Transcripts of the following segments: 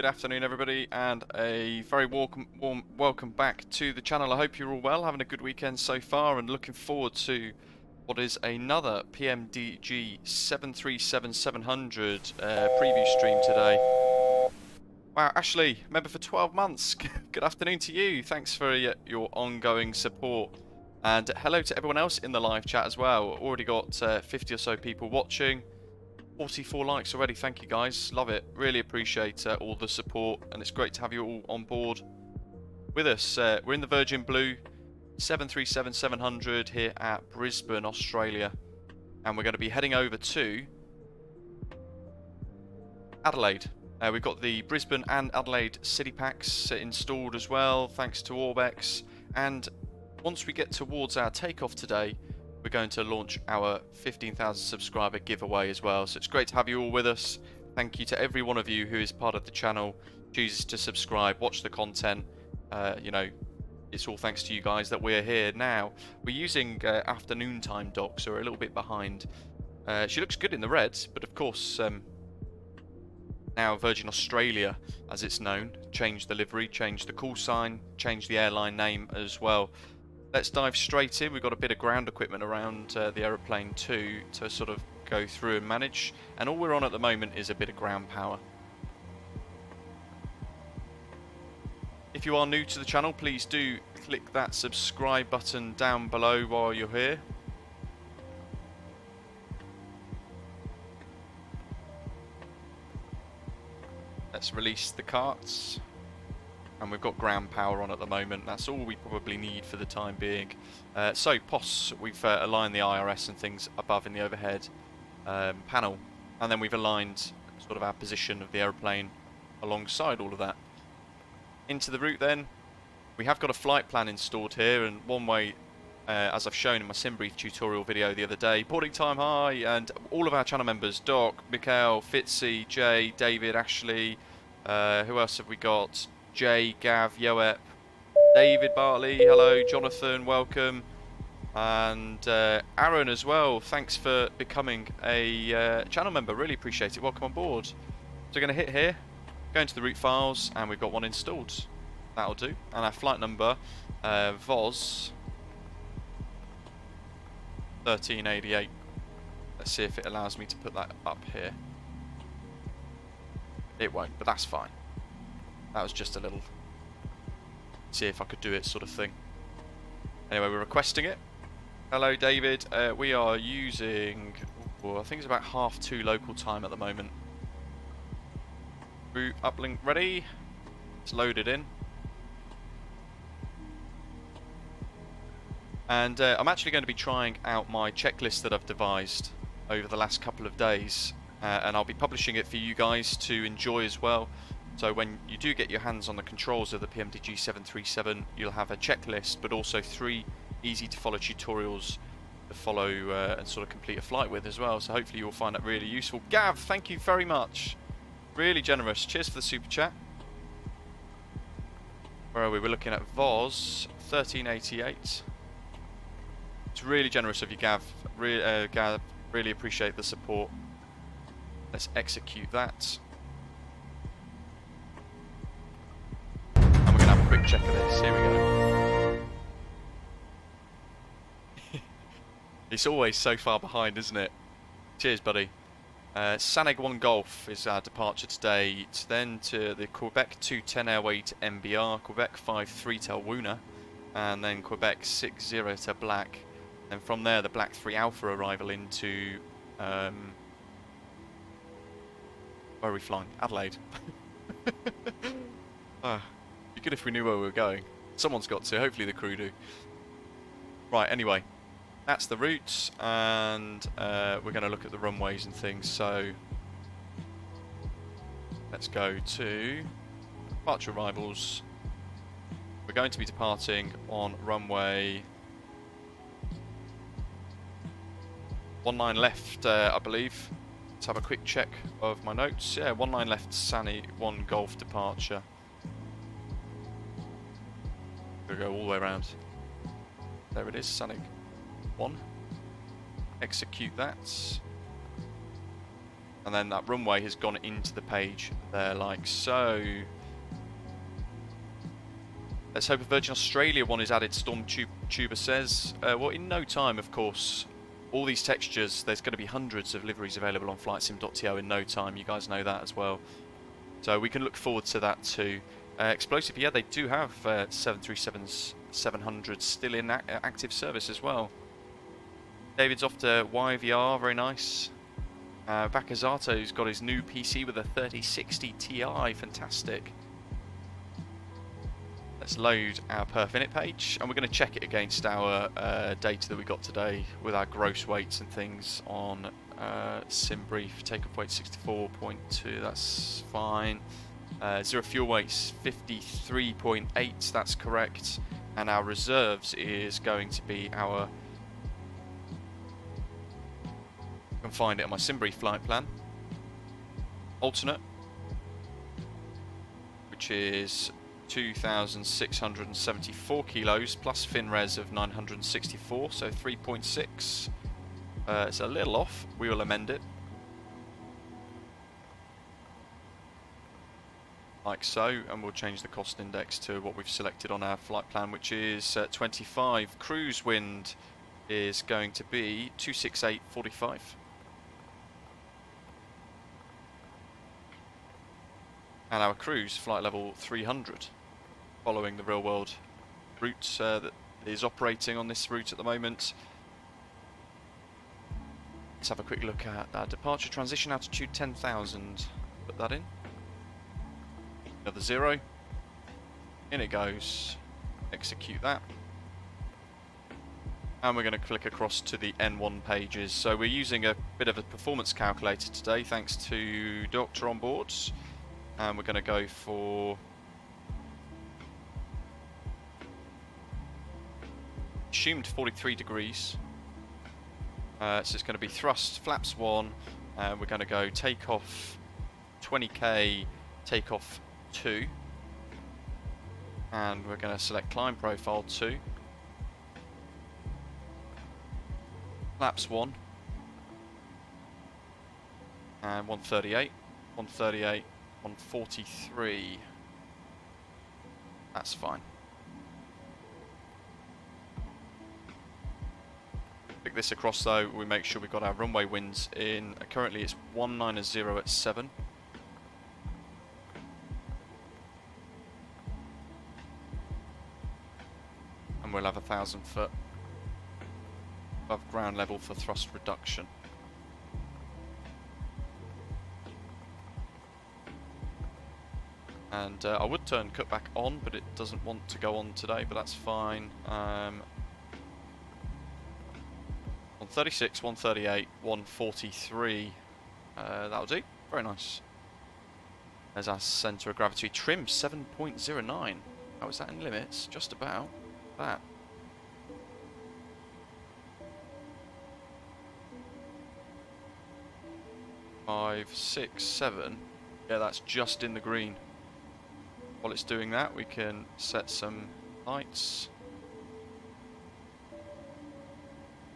Good afternoon, everybody, and a very warm welcome back to the channel. I hope you're all well, having a good weekend so far, and looking forward to what is another PMDG 737-700 preview stream today. Wow, Ashley, member for 12 months. Good afternoon to you. Thanks for your ongoing support. And hello to everyone else in the live chat as well. Already got 50 or so people watching. 44 likes already. Thank you, guys. Love it. Really appreciate all the support, and it's great to have you all on board with us. We're in the Virgin Blue 737-700 here at Brisbane, Australia, and we're going to be heading over to Adelaide. We've got the Brisbane and Adelaide city packs installed as well, thanks to Orbx. And once we get towards our takeoff today, we're going to launch our 15,000 subscriber giveaway as well. So it's great to have you all with us. Thank you to every one of you who is part of the channel, chooses to subscribe, watch the content. You know, it's all thanks to you guys that we're here now. We're using afternoon time dock, so we're a little bit behind. She looks good in the red, but of course, now Virgin Australia, as it's known, changed the livery, changed the call sign, changed the airline name as well. Let's dive straight in. We've got a bit of ground equipment around the aeroplane too to sort of go through and manage. And all we're on at the moment is a bit of ground power. If you are new to the channel, please do click that subscribe button down below while you're here. Let's release the carts. And we've got ground power on at the moment. That's all we probably need for the time being. So POS, we've aligned the IRS and things above in the overhead panel, and then we've aligned sort of our position of the aeroplane alongside all of that. Into the route then, we have got a flight plan installed here, and one way, as I've shown in my SimBrief tutorial video the other day, boarding time high, and all of our channel members, Doc, Mikhail, Fitzy, Jay, David, Ashley, who else have we got? Jay, Gav, Yoep, David Bartley, hello, Jonathan, welcome, and Aaron as well. Thanks for becoming a channel member, really appreciate it. Welcome on board. So we're going to hit here, go into the route files, and we've got one installed. That'll do. And our flight number, VOS 1388. Let's see if it allows me to put that up here. It won't, but that's fine. That was just a little see if I could do it sort of thing. Anyway, we're requesting it. Hello, David. We are using, I think it's about 2:30 local time at the moment. Route uplink ready. It's loaded in. And I'm actually going to be trying out my checklist that I've devised over the last couple of days. And I'll be publishing it for you guys to enjoy as well. So when you do get your hands on the controls of the PMDG 737, you'll have a checklist, but also 3 easy to follow tutorials to follow and sort of complete a flight with as well. So hopefully you'll find that really useful. Gav, thank you very much. Really generous. Cheers for the super chat. Where are we? We're looking at VOS 1388. It's really generous of you, Gav. Gav, really appreciate the support. Let's execute that. Quick check of this, here we go. It's always so far behind, isn't it? Cheers, buddy. Saneg 1 Golf is our departure today. It's then to the Quebec 210 Airway to MBR, Quebec 53 to Woona, and then Quebec 60 to Black. And from there, the Black 3 Alpha arrival into... where are we flying? Adelaide. Good if we knew where we were going. Someone's got to, hopefully the crew do. Right, anyway, that's the route, and we're going to look at the runways and things. So let's go to departure arrivals. We're going to be departing on runway 19 left, I believe. Let's have a quick check of my notes. Yeah, 19 left, Saneg 1 Golf departure. We'll go all the way around. There it is, Saneg 1. Execute that. And then that runway has gone into the page there, like so. Let's hope a Virgin Australia one is added, Stormtuber says. Well, in no time, of course. All these textures, there's going to be hundreds of liveries available on flightsim.to in no time. You guys know that as well. So we can look forward to that too. Explosive, yeah, they do have 737s, 700s still in active service as well. David's off to YVR, very nice. Bakazato's got his new PC with a 3060 Ti, fantastic. Let's load our perf init page, and we're going to check it against our data that we got today with our gross weights and things on SimBrief. Takeoff weight 64.2, that's fine. Zero fuel weights 53.8, that's correct. And our reserves is going to be our... I can find it on my SimBrief flight plan. Alternate, which is 2,674 kilos plus fin res of 964, so 3.6. It's a little off, we will amend it. Like so, and we'll change the cost index to what we've selected on our flight plan, which is 25. Cruise wind is going to be 268.45. And our cruise, flight level 300, following the real world route that is operating on this route at the moment. Let's have a quick look at our departure. Transition altitude 10,000. Put that in. Another 0. In it goes. Execute that. And we're going to click across to the N1 pages. So we're using a bit of a performance calculator today, thanks to Doctor on board. And we're going to go for assumed 43 degrees. So it's going to be thrust flaps 1. We're going to go takeoff 20k, takeoff 2. And we're going to select climb profile 2. Flaps 1. And 138. 138. 143. That's fine. Pick this across though, we make sure we've got our runway winds in. Currently it's 190 at 7. And we'll have 1,000 foot above ground level for thrust reduction. And I would turn cutback on, but it doesn't want to go on today, but that's fine. 136, 138, 143. That'll do. Very nice. There's our centre of gravity. Trim 7.09. How is that in limits? Just about. That. Five, 6, 7. Yeah, that's just in the green. While it's doing that, we can set some lights.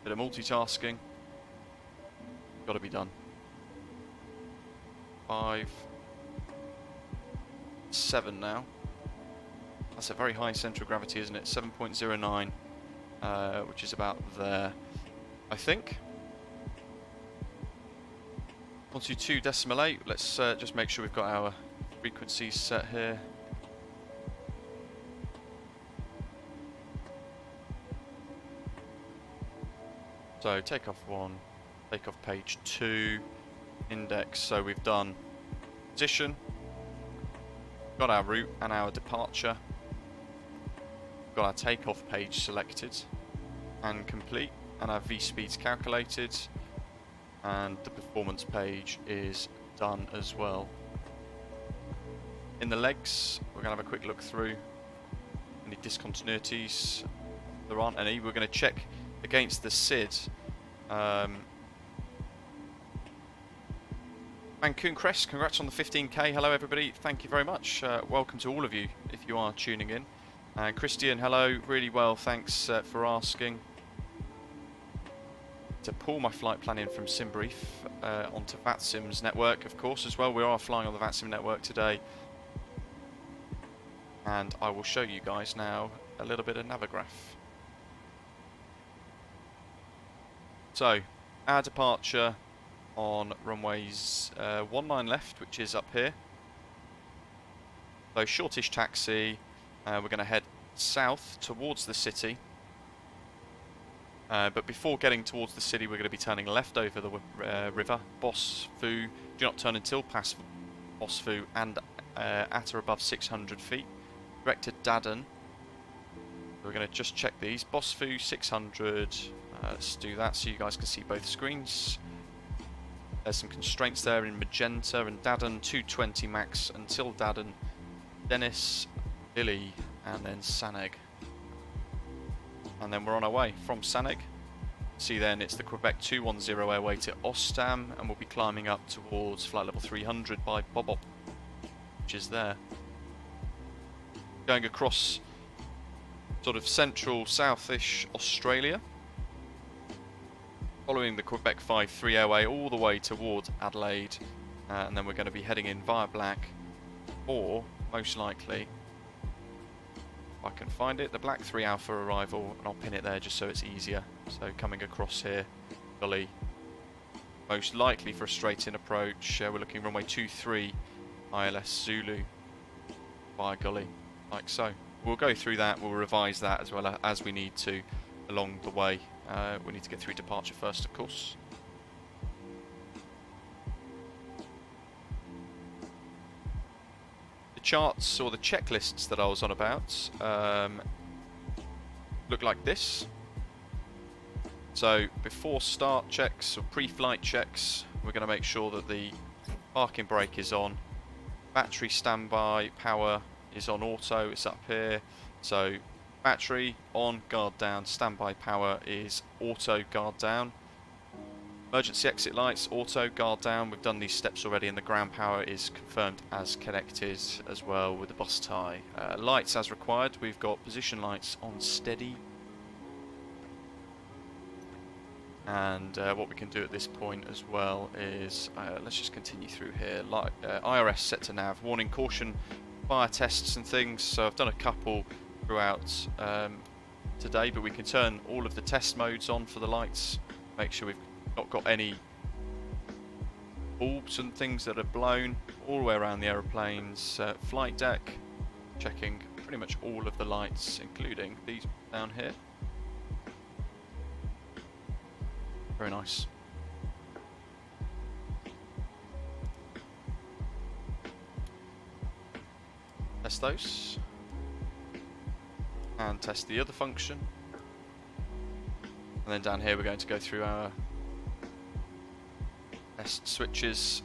Bit of multitasking. Got to be done. 5, 7 now. That's a very high centre of gravity, isn't it? 7.09, which is about there, I think. 122.8. Let's just make sure we've got our frequencies set here. So takeoff 1, takeoff page 2, index. So we've done position, got our route and our departure, got our takeoff page selected and complete, and our V-speeds calculated, and the performance page is done as well. In the legs, we're going to have a quick look through any discontinuities. There aren't any. We're going to check against the SID. Mancoon Crest, congrats on the 15k. Hello everybody, thank you very much. Welcome to all of you if you are tuning in. And Christian, hello, really well, thanks for asking. to pull my flight plan in from SimBrief onto VATSIM's network, of course, as well. We are flying on the VATSIM network today. And I will show you guys now a little bit of Navigraph. So, our departure on runways 19 left, which is up here. So, shortish taxi. We're going to head south towards the city. But before getting towards the city, we're going to be turning left over the river, Bosfu. Do not turn until past Bosfu and at or above 600 feet. Direct to Daden. We're going to just check these. Bosfu 600. Let's do that so you guys can see both screens. There's some constraints there in magenta, and Daden 220 max until Daden. Dennis, Billy, and then Saneg. And then we're on our way from Saneg. See then it's the Quebec 210 airway to Ostam, and we'll be climbing up towards flight level 300 by Bobop, which is there. Going across sort of central southish Australia, following the Quebec 53 airway all the way towards Adelaide, and then we're going to be heading in via Black, or most likely, if I can find it, the Black 3 Alpha arrival, and I'll pin it there just so it's easier. So coming across here, Gully, most likely for a straight in approach. We're looking runway 23 ILS Zulu via Gully, like so. We'll go through that, we'll revise that as well as we need to along the way. We need to get through departure first, of course. The charts or the checklists that I was on about look like this. So before start checks or pre-flight checks, we're going to make sure that the parking brake is on, battery standby power is on auto, it's up here. So battery on, guard down, standby power is auto, guard down. Emergency exit lights, auto, guard down. We've done these steps already, and the ground power is confirmed as connected as well with the bus tie. Lights as required, we've got position lights on steady. And what we can do at this point as well is, let's just continue through here. IRS set to nav, warning caution, fire tests and things. So I've done a couple throughout today, but we can turn all of the test modes on for the lights, make sure we've not got any bulbs and things that are blown all the way around the aeroplanes. Flight deck, checking pretty much all of the lights, including these down here. Very nice. Test those. And test the other function. And then down here we're going to go through our test switches.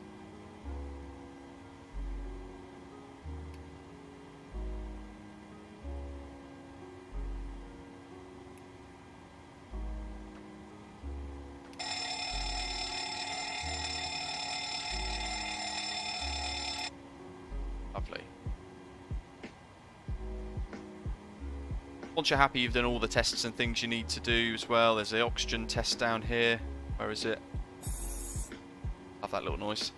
Lovely. Once you're happy you've done all the tests and things you need to do as well, there's the oxygen test down here. Where is it? Love that little noise.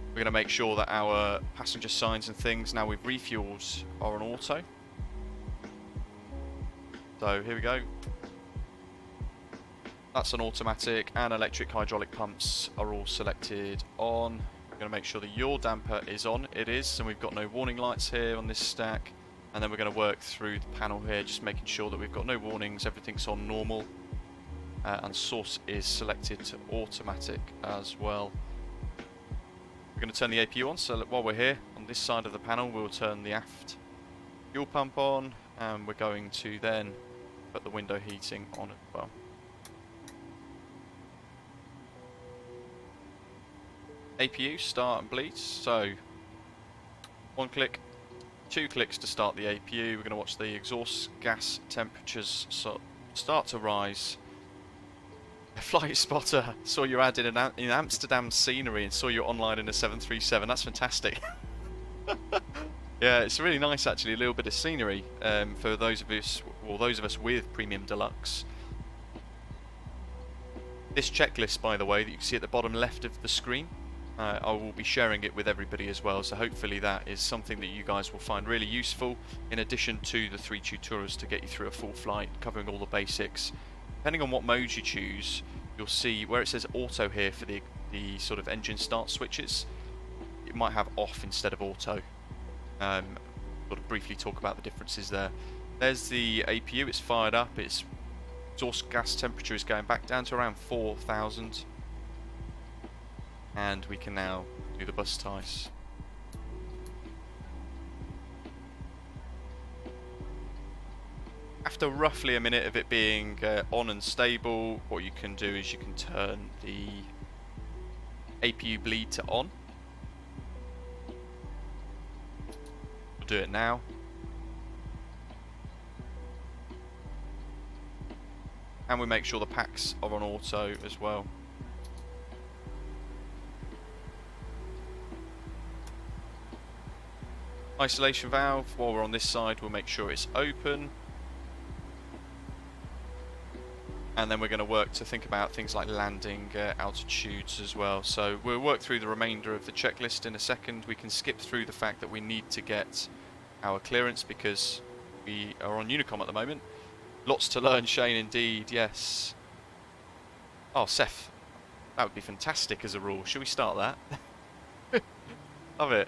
We're going to make sure that our passenger signs and things, now we've refueled, are on auto. So here we go. That's an automatic, and electric hydraulic pumps are all selected on. We're going to make sure the yaw damper is on. It is, and we've got no warning lights here on this stack. And then we're going to work through the panel here, just making sure that we've got no warnings, everything's on normal. And source is selected to automatic as well. We're going to turn the APU on, so while we're here, on this side of the panel, we'll turn the aft fuel pump on, and we're going to then put the window heating on as well. APU, start and bleed, so 1 click, 2 clicks to start the APU. We're going to watch the exhaust gas temperatures start to rise. A flight spotter saw your ad in Amsterdam scenery and saw you online in a 737. That's fantastic. Yeah, it's really nice actually. A little bit of scenery for those of us with Premium Deluxe. This checklist, by the way, that you can see at the bottom left of the screen, I will be sharing it with everybody as well, so hopefully that is something that you guys will find really useful, in addition to the 3 tutorials to get you through a full flight, covering all the basics. Depending on what mode you choose, you'll see where it says auto here for the sort of engine start switches, it might have off instead of auto. Sort of briefly talk about the differences there. There's the APU, it's fired up, its exhaust gas temperature is going back down to around 4,000. And we can now do the bus ties. After roughly a minute of it being on and stable, what you can do is you can turn the APU bleed to on. We'll do it now. And we make sure the packs are on auto as well. Isolation valve, while we're on this side, we'll make sure it's open. And then we're going to work to think about things like landing altitudes as well. So we'll work through the remainder of the checklist in a second. We can skip through the fact that we need to get our clearance because we are on Unicom at the moment. Lots to learn, Shane, indeed, yes. Oh, Seth, that would be fantastic as a rule. Should we start that? Love it.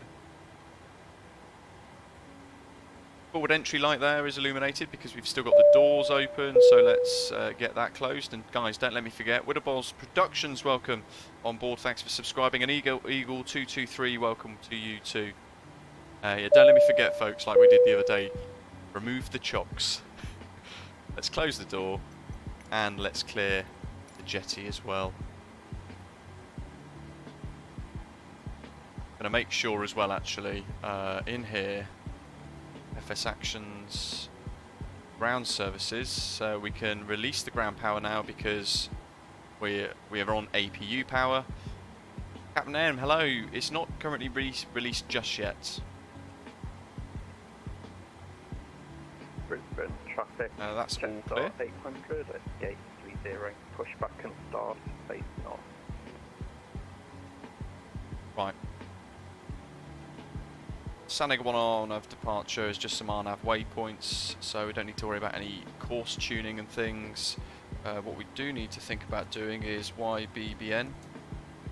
Forward entry light there is illuminated because we've still got the doors open, so let's get that closed. And guys, don't let me forget, Widderballs Productions, welcome on board, thanks for subscribing, and Eagle223, welcome to you too. Yeah, don't let me forget, folks, like we did the other day, remove the chocks. Let's close the door, and let's clear the jetty as well. Gonna make sure as well, actually, in here, FS actions, ground services, so we can release the ground power now because we are on APU power. Captain M, hello, it's not currently released just yet. Brisbane traffic, that's all clear. 800, escape 30, pushback and start, face north. Right. Sanig 1 on of departure is just some RNAV waypoints, so we don't need to worry about any course tuning and things. What we do need to think about doing is YBBN,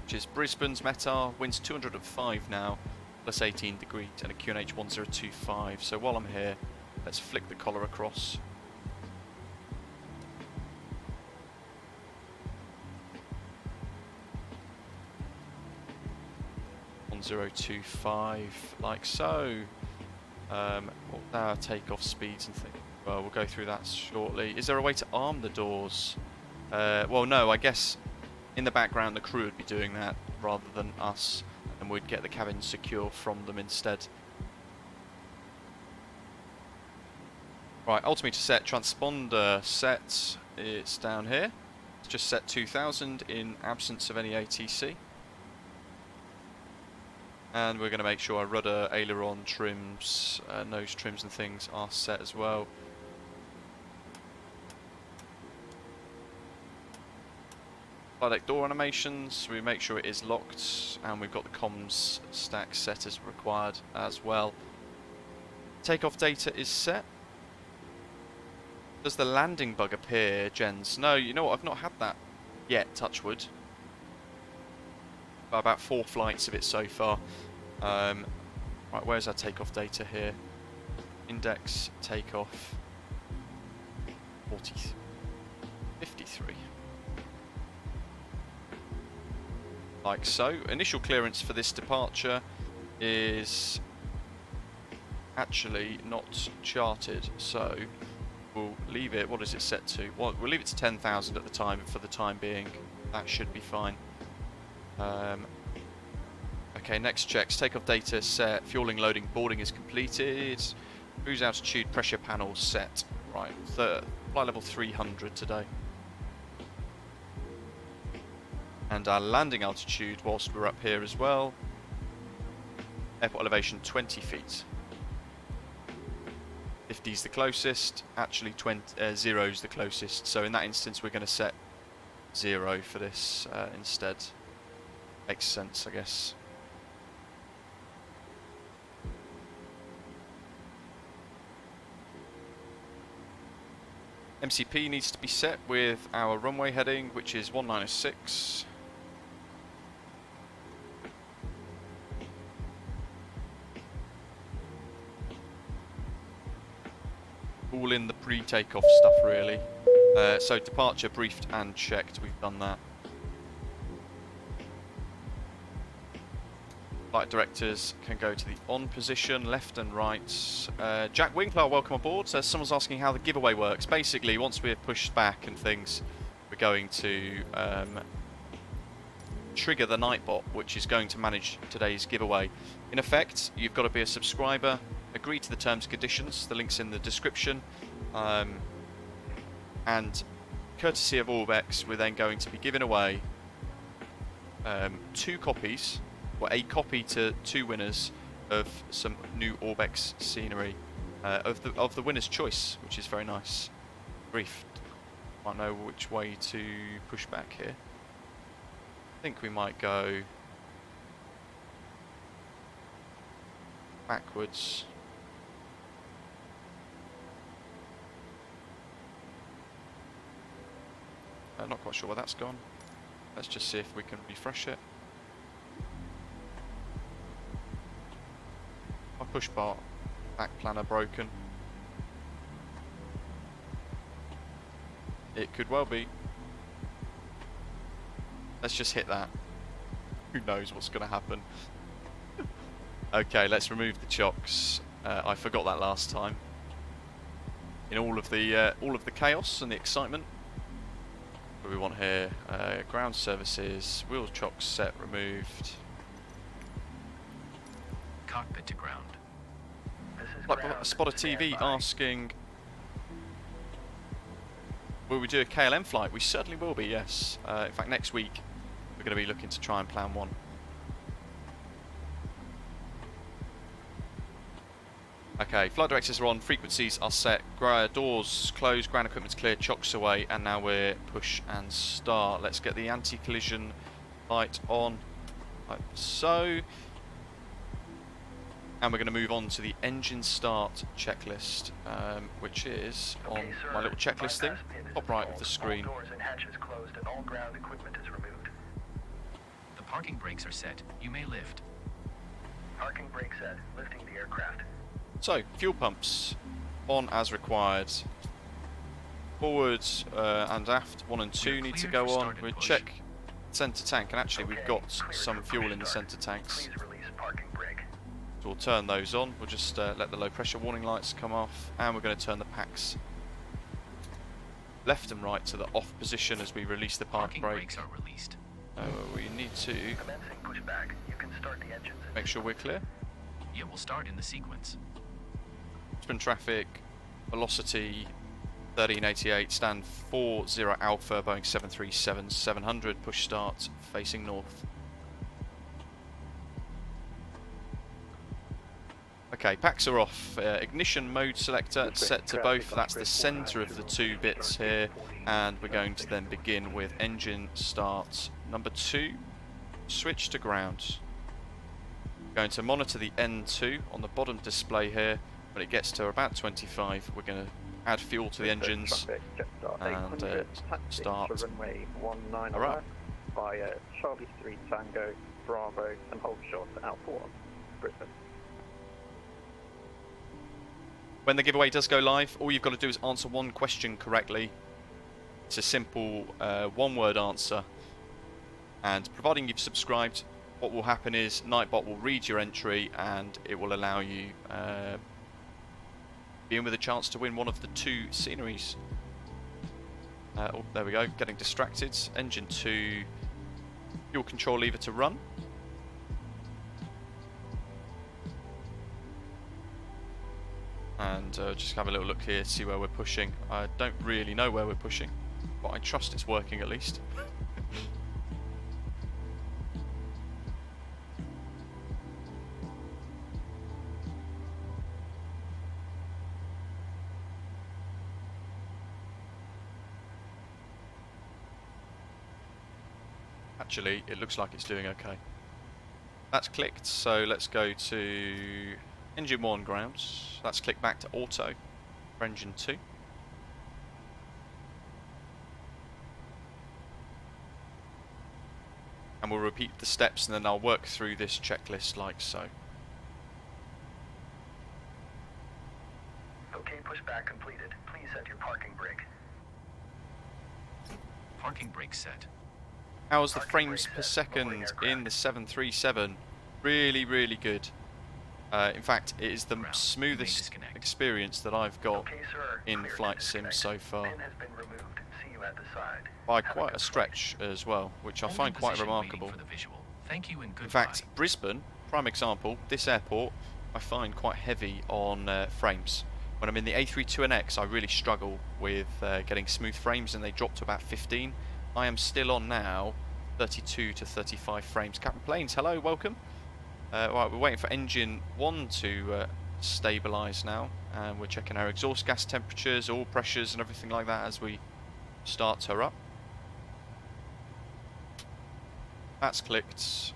which is Brisbane's METAR, winds 205 now, plus 18 degrees, and a QNH 1025. So while I'm here, let's flick the collar across. .025, like so. Our takeoff speeds and things. Well, we'll go through that shortly. Is there a way to arm the doors? Well, no, I guess in the background the crew would be doing that rather than us, and we'd get the cabin secure from them instead. Right, altimeter set, transponder set, it's down here. It's just set 2000 in absence of any ATC. And we're going to make sure our rudder, aileron trims, nose trims and things are set as well. Flight deck door animations, we make sure it is locked, and we've got the comms stack set as required as well. Takeoff data is set. Does the landing bug appear, Jens? No, you know what, I've not had that yet, touch wood. About 4 flights of it so far. Right, where's our takeoff data here? Index, takeoff, 53. Like so. Initial clearance for this departure is actually not charted, so we'll leave it, what is it set to? Well, we'll leave it to 10,000 at the time for the time being. That should be fine. Okay, next checks. Takeoff data set. Fueling, loading, boarding is completed. Cruise altitude, pressure panel set. Right, flight level 300 today. And our landing altitude, whilst we're up here as well. Airport elevation 20 feet. 50's the closest. Actually, 0's the closest. So in that instance, we're going to set 0 for this instead. Makes sense, I guess. MCP needs to be set with our runway heading, which is 1906. All in the pre-takeoff stuff, really. So departure briefed and checked, we've done that. Flight directors can go to the on position, left and right. Jack Winkler, welcome aboard. So someone's asking how the giveaway works. Basically, once we're pushed back and things, we're going to trigger the Nightbot, which is going to manage today's giveaway. In effect, you've got to be a subscriber, agree to the terms and conditions, the link's in the description, and courtesy of Orbx, we're then going to be giving away 2 copies, or a copy to 2 winners of some new Orbx scenery of the winner's choice, which is very nice. Briefed. I know which way to push back here. I think we might go backwards. Not quite sure where that's gone. Let's just see if we can refresh it. My push bar back planner broken. It could well be. Let's just hit that. Who knows what's going to happen? Okay, let's remove the chocks. I forgot that last time. In all of the chaos and the excitement. What do we want here? Ground services, wheel chocks set, removed. Cockpit to ground. Spotter TV asking, will we do a KLM flight? We certainly will be, yes. In fact, next week we're going to be looking to try and plan one. Okay, flight directors are on, frequencies are set, doors closed, ground equipment's clear, chocks away, and now we're push and start. Let's get the anti-collision light on, like so. And we're going to move on to the engine start checklist, which is on my little checklist thing, top right of the screen. All doors and hatches closed and all ground equipment is removed. The parking brakes are set. You may lift. Parking brake set. Lifting the aircraft. So, fuel pumps on as required. Forward and aft 1 and 2 need to go on. We'll check centre tank, and actually we've got some fuel in the centre tanks. Please release parking brake. So we'll turn those on. We'll just let the low pressure warning lights come off, and we're going to turn the packs left and right to the off position as we release the park brake. Brakes are released. We need to Commencing pushback. You can start the engines. make sure we're clear. Yeah, we'll start in the sequence. Brisbane traffic, velocity 1388, stand 40 Alpha, Boeing 737-700, push start, facing north. Okay, packs are off. Ignition mode selector set to both, that's the centre of the 2 bits here, and we're going to then begin with engine start number 2, switch to ground. Going to monitor the N2 on the bottom display here. When it gets to about 25, we're going to add fuel to the engines and start. Runway 19 Alright. Via Charlie 3 Tango, Bravo, and hold short to Alpha 1, Brisbane. When the giveaway does go live, all you've got to do is answer one question correctly. It's a simple 1-word answer. And providing you've subscribed, what will happen is Nightbot will read your entry and it will allow you be in with a chance to win one of the 2 sceneries. Oh, there we go, getting distracted. Engine 2, fuel control lever to run. And just have a little look here to see where we're pushing. I don't really know where we're pushing, but I trust it's working at least. actually, it looks like it's doing okay. That's clicked, so let's go to engine 1 grounds. That's clicked back to auto for engine 2. And we'll repeat the steps and then I'll work through this checklist like so. Okay, pushback completed. Please set your parking brake. Parking brake set. How's the Parking frames brake per set. Lowering second aircraft. in the 737? Really, really good. In fact, it is the Ground. You may smoothest disconnect. experience that I've got Okay, sir. in Clear to Flight Sim disconnect. so far. Pin has been removed. See you at the side. By Have quite a good stretch as well, which I flight. find Hold in quite position, waiting remarkable. for the visual. Thank you and In goodbye. fact, Brisbane, prime example, this airport, I find quite heavy on frames. When I'm in the A32NX, I really struggle with getting smooth frames and they drop to about 15. I am still on now 32 to 35 frames. Captain Planes, hello, welcome. Right, we're waiting for engine 1 to stabilise now, and we're checking our exhaust gas temperatures, oil pressures and everything like that as we start her up. That's clicked.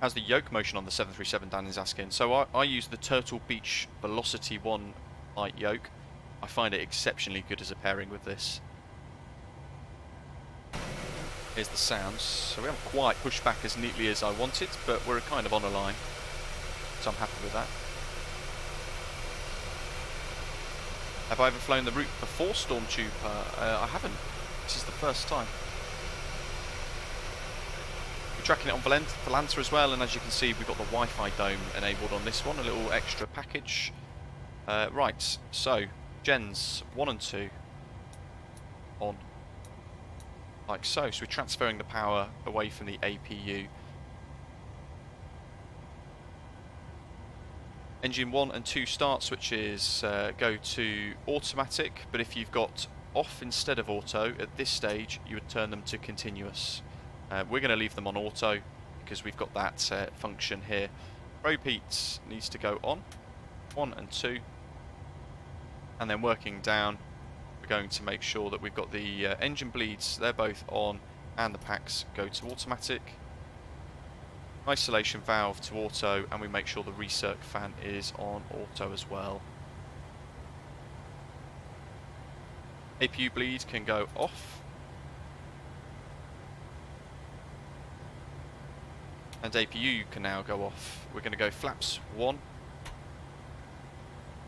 How's the yoke motion on the 737, Dan is asking. So I use the Turtle Beach Velocity 1 light yoke. I find it exceptionally good as a pairing with this. Here's the sounds. So we haven't quite pushed back as neatly as I wanted, but we're kind of on a line. So I'm happy with that. Have I ever flown the route before Stormtrooper? I haven't. This is the first time. We're tracking it on Volanta as well, and as you can see, we've got the Wi-Fi dome enabled on this one, a little extra package. Right, so gens 1 and 2 on, like so. So we're transferring the power away from the APU. Engine 1 and 2 start switches go to automatic, but if you've got off instead of auto, at this stage you would turn them to continuous. We're going to leave them on auto because we've got that function here. Repeats needs to go on, 1 and 2, and then working down we're going to make sure that we've got the engine bleeds, they're both on, and the packs go to automatic. Isolation valve to auto, and we make sure the recirc fan is on auto as well. APU bleed can go off. And APU can now go off. We're going to go flaps 1.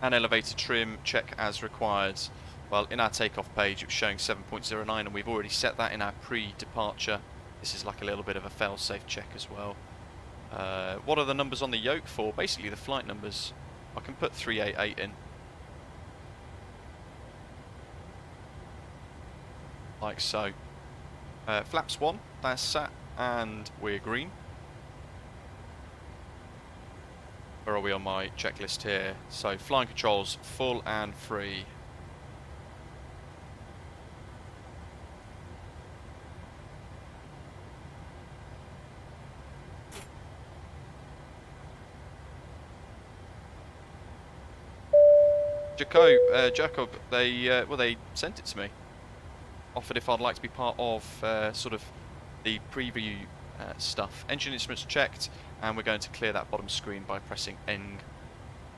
And elevator trim check as required. Well, in our takeoff page it was showing 7.09 and we've already set that in our pre-departure. This is like a little bit of a fail-safe check as well. What are the numbers on the yoke for? Basically the flight numbers. I can put 388 in. Like so. Flaps 1, that's sat, and we're green. Where are we on my checklist here? So flying controls, full and free. Jacob, they sent it to me. Offered if I'd like to be part of sort of the preview stuff. Engine instruments checked, and we're going to clear that bottom screen by pressing Eng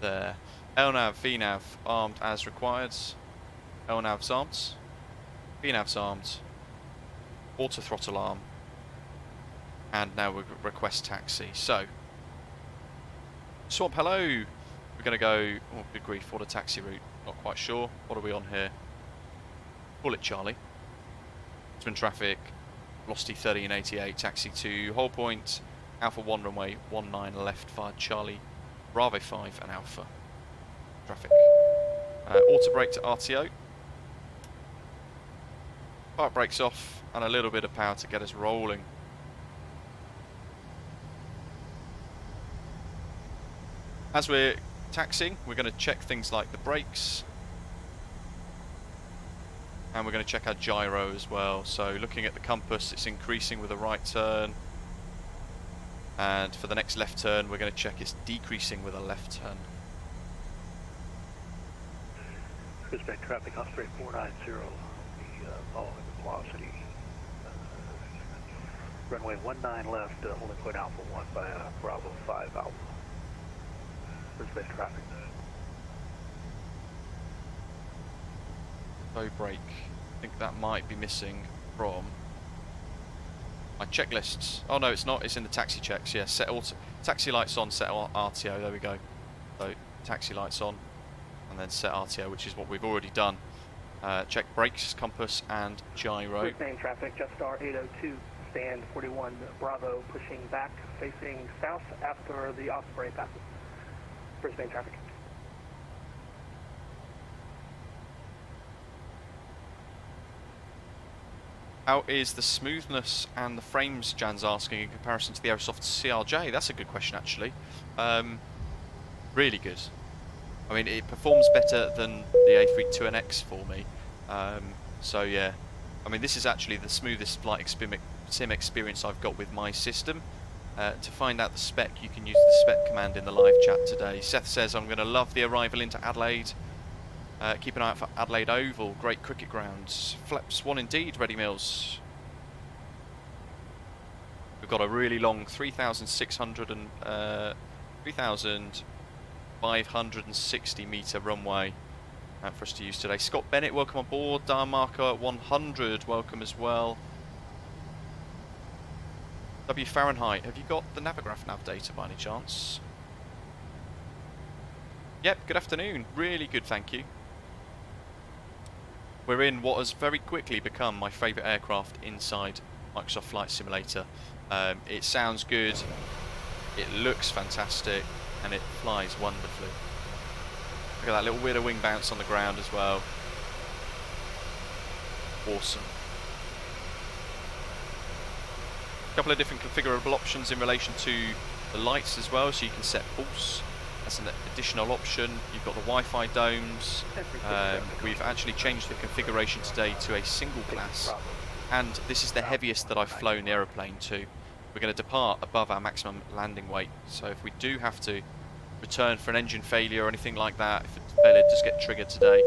there. LNAV, VNAV armed as required. LNAV's armed. VNAV's armed. Auto throttle arm. And now we request taxi. So, Swamp, hello. We're going to go, oh good grief, what a taxi route. Not quite sure. What are we on here? Bullet Charlie. Twin traffic. Velocity 30 and 88, taxi to hold point, Alpha 1 runway 19 left via Charlie, Bravo 5 and Alpha. Traffic. Auto brake to RTO. Park brakes off and a little bit of power to get us rolling. As we're taxiing, we're going to check things like the brakes. And we're going to check our gyro as well. So looking at the compass, it's increasing with a right turn. And for the next left turn, we're going to check it's decreasing with a left turn. Brisbane traffic, Osprey 490, the following velocity. Runway 19 left, holding point Alpha 1 by Bravo 5 Alpha. Brisbane traffic. Low brake. I think that might be missing from my checklists. Oh no, it's not. It's in the taxi checks. Yeah, set auto taxi lights on, set RTO. There we go. So taxi lights on, and then set RTO, which is what we've already done. Check brakes, compass, and gyro. Brisbane traffic, Jetstar 802, stand 41 Bravo, pushing back, facing south after the Osprey passes. Brisbane traffic. How is the smoothness and the frames, Jan's asking, in comparison to the Aerosoft CRJ? That's a good question, actually. Really good. I mean, it performs better than the A32NX for me. So, yeah. I mean, this is actually the smoothest flight sim experience I've got with my system. To find out the spec, you can use the spec command in the live chat today. Seth says, I'm going to love the arrival into Adelaide. Keep an eye out for Adelaide Oval, great cricket grounds. Flaps 1 indeed, Ready Mills. We've got a really long 3,560 metre runway for us to use today. Scott Bennett, welcome on board. Dar Marker 100, welcome as well. W Fahrenheit, have you got the Navigraph nav data by any chance? Yep, good afternoon. Really good, thank you. We're in what has very quickly become my favourite aircraft inside Microsoft Flight Simulator. It sounds good, it looks fantastic, and it flies wonderfully. Look at that little weirdo wing bounce on the ground as well. Awesome. A couple of different configurable options in relation to the lights as well, so you can set pulse. That's an additional option. You've got the Wi-Fi domes. We've actually changed the configuration today to a single class, and this is the heaviest that I've flown the aeroplane to. We're going to depart above our maximum landing weight, so if we do have to return for an engine failure or anything like that, if a failure does get triggered today,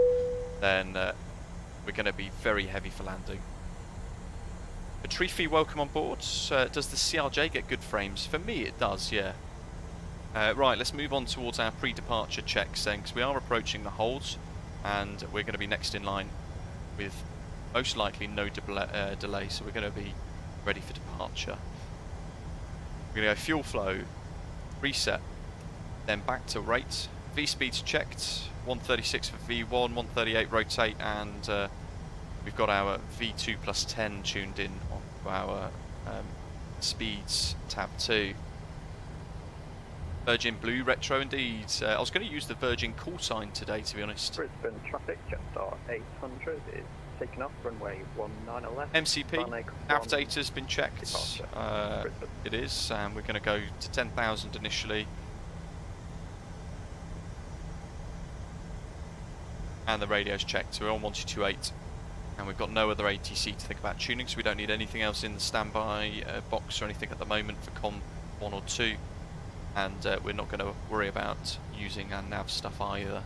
then we're going to be very heavy for landing. Patrifi, welcome on board. Does the CRJ get good frames? For me it does, yeah. Right, let's move on towards our pre-departure checks then, because we are approaching the holds, and we're going to be next in line with most likely no delay, so we're going to be ready for departure. We're going to go fuel flow, reset, then back to rate. V-speed's checked, 136 for V1, 138 rotate, and we've got our V2 plus 10 tuned in on our speeds tab 2. Virgin Blue Retro indeed. I was going to use the Virgin Callsign today, to be honest. Brisbane traffic, Jetstar 800 is taking off, runway 19 left. MCP, nav data's been checked. It is, and we're going to go to 10,000 initially. And the radio's checked, so we're on 1228. And we've got no other ATC to think about tuning, so we don't need anything else in the standby box or anything at the moment for COM 1 or 2. And we're not going to worry about using our nav stuff either.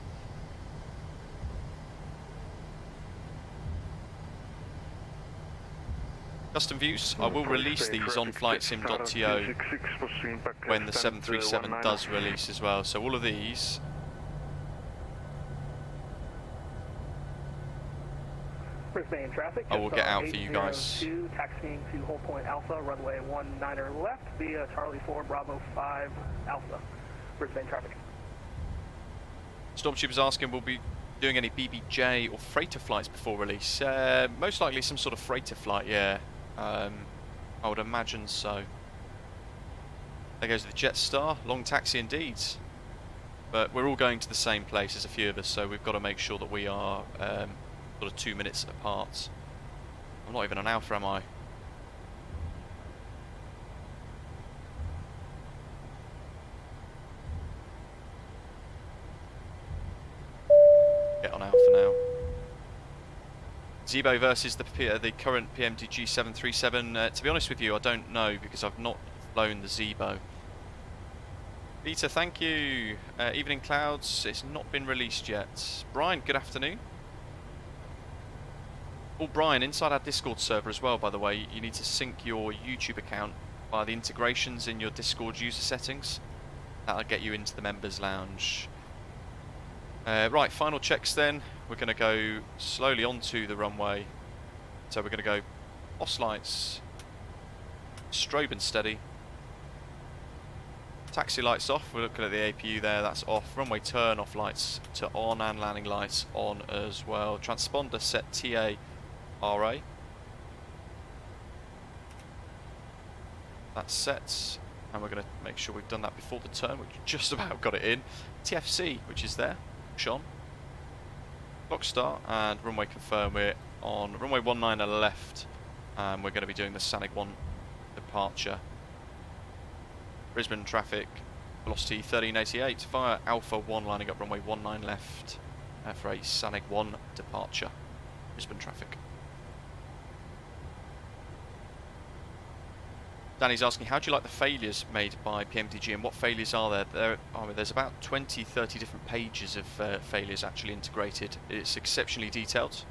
Custom views, I will release these on flightsim.to when the 737 does release as well. So all of these Brisbane traffic, I will get out for you guys. Taxiing to hold point Alpha, runway 19 left via Charlie 4 Bravo 5 Alpha. Brisbane traffic. Stormtrooper's asking, will we be doing any BBJ or freighter flights before release? Most likely some sort of freighter flight, yeah. I would imagine so. There goes the Jetstar, long taxi indeed. But we're all going to the same place as a few of us, so we've got to make sure that we are sort of 2 minutes apart. I'm not even an alpha, am I? Get on alpha now. Zebo versus the current PMDG 737. To be honest with you, I don't know because I've not flown the Zebo. Peter, thank you. Evening Clouds, it's not been released yet. Brian, good afternoon. Oh, Brian, inside our Discord server as well, by the way, you need to sync your YouTube account via the integrations in your Discord user settings. That'll get you into the members lounge. Right, final checks then. We're going to go slowly onto the runway. So we're going to go OS lights, strobe and steady. Taxi lights off, we're looking at the APU there, that's off. Runway turn off lights to on and landing lights on as well. Transponder set TA RA. That's set, and we're going to make sure we've done that before the turn, which just about got it in. TFC, which is there, push on. Clock start, and runway confirm, we're on runway 19 left, and we're going to be doing the Sanic 1 departure. Brisbane traffic, velocity 1388 via Alpha 1 lining up runway 19 left for a Sanic 1 departure. Brisbane traffic. Danny's asking, how do you like the failures made by PMDG, and what failures are there? There's about 20-30 different pages of failures actually integrated. It's exceptionally detailed,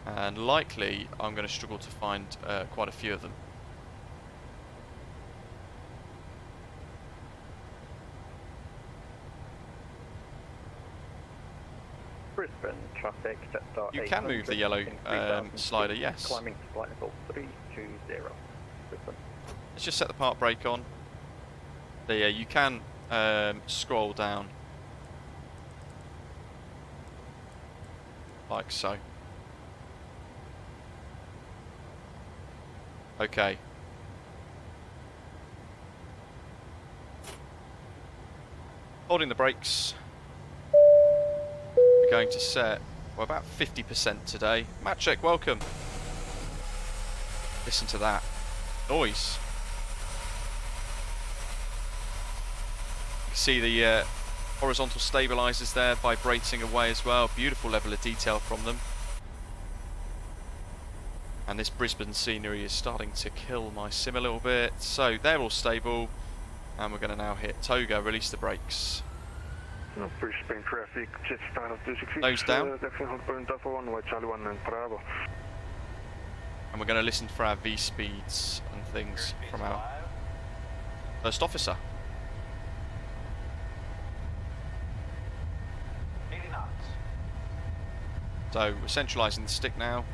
and likely I'm going to struggle to find quite a few of them. Brisbane traffic, jet start. You can move the yellow slider, yes. Climbing to flight level 320. Brisbane. Let's just set the park brake on. There, yeah, you can scroll down like so. Okay. Holding the brakes. We're going to set, well, about 50% today. Matt check, welcome. Listen to that noise. You can see the horizontal stabilizers there vibrating away as well. Beautiful level of detail from them. And this Brisbane scenery is starting to kill my sim a little bit. So they're all stable, and we're going to now hit Toga, release the brakes. Brisbane traffic, jet start of 26. Nose down. And we're going to listen for our V-speeds and things from our first officer. 80 knots. So we're centralising the stick now.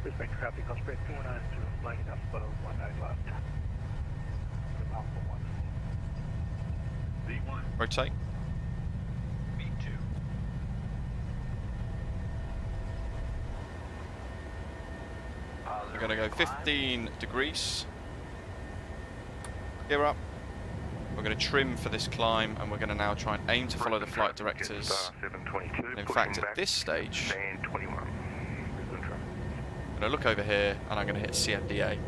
Brisbane traffic, Osprey 492, lining up 19 left. Alpha 1. V1. Rotate. V2. We're going to go 15 degrees. Gear up. We're going to trim for this climb, and we're going to now try and aim to follow the flight directors. And in fact, at this stage, I'm going to look over here, and I'm going to hit CMDA.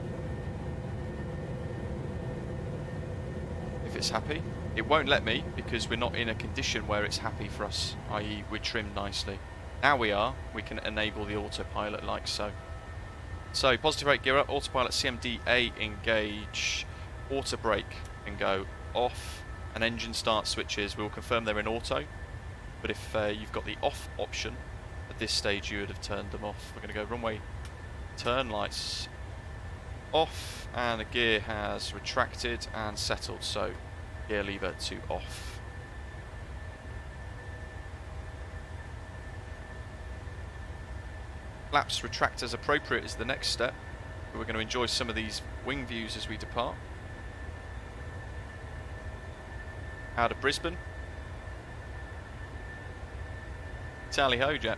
If it's happy. It won't let me because we're not in a condition where it's happy for us, i.e. we're trimmed nicely. Now we are, we can enable the autopilot like so. So positive rate gear up, autopilot CMDA engage, auto brake and go off, and engine start switches will confirm they're in auto, but if you've got the off option, at this stage you would have turned them off. We're going to go runway turn lights off, and the gear has retracted and settled, so gear lever to off. Flaps retract as appropriate is the next step. We're going to enjoy some of these wing views as we depart. Out of Brisbane. Tally ho, Jack.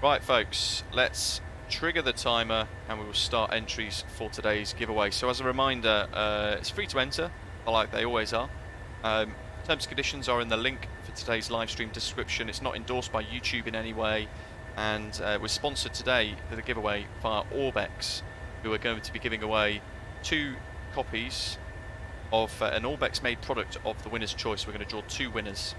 Right, folks, let's trigger the timer and we will start entries for today's giveaway. So as a reminder, it's free to enter, like they always are. Terms and conditions are in the link for today's live stream description. It's not endorsed by YouTube in any way, and we're sponsored today for the giveaway via Orbx, who are going to be giving away 2 copies of an Orbx made product of the winner's choice. We're going to draw 2 winners.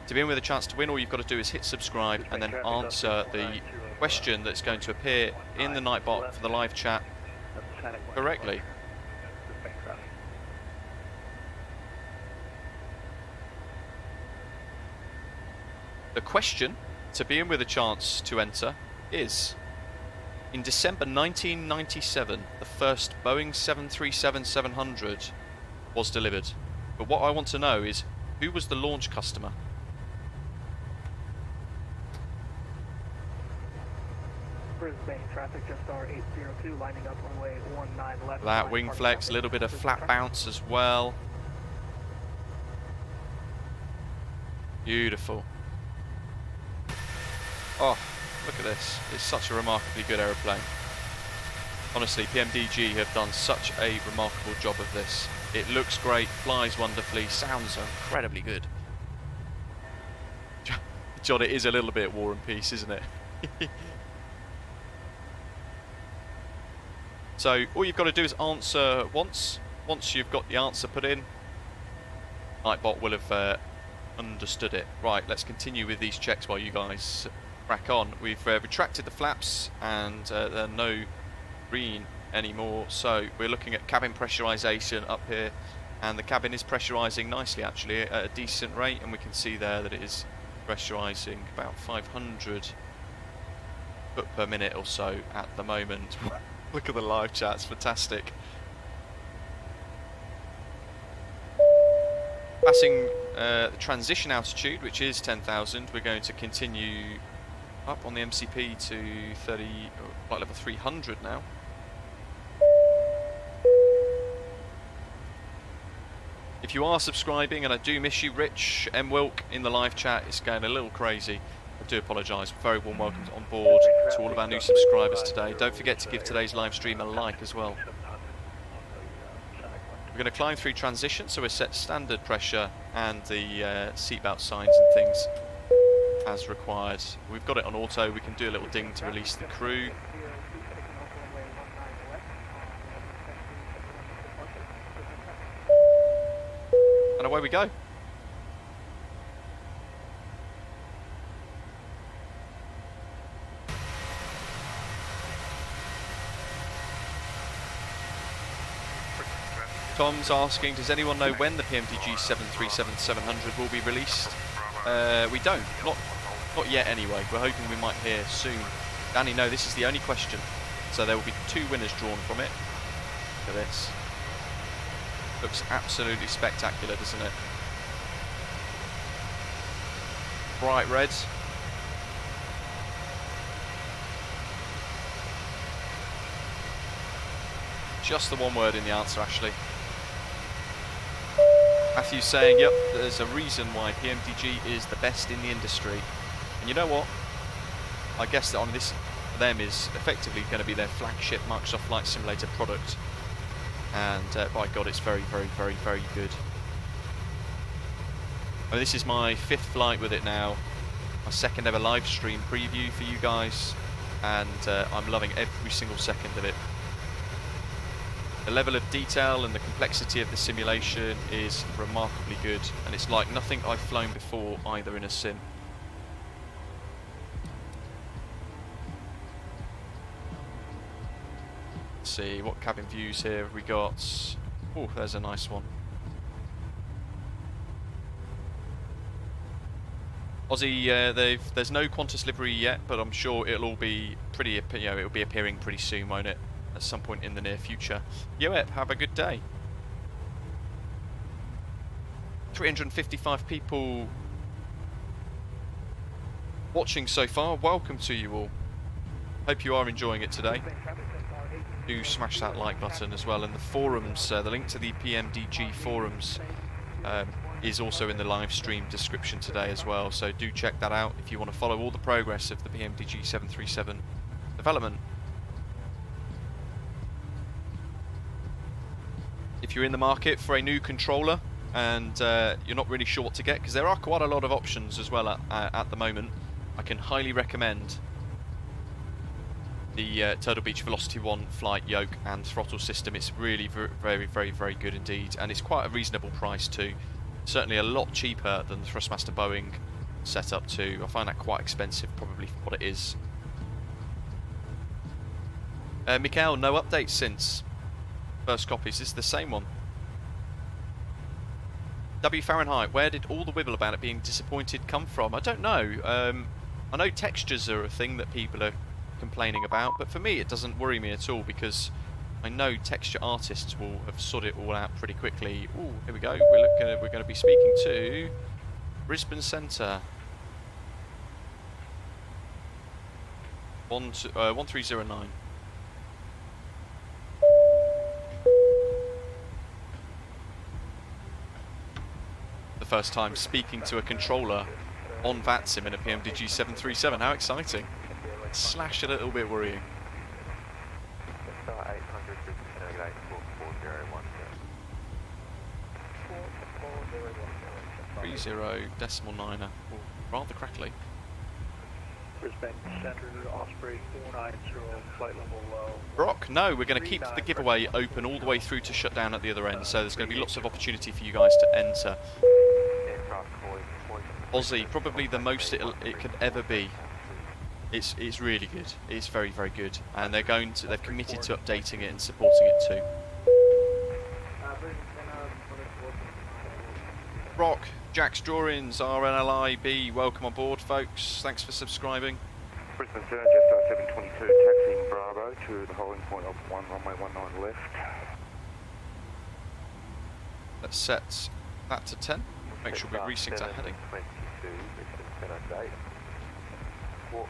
To be in with a chance to win, all you've got to do is hit subscribe and then answer the question that's going to appear in the Nightbot for the live chat correctly. question to be in with a chance to enter is, in December 1997, the first Boeing 737-700 was delivered. But what I want to know is, who was the launch customer? Brisbane traffic, just R802, lining up runway 19 left. That wing flex, a little bit of flat bounce as well. Beautiful. Oh, look at this. It's such a remarkably good aeroplane. Honestly, PMDG have done such a remarkable job of this. It looks great, flies wonderfully, sounds incredibly good. John, it is a little bit War and Peace, isn't it? So all you've got to do is answer once. Once you've got the answer put in, Nightbot will have understood it. Right, let's continue with these checks while you guys crack on. We've retracted the flaps and they're no green anymore, so we're looking at cabin pressurization up here, and the cabin is pressurizing nicely actually at a decent rate, and we can see there that it is pressurizing about 500 foot per minute or so at the moment. Look at the live chat, it's fantastic. Passing the transition altitude, which is 10,000, we're going to continue up on the MCP to flight level 300 now. If you are subscribing, and I do miss you, Rich M. Wilk in the live chat, it's going a little crazy. I do apologise. Very warm welcome on board to all of our new subscribers today. Don't forget to give today's live stream a like as well. We're going to climb through transition, so we're set standard pressure and the seatbelt signs and things as required. We've got it on auto. We can do a little ding to release the crew. And away we go. Tom's asking, does anyone know when the PMDG 737-700 will be released? We don't. Not yet anyway. We're hoping we might hear soon. Danny, no, this is the only question. So there will be 2 winners drawn from it. Look at this. Looks absolutely spectacular, doesn't it? Bright red. Just the one word in the answer, Ashley. Matthew's saying, yep, there's a reason why PMDG is the best in the industry. And you know what? I guess that on this, for them, is effectively going to be their flagship Microsoft Flight Simulator product. And by God, it's very, very, very, very good. And this is my 5th flight with it now. My 2nd ever live stream preview for you guys. And I'm loving every single second of it. The level of detail and the complexity of the simulation is remarkably good, and it's like nothing I've flown before either in a sim. Let's see, what cabin views here have we got? Oh, there's a nice one. Aussie, there's no Qantas livery yet, but I'm sure it'll all be pretty, it'll be appearing pretty soon, won't it? At some point in the near future. Yoep, have a good day. 355 people watching so far. Welcome to you all. Hope you are enjoying it today. Do smash that like button as well. And the forums, the link to the PMDG forums is also in the live stream description today as well. So do check that out if you want to follow all the progress of the PMDG 737 development. If you're in the market for a new controller and you're not really sure what to get, because there are quite a lot of options as well at the moment, I can highly recommend the Turtle Beach Velocity 1 flight yoke and throttle system. It's really very, very, very good indeed, and it's quite a reasonable price too. Certainly a lot cheaper than the Thrustmaster Boeing setup too. I find that quite expensive probably for what it is. Mikhail, no updates since. First copies, this is the same one. W Fahrenheit, where did all the wibble about it being disappointed come from? I don't know. I know textures are a thing that people are complaining about, but for me it doesn't worry me at all because I know texture artists will have sorted it all out pretty quickly. Ooh, here we go. We're going to be speaking to Brisbane Centre. 1309. The first time speaking to a controller on VATSIM in a PMDG 737. How exciting. Slash a little bit worrying. 30.9er. Rather crackly. Brisbane Centre, Osprey 490, flight level low. Brock, no, we're going to keep the giveaway open all the way through to shut down at the other end, so there's going to be lots of opportunity for you guys to enter. Aussie, probably the most it could ever be. It's really good. It's very, very good, and they've committed to updating it and supporting it too. Brock, Jack's Drawings, RNLIB, welcome on board, folks. Thanks for subscribing. Brisbane Centre, just 722, taxiing Bravo to the holding point of 1 runway 19 left. Let's set that to 10. Make sure we resync our heading. 22, Brisbane Centre date. Walk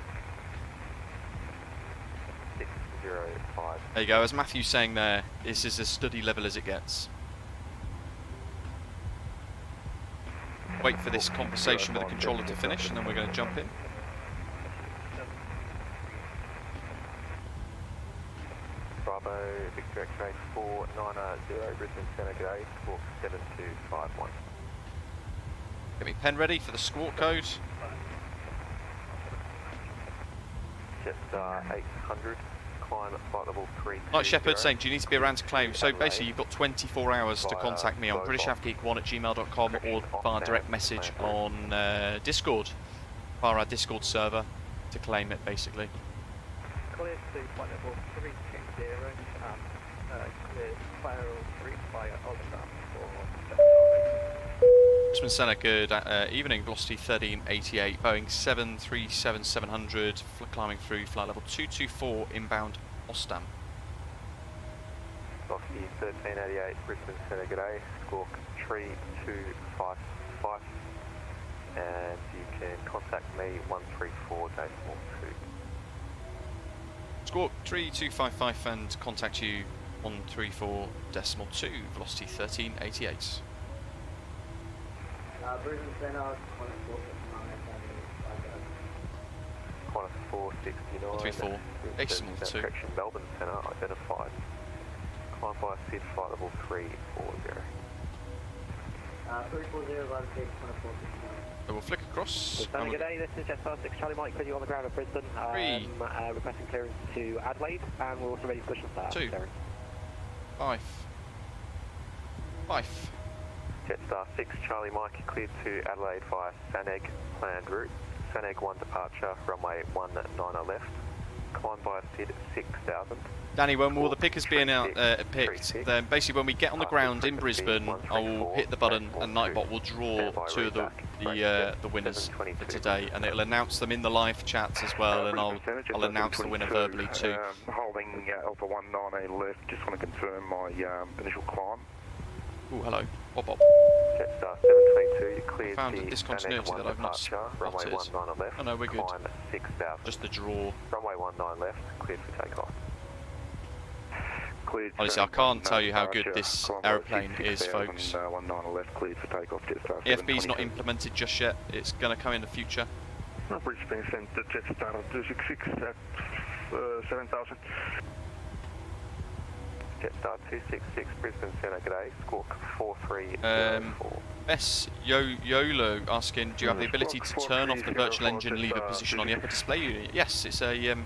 605. There you go, as Matthew's saying there, this is as study level as it gets. Wait for this conversation with the controller to finish and then we're going to jump in. Bravo, Victor X-ray 490, Brisbane Centre gate, squawk 7251. Get me pen ready for the squawk code. Jetstar 800, climb at flight level 3. Night Shepherd saying, do you need to be around to claim? So basically you've got 24 hours to contact me on britishafgeek1@gmail.com or via direct message on Discord, via our Discord server, to claim it basically. Clear to flight level 320, clear fire 3 via Orbx for Brisbane Centre, good evening, velocity 1388, Boeing 737-700, climbing through flight level 224, inbound Ostam. Velocity 1388, Brisbane Centre g'day, squawk 3255, and you can contact me 134.2. Squawk 3255 and contact you 134.2, velocity 1388. Brisbane Centre, 469. 134, decimal 2. Correction, Melbourne Centre identified. Climb by SID flight level 340. 340, So we'll flick across. Good day, this is Jetstar 6 Charlie Mike with you on the ground at Brisbane. Requesting clearance to Adelaide, and we're also ready to push and start. 2. 5. Jetstar 6 Charlie Mike cleared to Adelaide via Saneg planned route. Saneg 1 departure, runway 19 left. Climb by SID 6000. Danny, when will the pickers be picked? Then basically when we get on the ground in Brisbane, I will hit the button and Nightbot will draw 2 of the winners for today, and it'll announce them in the live chats as well, and I'll announce the winner verbally too. Holding Alpha 119 left, just want to confirm my initial climb. Oh, hello. Bob. Jetstar 722, you cleared Found a the discontinuity Saneg 1 that I've not departure, runway spotted. 19 left. Oh no, we're good. Climb 6000. Just the draw. Runway 19 left, cleared for takeoff. Honestly, I can't tell you how good this aeroplane is, folks. EFB's not implemented just yet. It's going to come in the future. Brisbane Centre, Jetstar 266 at 7000. Jetstar 266, Brisbane Centre, g'day, squawk 4304. S. Yolo asking, do you have the ability to turn off the virtual engine lever position on the upper display unit? Yes, it's an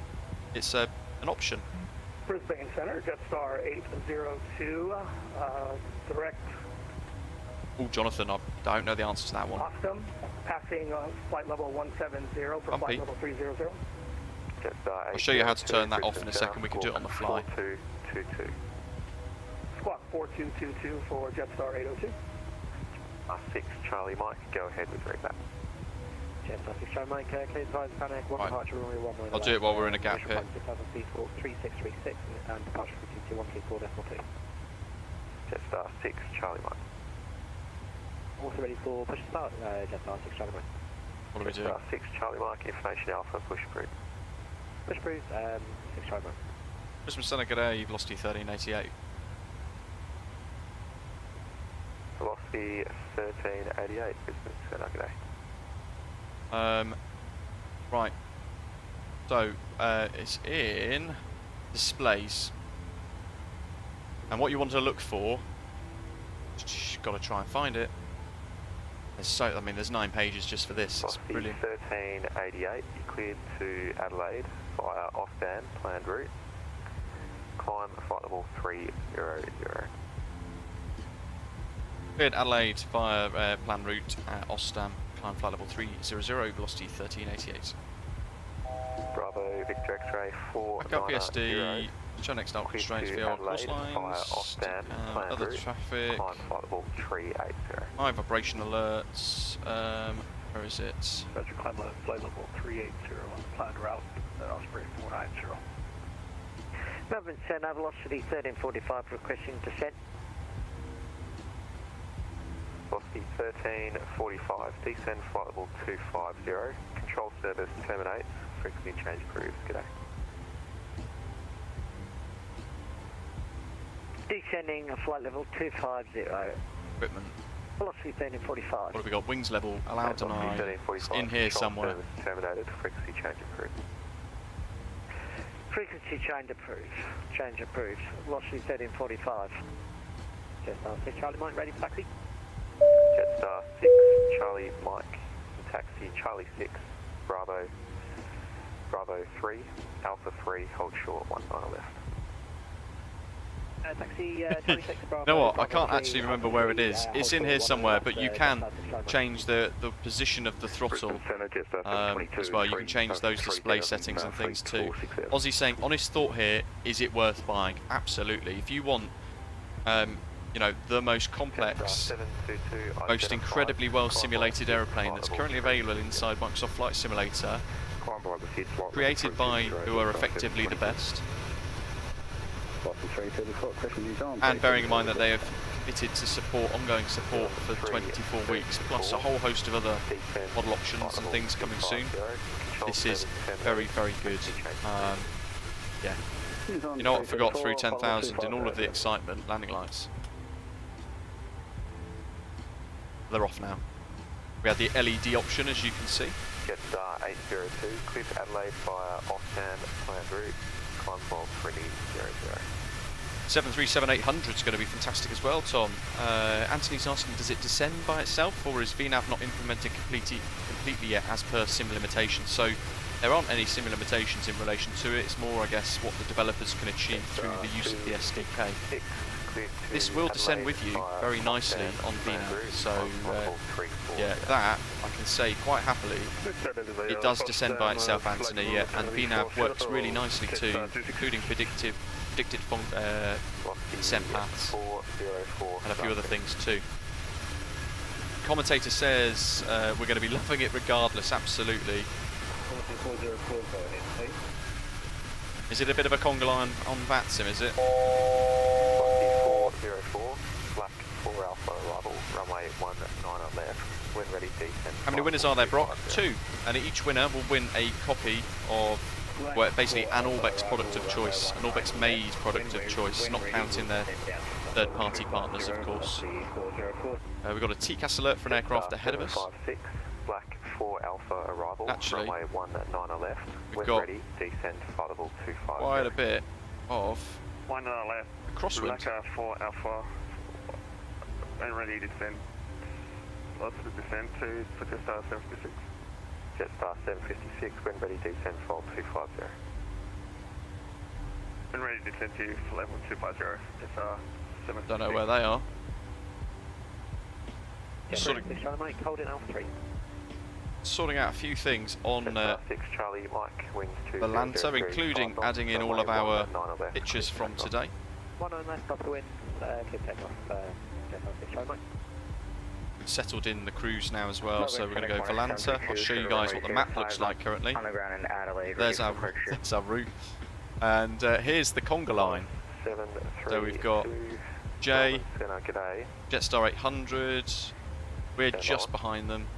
option. Brisbane Centre, Jetstar 802, direct. Oh, Jonathan, I don't know the answer to that one. Ostam, passing flight level 170 for Bumpy. flight level 300. I'll show you how to turn that off in a second. We can do it on the fly. 4222. Squawk 4222 for Jetstar 802. 6 Charlie Mike, go ahead with reback. Jetstar 6 Charlie Mike, clear advise Panic, 1 Right. departure runway 19 I'll do it while we're in a gap here. 3636 and departure frequency 124.2. Jetstar 6 Charlie Mike. Also ready for push start, Jetstar 6 Charlie Mike. What do we do? Jetstar 6 Charlie Mike, information alpha, push approved. Push approved, 6 Charlie Mike. Brisbane Center, g'day, velocity 1388. Velocity 1388, Brisbane Center, g'day. Right. So, it's in displays. And what you want to look for, you've got to try and find it. There's 9 pages just for this. It's Velocity brilliant. 1388, you cleared to Adelaide via Austin, planned route. Climb flight level 300. Cleared Adelaide via planned route at Ostam, climb flight level 300, velocity 1388. Bravo, Victor X-ray 490. Back up ESD, show next up Cleared constraints to via cross Adelaide via lines, Austin, planned other route. traffic, Climb flight level 380. high vibration alerts, where is it? Roger, climb flight level 380 on the planned route at Osprey 490. Movement center, velocity 1345, requesting descent. Velocity 1345, descend flight level 250. Control service terminates, frequency change approved. G'day. Descending flight level 250. Equipment. Velocity 1345. What have we got? Wings level, allowed deny. It's in here Control somewhere. service terminated, frequency change approved. Frequency change approved. Change approved. Velocity 1345. Jetstar 6 Charlie Mike, ready for taxi. Jetstar 6 Charlie Mike, taxi Charlie 6, Bravo 3, Alpha 3, hold short, 19 left. Taxi 26 Bravo. You know what? I Bravo can't 3, actually remember where it is. It's in here somewhere, but you can change the position of the throttle as well. You can change those display settings and things too. Ozzy saying, honest thought here, is it worth buying? Absolutely. If you want, you know, the most complex, most incredibly well simulated airplane that's currently available inside Microsoft Flight Simulator, created by who are effectively the best, and bearing in mind that they have committed to support, ongoing support for 24 weeks, plus a whole host of other model options and things coming soon. This is very, very good. Yeah. You know what I forgot through 10,000 in all of the excitement? Landing lights. They're off now. We had the LED option, as you can see. Jetstar 802, clear to Adelaide via Austin, planned route, climb flight 300. 737-800 is going to be fantastic as well, Tom. Anthony's asking, does it descend by itself, or is VNAV not implemented completely yet as per sim limitations? So there aren't any sim limitations in relation to it. It's more, I guess, what the developers can achieve through the use of the SDK. This will descend with you very nicely on VNAV, so yeah, that I can say quite happily. It does descend by itself, Anthony, yeah, and VNAV works really nicely too, including predicted descent paths and a few other things too. Commentator says we're going to be loving it regardless, absolutely. Is it a bit of a conga line on VATSIM, is it? 404, black 4 Alpha arrival, runway 19 left, when ready descent. How many winners are there, Brock? 2, and each winner will win a copy of, well, basically an Orbx product of choice, an Orbx made product of choice, not counting their third-party partners, of course. We've got a TCAS alert for an aircraft ahead of us. 756, black 4 Alpha arrival, Actually, runway 19 left, we've when got ready descend flight level 250. quite a bit of 19 left. crosswind. Black 4 Alpha, and ready to descend. Lots of descent to for Jetstar 756. Jetstar 756, when ready descend flight 250. And ready to descend to level 250. Jetstar 756. Don't know where they are. Jetstar 6 Charlie Mike, holding Alpha 3. Sorting out a few things on Jetstar 6 Charlie Mike, wings 200, the Lancer, including adding in all of our pictures from today. 19 left, off the wind, clear takeoff, Jetstar 6 Charlie Mike. settled in the cruise now as well, so we're going to go Volanta. I'll show you guys what the map looks like currently. On the ground in Adelaide. There's our route. And here's the conga line. So we've got J, Jetstar 800, we're just behind them.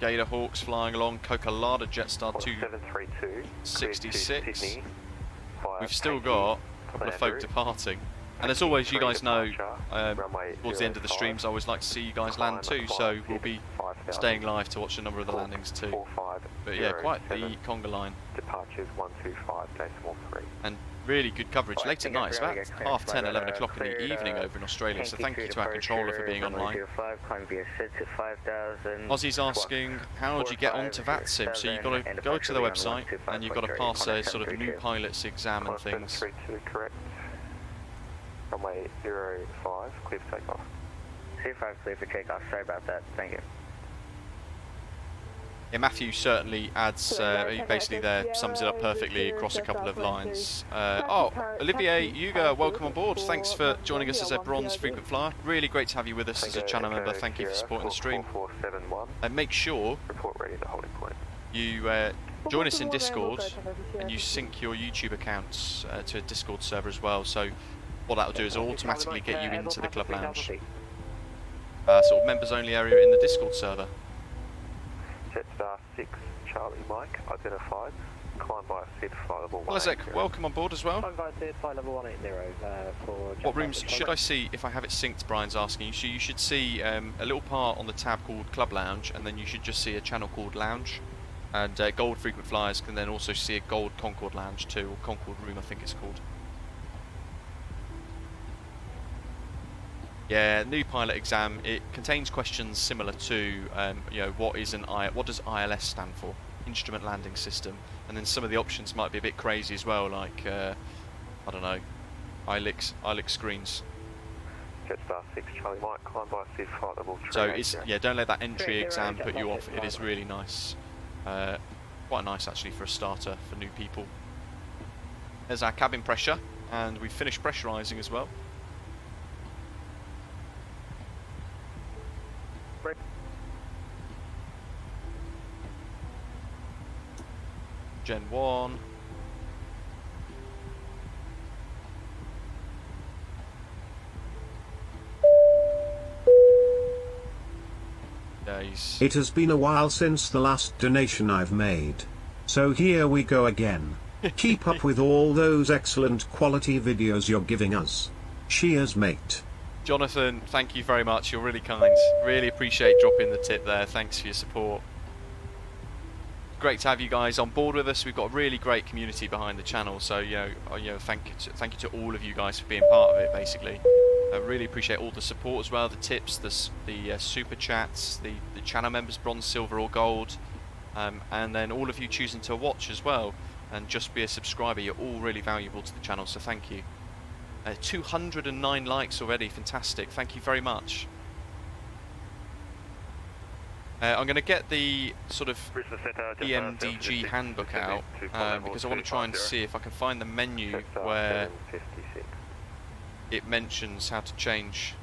Gator Hawks flying along, Coca-Cola Jetstar 266. We've still got a couple of folk departing. And as always, you guys know, towards the end of the streams, I always like to see you guys land too, so we'll be staying live to watch a number of the landings too. But yeah, quite the conga line. Departures 125.3. And really good coverage late at night. It's about half 10, 11 o'clock in the evening over in Australia, so thank you to our controller for being online. Ozzy's asking, how do you get onto VATSIM? So you've got to go to the website and you've got to pass a sort of new pilot's exam and things. 732 correct. Runway 05, clear for takeoff. 05 clear for takeoff, sorry about that, thank you. Yeah, Matthew certainly adds, he basically there sums it up perfectly across a couple of lines. Oh, Olivier Yuga, welcome on board. Thanks for joining us as a bronze frequent flyer. Really great to have you with us as a channel member. Thank you for supporting the stream. And make sure you join us in Discord and you sync your YouTube accounts to a Discord server as well. So what that'll do is automatically get you into the club lounge. Sort of members only area in the Discord server. Jetstar 6 Charlie Mike identified. Climb by SID flight level 180. Well, Isaac, welcome on board as well. Climb by SID flight level 180 for... What rooms should I see if I have it synced, Brian's asking. So you should see a little part on the tab called Club Lounge, and then you should just see a channel called Lounge. And Gold Frequent Flyers can then also see a Gold Concorde Lounge too, or Concorde Room I think it's called. Yeah, new pilot exam. It contains questions similar to, you know, what does ILS stand for? Instrument Landing System. And then some of the options might be a bit crazy as well, like I don't know, ILX screens. Jetstar 6 Charlie Mike, climb by SID flight level 3. So it's, yeah, don't let that entry exam put you off. It is really nice, quite nice actually for a starter for new people. There's our cabin pressure, and we've finished pressurising as well. Gen 1. Days. It has been a while since the last donation I've made. So here we go again. Keep up with all those excellent quality videos you're giving us. Cheers, mate. Jonathan, thank you very much. You're really kind. Really appreciate dropping the tip there. Thanks for your support. Great to have you guys on board with us. We've got a really great community behind the channel, so thank you to all of you guys for being part of it. Basically, I really appreciate all the support as well, the tips, the super chats, the channel members, bronze, silver, or gold, and then all of you choosing to watch as well and just be a subscriber. You're all really valuable to the channel, so thank you. 209 likes already, fantastic. Thank you very much. I'm going to get the sort of PMDG handbook out because I want to try and see if I can find the menu where it mentions how to change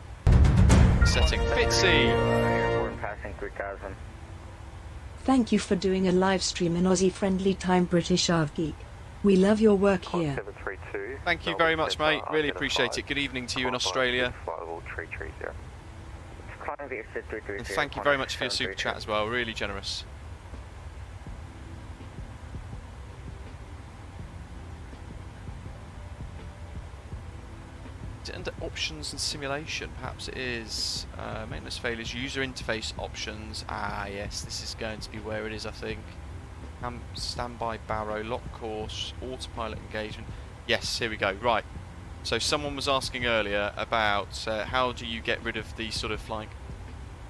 setting. Fitzy! Thank you for doing a live stream in Aussie friendly time, British Geek. We love your work here. Thank you very much, mate. Really appreciate it. Good evening to you in Australia. And thank you very much for your super chat as well, really generous. Is it under options and simulation? Perhaps it is. Maintenance failures, user interface options. Ah yes, this is going to be where it is, I think. Standby barrow, lock course, autopilot engagement. Yes, here we go. Right. So someone was asking earlier about how do you get rid of these sort of like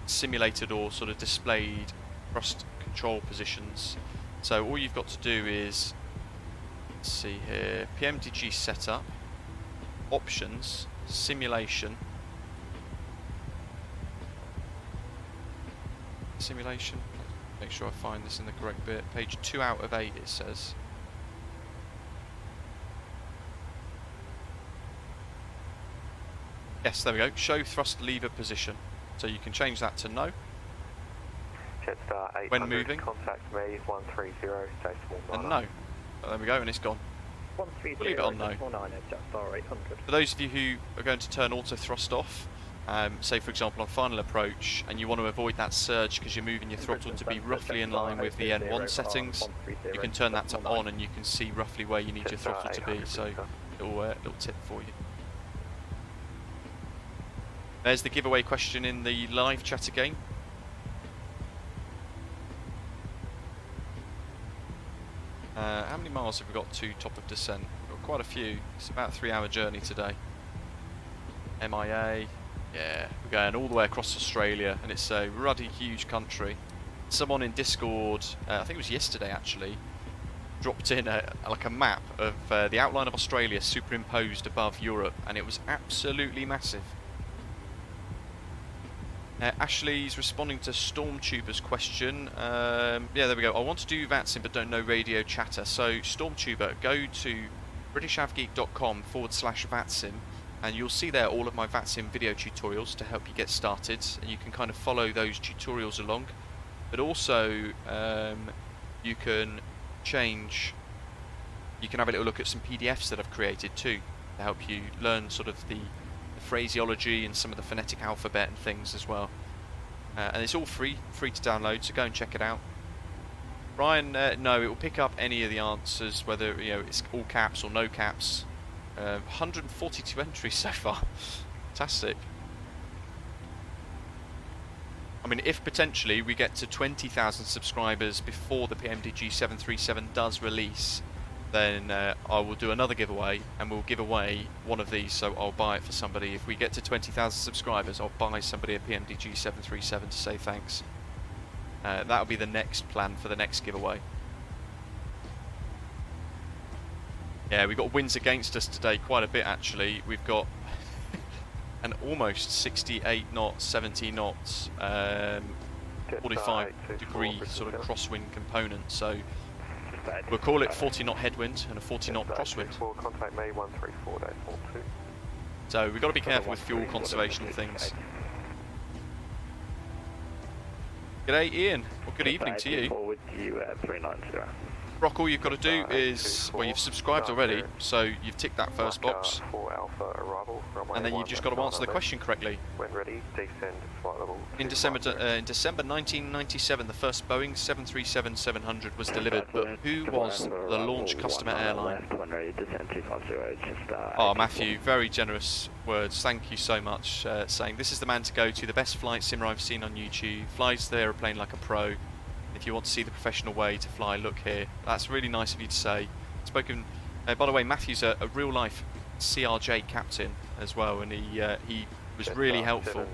simulated or sort of displayed thrust control positions. So all you've got to do is, let's see here, PMDG setup, options, simulation, make sure I find this in the correct bit, page 2 out of 8 it says. Yes, there we go. Show thrust lever position. So you can change that to no. Jetstar 800, When moving. contact me 130, Decimal And no. Oh, there we go, and it's gone. 130, We'll leave it on no. Jetstar 800. For those of you who are going to turn auto thrust off, say for example on final approach, and you want to avoid that surge because you're moving your throttle to be roughly in line with the N1 settings, you can turn that to on and you can see roughly where you need your throttle to be, so little tip for you. There's the giveaway question in the live chat again. How many miles have we got to top of descent? We've got quite a few. It's about a 3-hour journey today. MIA. Yeah, we're going all the way across Australia, and it's a ruddy, huge country. Someone in Discord, I think it was yesterday actually, dropped in like a map of the outline of Australia superimposed above Europe, and it was absolutely massive. Ashley's responding to Stormtuber's question. Yeah, there we go. I want to do VATSIM but don't know radio chatter. So Stormtuber, go to britishavgeek.com/VATSIM and you'll see there all of my VATSIM video tutorials to help you get started, and you can kind of follow those tutorials along. But also you can have a little look at some PDFs that I've created too to help you learn sort of the phraseology and some of the phonetic alphabet and things as well. And it's all free to download, so go and check it out. Ryan, no, it will pick up any of the answers, whether it's all caps or no caps. 142 entries so far. Fantastic. I mean, if potentially we get to 20,000 subscribers before the PMDG 737 does release, then I will do another giveaway, and we'll give away one of these, so I'll buy it for somebody. If we get to 20,000 subscribers, I'll buy somebody a PMDG 737 to say thanks. That'll be the next plan for the next giveaway. Yeah, we've got winds against us today quite a bit actually. We've got an almost 68 knots, 70 knots, 45 degree sort of crosswind component, so we'll call it 40 knot headwind and a 40 knot crosswind. Contact me 134.42. So we've got to be careful with fuel conservation and things. G'day Ian, well good evening to you. Forward to 390. Brock, all you've got to do is, well, you've subscribed already, so you've ticked that first box, and then you've just got to answer the question correctly. When ready, descend flight level. In December 1997, the first Boeing 737-700 was delivered, but who was the launch customer airline? Oh, Matthew, very generous words. Thank you so much. Saying this is the man to go to, the best flight simmer I've seen on YouTube. Flies the aeroplane like a pro. If you want to see the professional way to fly, look here. That's really nice of you to say. Spoken. By the way, Matthew's a real-life CRJ captain as well, and he was really helpful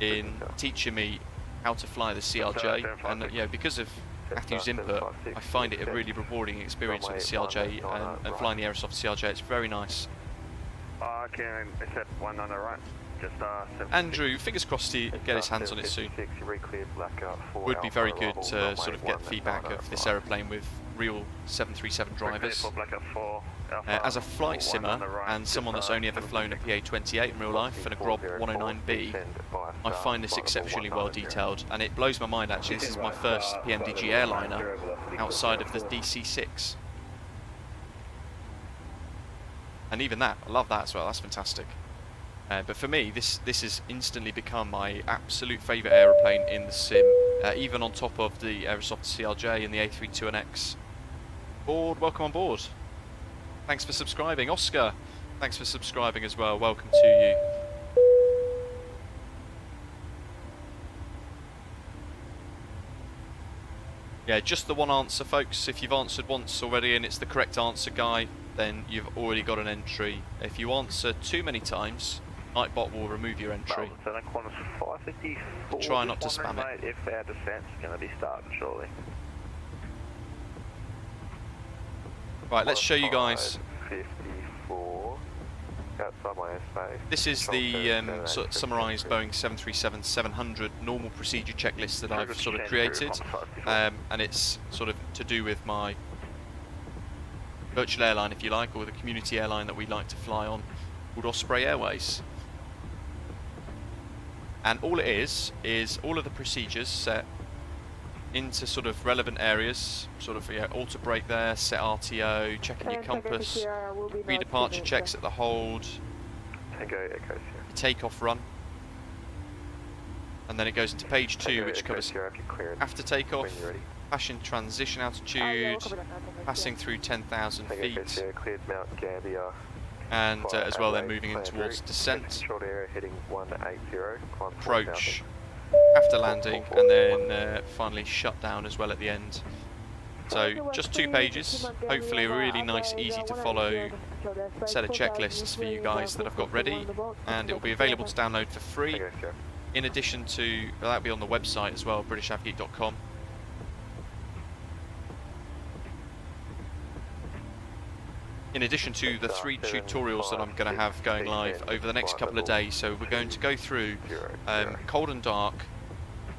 in teaching me how to fly the CRJ. And because of Matthew's input, I find it a really rewarding experience with the CRJ and flying the Aerosoft CRJ. It's very nice. Okay, except one on the right. Andrew, fingers crossed he get his hands on it soon. Would be very good to sort of get feedback of this aeroplane with real 737 drivers. As a flight simmer and someone that's only ever flown a PA-28 in real life and a Grob 109B, I find this exceptionally well detailed, and it blows my mind actually. This is my first PMDG airliner outside of the DC-6. And even that, I love that as well, that's fantastic. But for me, this has instantly become my absolute favourite aeroplane in the sim, even on top of the Aerosoft CRJ and the A320X. Board, welcome on board. Thanks for subscribing. Oscar, thanks for subscribing as well. Welcome to you. Yeah, just the one answer, folks. If you've answered once already and it's the correct answer, guy, then you've already got an entry. If you answer too many times, Nightbot will remove your entry. Try not to spam it. If our descent's going to be starting shortly. Right, let's show you guys. 54. Outside my airspace. This is the sort of summarised Boeing 737-700 normal procedure checklist that I've sort of created, and it's sort of to do with my virtual airline, if you like, or the community airline that we like to fly on, called Osprey Airways. And all it is all of the procedures set into sort of relevant areas, sort of auto brake there, set RTO, checking your compass, pre-departure checks at the hold, Tango Echo takeoff run, and then it goes into page 2, which covers after takeoff, passing transition altitude, passing through 10,000 feet, cleared Mount Gambier, and as well then moving in towards descent, approach, after landing, and then finally shut down as well at the end. So just 2 pages, hopefully a really nice, easy to follow set of checklists for you guys that I've got ready, and it will be available to download for free. In addition to, that'll be on the website as well, britishavgeek.com. In addition to the 3 tutorials that I'm going to have going live over the next couple of days. So we're going to go through cold and dark,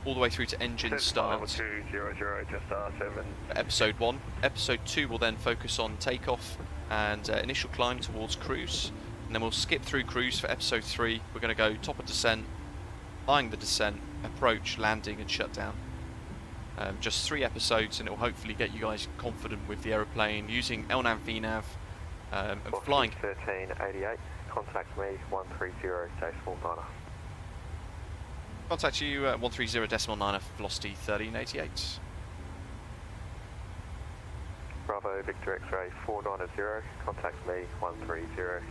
all the way through to engine start. Episode 1. Episode 2 will then focus on takeoff and initial climb towards cruise. And then we'll skip through cruise for episode 3. We're going to go top of descent, flying the descent, approach, landing and shutdown. Just 3 episodes, and it will hopefully get you guys confident with the aeroplane using LNAV, VNAV, and flying. 1388, contact me 130.9. Contact you 130.9 for velocity 1388. Bravo Victor X-ray 490, contact me 130.9.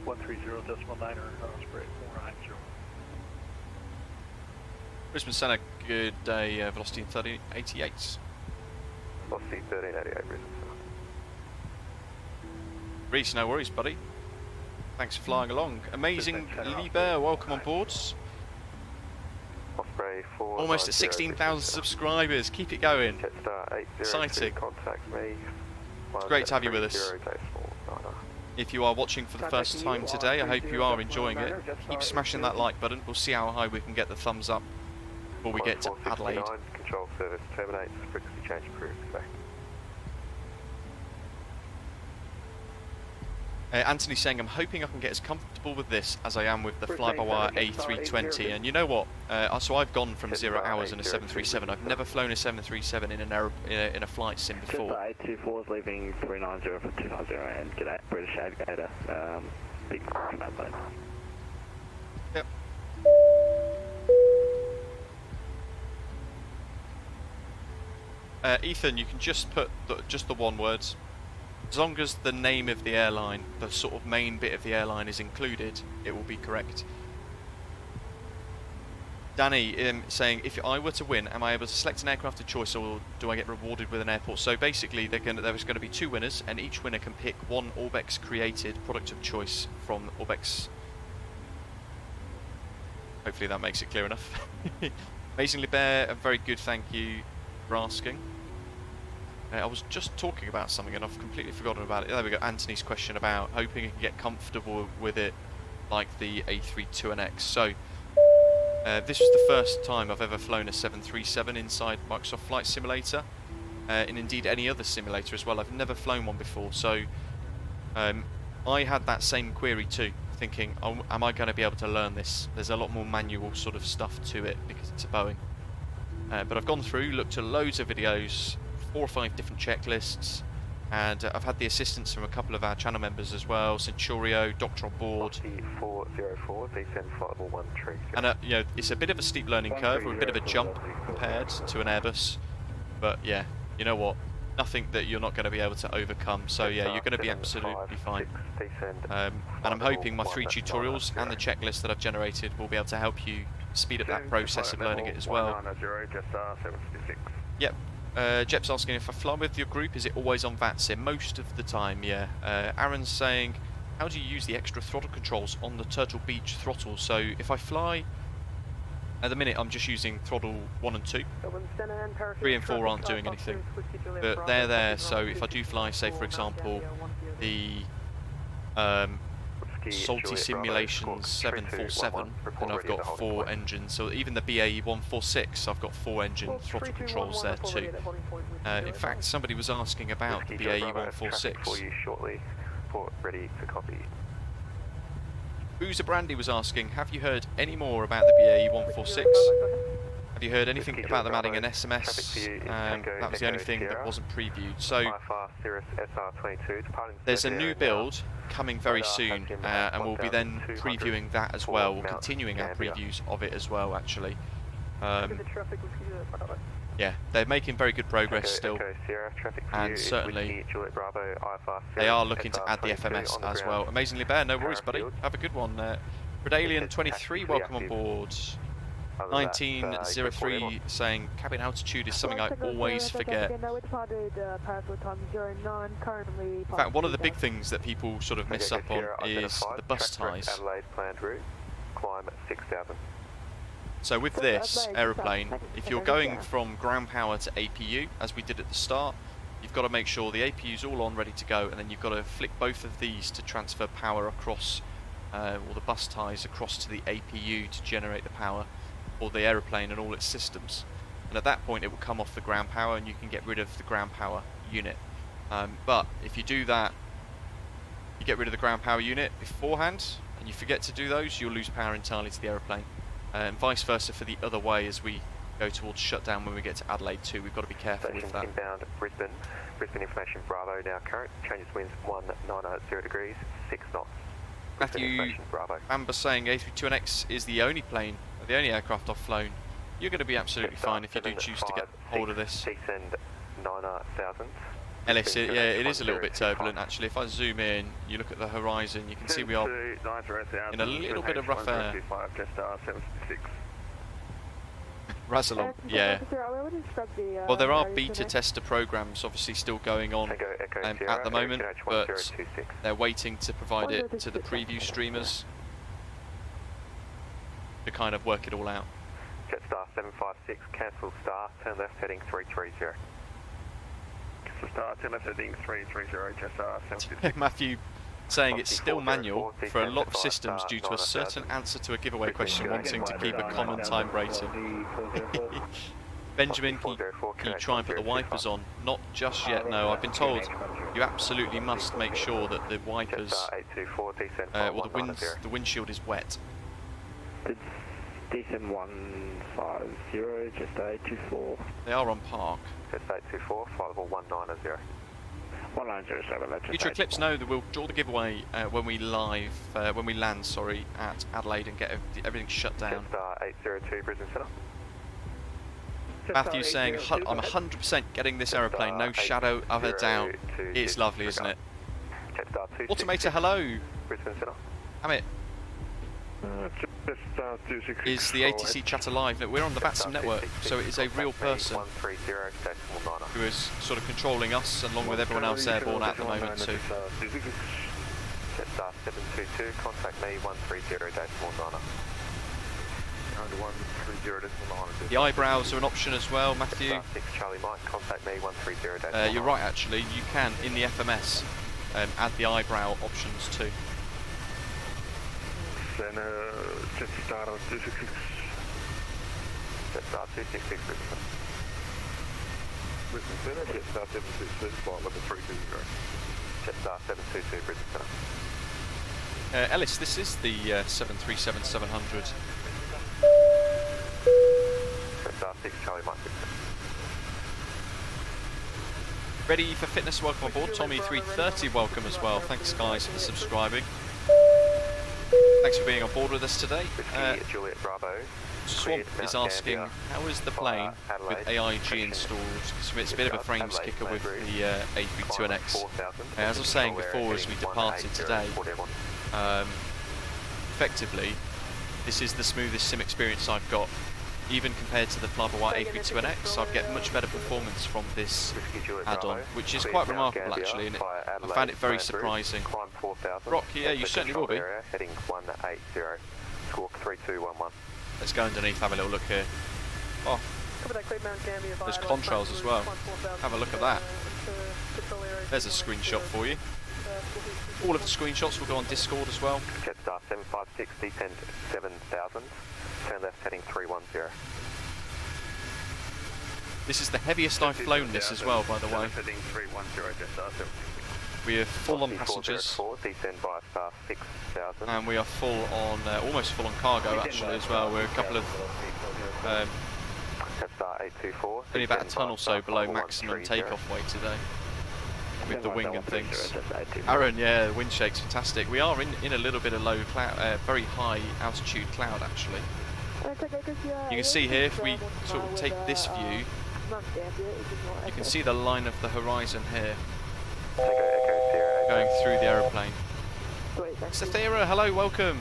130.9 Osprey 490. Brisbane Centre, good day, velocity 1388. Velocity 1388, Brisbane Centre. Reese, no worries, buddy. Thanks for flying along. Amazing, Lieber, welcome on board. Osprey 490, almost at 16,000 subscribers. Keep it going. Jetstar 802, Exciting. contact me. It's great to have you with us. 130.9. If you are watching for the first time today, I hope you are enjoying it. Keep smashing that like button. We'll see how high we can get the thumbs up before we get to Adelaide. Control service terminates. Frequency change approved. Today. Anthony's saying, I'm hoping I can get as comfortable with this as I am with the fly-by-wire A320. And you know what? So I've gone from 0 hours in a 737. I've never flown a 737 in a flight sim before. 824 is leaving 390 for 290 and g'day, British Aviator. Big from Adelaide. Yep. Ethan, you can just put just the one word. As long as the name of the airline, the sort of main bit of the airline is included, it will be correct. Danny saying, if I were to win, am I able to select an aircraft of choice, or do I get rewarded with an airport? So basically, there's going to be 2 winners, and each winner can pick one Orbx created product of choice from Orbx. Hopefully that makes it clear enough. Amazingly Bear, a very good thank you for asking. I was just talking about something and I've completely forgotten about it. There we go, Anthony's question about hoping you can get comfortable with it like the A32NX. So, this was the first time I've ever flown a 737 inside Microsoft Flight Simulator, and indeed any other simulator as well. I've never flown one before, so I had that same query too, thinking, oh, am I going to be able to learn this? There's a lot more manual sort of stuff to it because it's a Boeing. But I've gone through, looked at loads of videos, 4 or 5 different checklists, and I've had the assistance from a couple of our channel members as well, Centurio, Doctor on Board. 404, descend flight level 1 tree. And you know, it's a bit of a steep learning curve, or a bit of a jump compared to an Airbus, but yeah, you know what, nothing that you're not going to be able to overcome, so yeah, you're going to be absolutely fine. And I'm hoping my 3 tutorials and the checklist that I've generated will be able to help you speed up that process of learning it as well. Yep. Jep's asking, if I fly with your group, is it always on VATSIM? Most of the time, yeah. Aaron's saying, how do you use the extra throttle controls on the Turtle Beach throttle? So if I fly, at the minute I'm just using throttle 1 and 2. 3 and 4 aren't doing anything, but they're there, so if I do fly, say for example, the Salty Simulations 747, and I've got 4 engines, so even the BAE 146, I've got 4 engine throttle controls there too. In fact, somebody was asking about the BAE 146. Ready for copy. Boozer Brandy was asking, have you heard any more about the BAE 146? Have you heard anything about them adding an SMS? That was the only thing that wasn't previewed. So there's a new build coming very soon, and we'll be then previewing that as well. We're continuing our previews of it as well, actually. Yeah, they're making very good progress still, and certainly they are looking to add the FMS as well. Amazingly Bear, no worries buddy, have a good one. Predalien 23, welcome on board. 1903 saying cabin altitude is something I always forget. In fact, one of the big things that people sort of miss up on is the bus ties. So with this aeroplane, if you're going from ground power to APU, as we did at the start, you've got to make sure the APU's all on, ready to go, and then you've got to flick both of these to transfer power across, or the bus ties across to the APU to generate the power for the aeroplane and all its systems. And at that point it will come off the ground power and you can get rid of the ground power unit. But if you do that, you get rid of the ground power unit beforehand and you forget to do those, you'll lose power entirely to the aeroplane. And vice versa for the other way as we go towards shutdown when we get to Adelaide too. We've got to be careful with that. Inbound Brisbane information Bravo now current, changes winds 190 degrees, 6 knots. Matthew Amber saying A321X is the only plane, the only aircraft I've flown. You're going to be absolutely fine if you do choose to get hold of this. Ellis, yeah, it is a little bit turbulent actually. If I zoom in, you look at the horizon, you can see we are in a little bit of rough air. Razzalong, yeah. Well, there are beta tester programs obviously still going on at the moment, but they're waiting to provide it to the preview streamers to kind of work it all out. Jetstar 756, cancel star, turn left heading 330. Cancel star, turn left heading 330, Jetstar 756. Matthew saying it's still manual for a lot of systems due to a certain answer to a giveaway question wanting to keep a common time rating. Benjamin, can you try and put the wipers on? Not just yet, no. I've been told you absolutely must make sure that the wipers, well, the windshield is wet. Decent 150, just 824. They are on park. Just 824, flight level 190. 1907. Future Eclipse know that we'll draw the giveaway when we land, at Adelaide and get everything shut down. Jetstar 802, Brisbane Centre. Matthew's saying I'm 100% getting this aeroplane, no shadow of a doubt. It's lovely, isn't it? Automator, hello. Brisbane Centre. Amit. Is the ATC chatter live? Look, we're on the Batsam network, so it is a real person who is sort of controlling us along with everyone else airborne at the moment too. Jetstar 722, contact me 130.9. The eyebrows are an option as well, Matthew. Charlie Mike, contact me 130.9. You're right actually, you can in the FMS add the eyebrow options too. Then Jetstar 266. Jetstar 266, Brisbane. Brisbane Centre, Jetstar 722, flight level 320. Jetstar 722, Brisbane Centre. Ellis, this is the 737-700. Jetstar 6, Charlie Mike, Brisbane. Ready for fitness, welcome on board. Tommy 330, welcome as well. Thanks guys for subscribing. Thanks for being on board with us today. Juliet Bravo. Swamp is asking, how is the plane with AIG installed? It's a bit of a frames kicker with the A321X. As I was saying before as we departed today, effectively, this is the smoothest sim experience I've got. Even compared to the Flyby A321X, I get much better performance from this add-on, which is quite remarkable actually, and I found it very surprising. Rock, yeah, you certainly will be. Heading 180, squawk 3211. Let's go underneath, have a little look here. Oh, there's contrails as well. Have a look at that. There's a screenshot for you. All of the screenshots will go on Discord as well. Jetstar 756, descend 7000. Turn left heading 310. This is the heaviest I've flown this as well, by the way. Heading 310, Jetstar 756. We are full on passengers. 404, descend via star 6000. And we are full on, almost full on cargo actually as well. We're a couple of, star 824. only about a ton or so below maximum takeoff weight today. With the wing and things. Aaron, yeah, the wind shake's fantastic. We are in a little bit of low cloud, very high altitude cloud actually. You can see here, if we sort of take this view, you can see the line of the horizon here going through the aeroplane. Sathira, hello, welcome.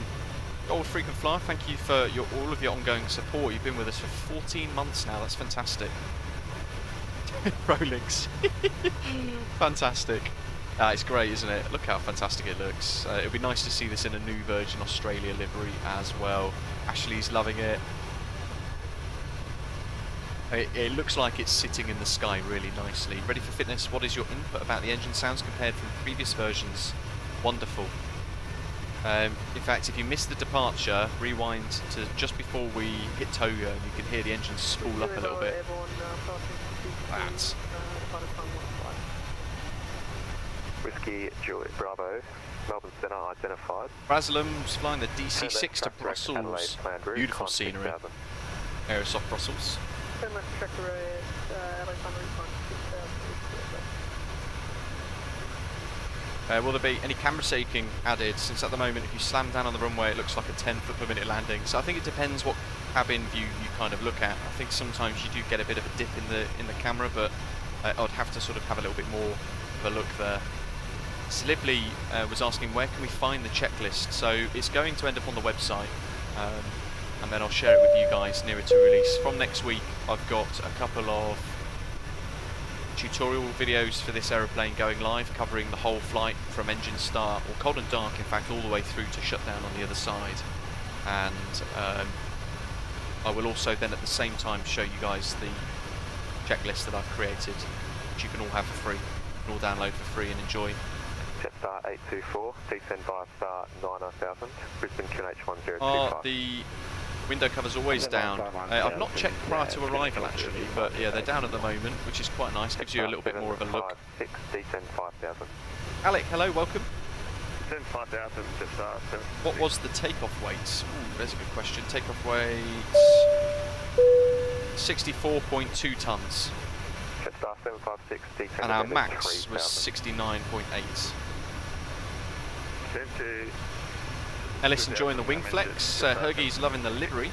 Gold Frequent Flyer, thank you for all of your ongoing support. You've been with us for 14 months now, that's fantastic. Rolex. Fantastic. It's great, isn't it? Look how fantastic it looks. It would be nice to see this in a new Virgin Australia livery as well. Ashley's loving it. It looks like it's sitting in the sky really nicely. Ready for fitness, what is your input about the engine sounds compared from previous versions? Wonderful. In fact, if you missed the departure, rewind to just before we hit Togo and you can hear the engine spool up a little bit. That. Whiskey Juliet Bravo, Melbourne Centre identified. Brasilum's flying the DC-6 to Brussels. Beautiful scenery. Aerosoft Brussels. Will there be any camera shaking added, since at the moment if you slam down on the runway it looks like a 10 foot per minute landing, so I think it depends what cabin view you kind of look at. I think sometimes you do get a bit of a dip in the camera, but I'd have to sort of have a little bit more of a look there. Slively was asking where can we find the checklist, so it's going to end up on the website, and then I'll share it with you guys nearer to release. From next week I've got a couple of tutorial videos for this aeroplane going live, covering the whole flight from engine start, or cold and dark in fact, all the way through to shutdown on the other side. And I will also then at the same time show you guys the checklist that I've created, which you can all have for free, you can all download for free and enjoy. Jetstar 824, descend via star 9000, Brisbane QNH 1025. The window cover's always down. I've not checked prior to arrival actually, but yeah, they're down at the moment, which is quite nice, gives you a little bit more of a look. 6, descend 5000. Alec, hello, welcome. Descend 5000, Jetstar 7. What was the takeoff weight? Ooh, there's a good question. Takeoff weight 64.2 tons. Jetstar 756, descend. And our max was 69.8. Ellis enjoying the wing flex. Hergie's loving the livery.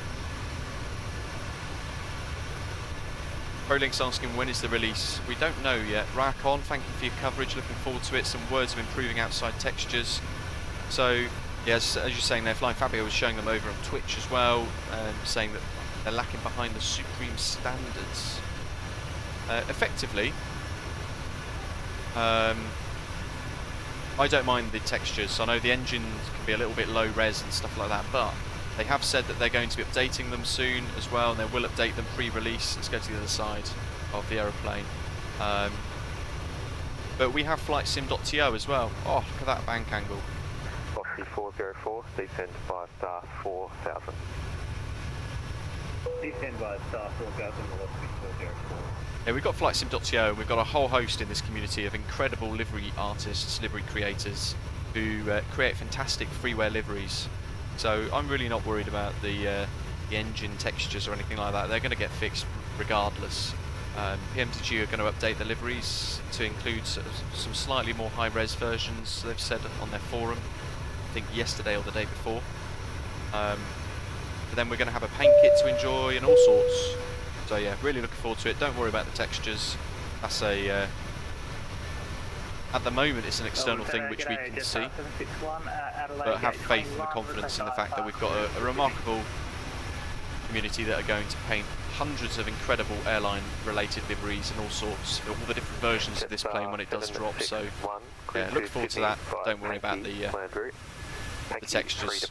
ProLink's asking when is the release. We don't know yet. Rakon, thank you for your coverage. Looking forward to it. Some words of improving outside textures. So, yes, as you're saying there, Flying Fabio was showing them over on Twitch as well, saying that they're lacking behind the supreme standards. Effectively, I don't mind the textures. I know the engines can be a little bit low res and stuff like that, but they have said that they're going to be updating them soon as well, and they will update them pre-release. Let's go to the other side of the aeroplane. But we have flightsim.to as well. Oh, look at that bank angle. Foxy 404, descend via star 4000. Descend via star 4000, velocity 404. Yeah, we've got flightsim.to, and we've got a whole host in this community of incredible livery artists, livery creators, who create fantastic freeware liveries. So I'm really not worried about the engine textures or anything like that. They're going to get fixed regardless. PMDG are going to update the liveries to include some slightly more high-res versions, they've said on their forum, I think yesterday or the day before. But then we're going to have a paint kit to enjoy and all sorts. So yeah, really looking forward to it. Don't worry about the textures. That's a at the moment it's an external thing which we can see, but have faith and confidence in the fact that we've got a remarkable community that are going to paint hundreds of incredible airline related liveries and all sorts, all the different versions of this plane when it does drop. So yeah, look forward to that. Don't worry about the textures.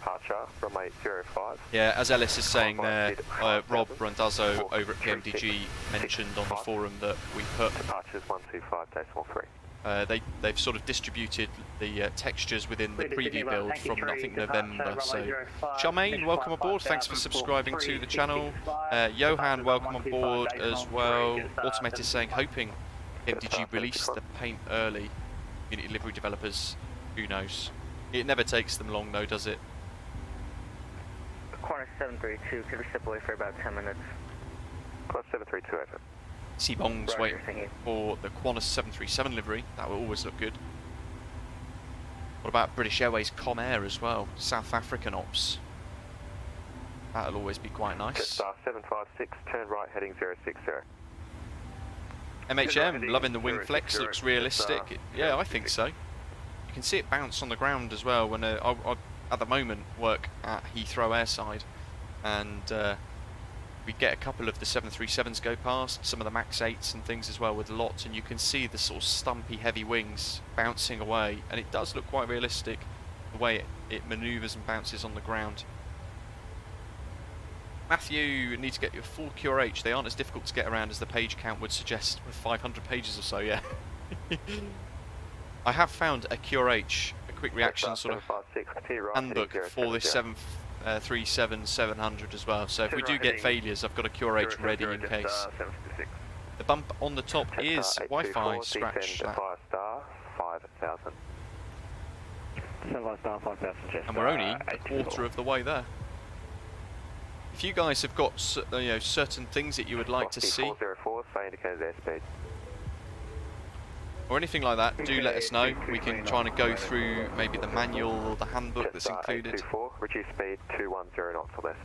Yeah, as Ellis is saying there, Rob Randazzo over at PMDG mentioned on the forum that we put they've sort of distributed the textures within the preview build from I think November. So Charmaine, welcome aboard, thanks for subscribing to the channel. Johan, welcome on board as well. Automated saying hoping PMDG released the paint early. community livery developers, who knows. It never takes them long though, does it? Qantas 732, could we step away for about 10 minutes? Qantas 732 over. Seabong's Roger, waiting thank you. for the Qantas 737 livery. That will always look good. What about British Airways Comair as well? South African ops. That'll always be quite nice. Jetstar 756, turn right heading 060. MHM, loving the wing flex, looks realistic. Yeah, I think so. You can see it bounce on the ground as well when I at the moment work at Heathrow airside, and we get a couple of the 737s go past, some of the Max 8s and things as well with lots, and you can see the sort of stumpy heavy wings bouncing away, and it does look quite realistic the way it manoeuvres and bounces on the ground. Matthew, need to get your full QRH. They aren't as difficult to get around as the page count would suggest, with 500 pages or so, yeah. I have found a QRH, a quick reaction sort of handbook for this 737-700 as well, so if we do get failures, I've got a QRH ready in case. The bump on the top is Wi-Fi scratch that. And we're only a quarter of the way there. If you guys have got certain things that you would like to see, or anything like that, do let us know. We can try and go through maybe the manual or the handbook that's included. Reduce speed 210 knots or less.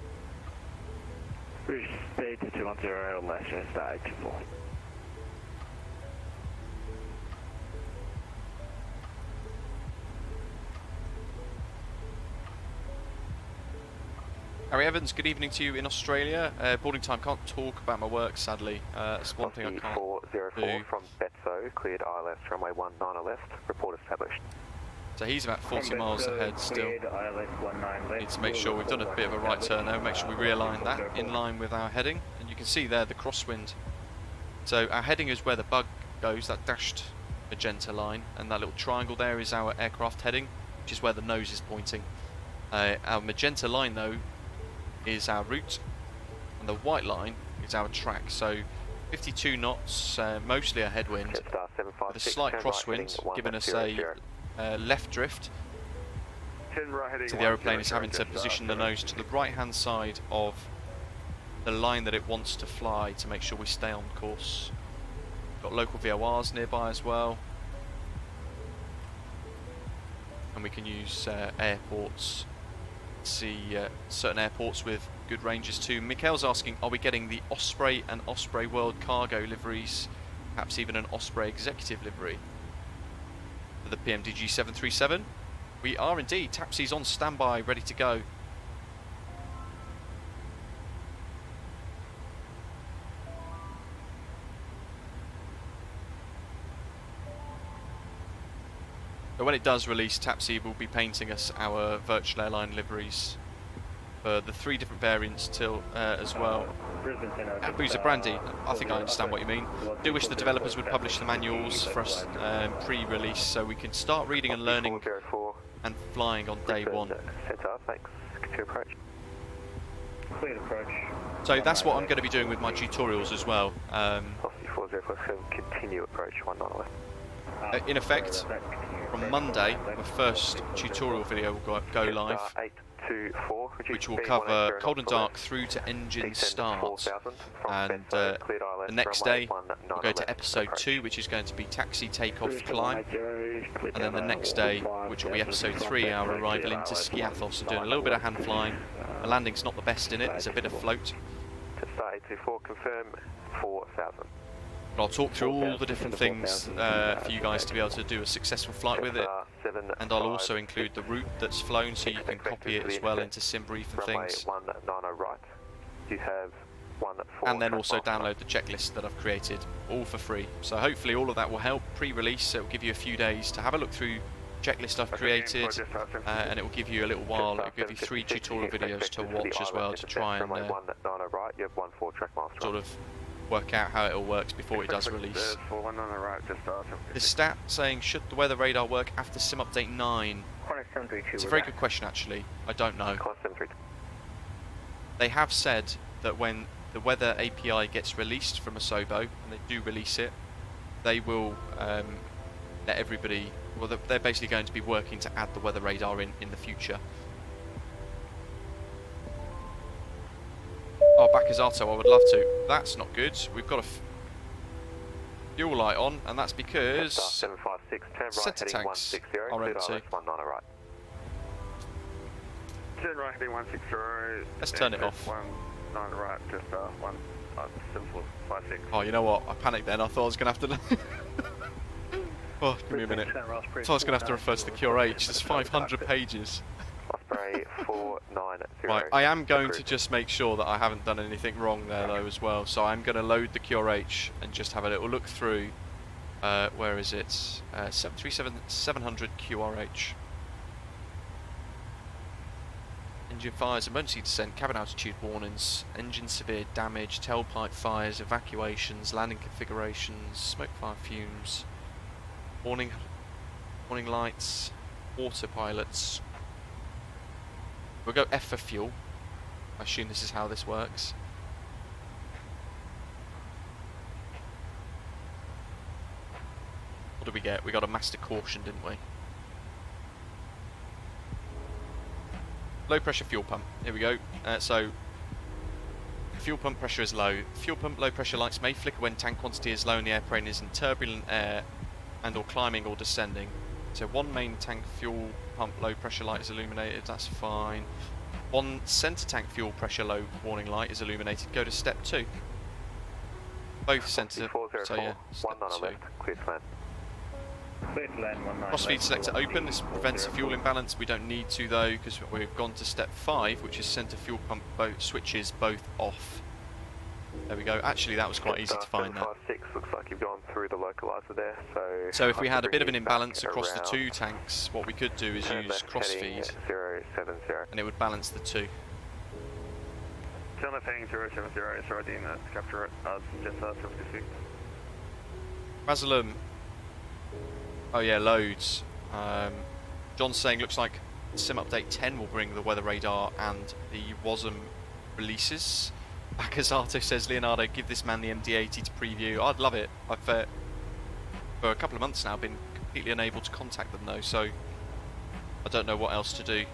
Reduce speed to 210 or less, Jetstar 824. Harry Evans, good evening to you in Australia. Boarding time, can't talk about my work sadly. That's one thing I can't 404 from Betso, cleared ILS runway 19 left, report established. So he's about 40 miles ahead still. Need to make sure we've done a bit of a right turn now, make sure we realign that in line with our heading. And you can see there the crosswind. So our heading is where the bug goes, that dashed magenta line, and that little triangle there is our aircraft heading, which is where the nose is pointing. Our magenta line though is our route, and the white line is our track. So 52 knots, mostly a headwind, with a slight crosswind, giving us a left drift. So the aeroplane is having to position the nose to the right hand side of the line that it wants to fly to make sure we stay on course. Got local VORs nearby as well, and we can use airports. See certain airports with good ranges too. Mikhail's asking, are we getting the Osprey and Osprey World Cargo liveries, perhaps even an Osprey Executive livery for the PMDG 737? We are indeed. Taxi's on standby, ready to go. But when it does release, Tapsi will be painting us our virtual airline liveries for the 3 different variants till as well. Boozer Brandy, I think I understand what you mean. Do wish the developers would publish the manuals for us pre-release so we can start reading and learning and flying on day 1. So that's what I'm going to be doing with my tutorials as well. Continue approach 19 in effect, from Monday, the first tutorial video will go live, which will cover cold and dark through to engine start, and the next day we'll go to episode 2, which is going to be taxi, takeoff, climb, and then the next day, which will be episode 3, our arrival into Skiathos, and doing a little bit of hand flying. The landing's not the best in it, there's a bit of float. Confirm 4,000. But I'll talk through all the different things for you guys to be able to do a successful flight with it, and I'll also include the route that's flown so you can copy it as well into SimBrief and things, and then also download the checklist that I've created, all for free. So hopefully all of that will help pre-release. It will give you a few days to have a look through checklist I've created, and it will give you a little while. It will give you 3 tutorial videos to watch as well to try and sort of work out how it all works before it does release. The stat saying, should the weather radar work after sim update 9? It's a very good question actually, I don't know. They have said that when the weather API gets released from Asobo, and they do release it, they will let everybody well, they're basically going to be working to add the weather radar in the future. Oh, Baccazzato, I would love to. That's not good. We've got a fuel light on, and that's because 756, turn right, centre heading tanks 160, are cleared empty. ILS 19 right. Turn right, heading 160. Let's turn it off. 19 right, just 7456. Oh, you know what? I panicked then. I thought I was going to have to... Oh, give me a minute. I thought I was going to have to refer to the QRH. There's 500 pages. Osprey 490. Right, I am going to just make sure that I haven't done anything wrong there though as well. So I'm going to load the QRH and just have a little look through. Where is it? 737-700 QRH. Engine fires, emergency descent, cabin altitude warnings, engine severe damage, tailpipe fires, evacuations, landing configurations, smoke fire fumes, warning lights, autopilots. We'll go F for fuel. I assume this is how this works. What did we get? We got a master caution, didn't we? Low pressure fuel pump. Here we go. So fuel pump pressure is low. Fuel pump low pressure lights may flicker when tank quantity is low and the airplane is in turbulent air and or climbing or descending. So one main tank fuel pump low pressure light is illuminated, that's fine. One centre tank fuel pressure low warning light is illuminated. Go to step 2. Both centre, so yeah, step 2. Clear to land. Crossfeed selector open, this prevents a fuel imbalance. We don't need to though, because we've gone to step 5, which is centre fuel pump switches both off. There we go. Actually, that was quite easy to find that. 756 looks like you've gone through the localizer there. So if we had a bit of an imbalance across the 2 tanks, what we could do is use crossfeed, 070. and it would balance the 2. Turn left heading 070, sorry, Dean, capture it, just 76. Rasalum. Oh yeah, loads. John's saying looks like Sim Update 10 will bring the weather radar and the WASM releases. Baccazzato says, Leonardo, give this man the MD-80 to preview. I'd love it. I've, for a couple of months now, been completely unable to contact them though, so I don't know what else to do.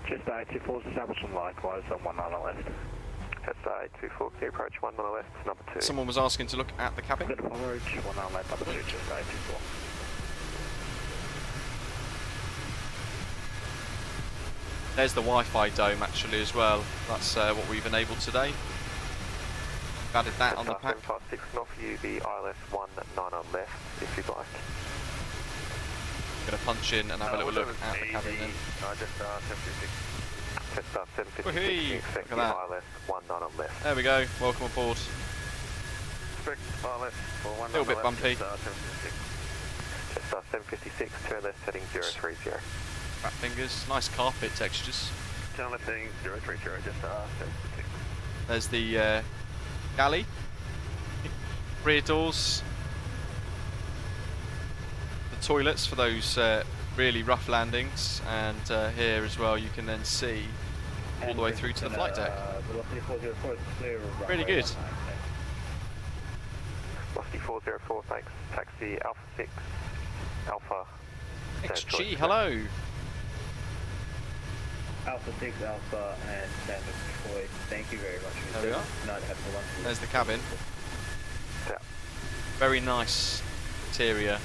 Just 824's establishment likewise on 19 left. That's 8240, approach 1 mile left, number 2. Someone was asking to look at the cabin. Good approach, 19 left, number 2, just 824. There's the Wi-Fi dome actually as well. That's what we've enabled today. We've added that on the pack. 756 can offer you the ILS 19 on left if you'd like. Going to punch in and have a little look at the cabin then. Just 756. Just 756, Woohoo! expect Look the at that. ILS 19 on left. There we go. Welcome aboard. Expect ILS for 19 Little bit bumpy. Just 756. Just 756, turn left heading 030. Fat fingers. Nice carpet textures. Turn left heading 030, just 756. There's the galley. Rear doors. The toilets for those really rough landings. And here as well you can then see all the way through to the flight deck. Really good. Velocity 404, thanks. Taxi Alpha 6. Alpha. XG, hello. Alpha 6 Alpha and Standard Detroit. Thank you very much. There we are. Not having one. There's the cabin. Yeah. Very nice interior.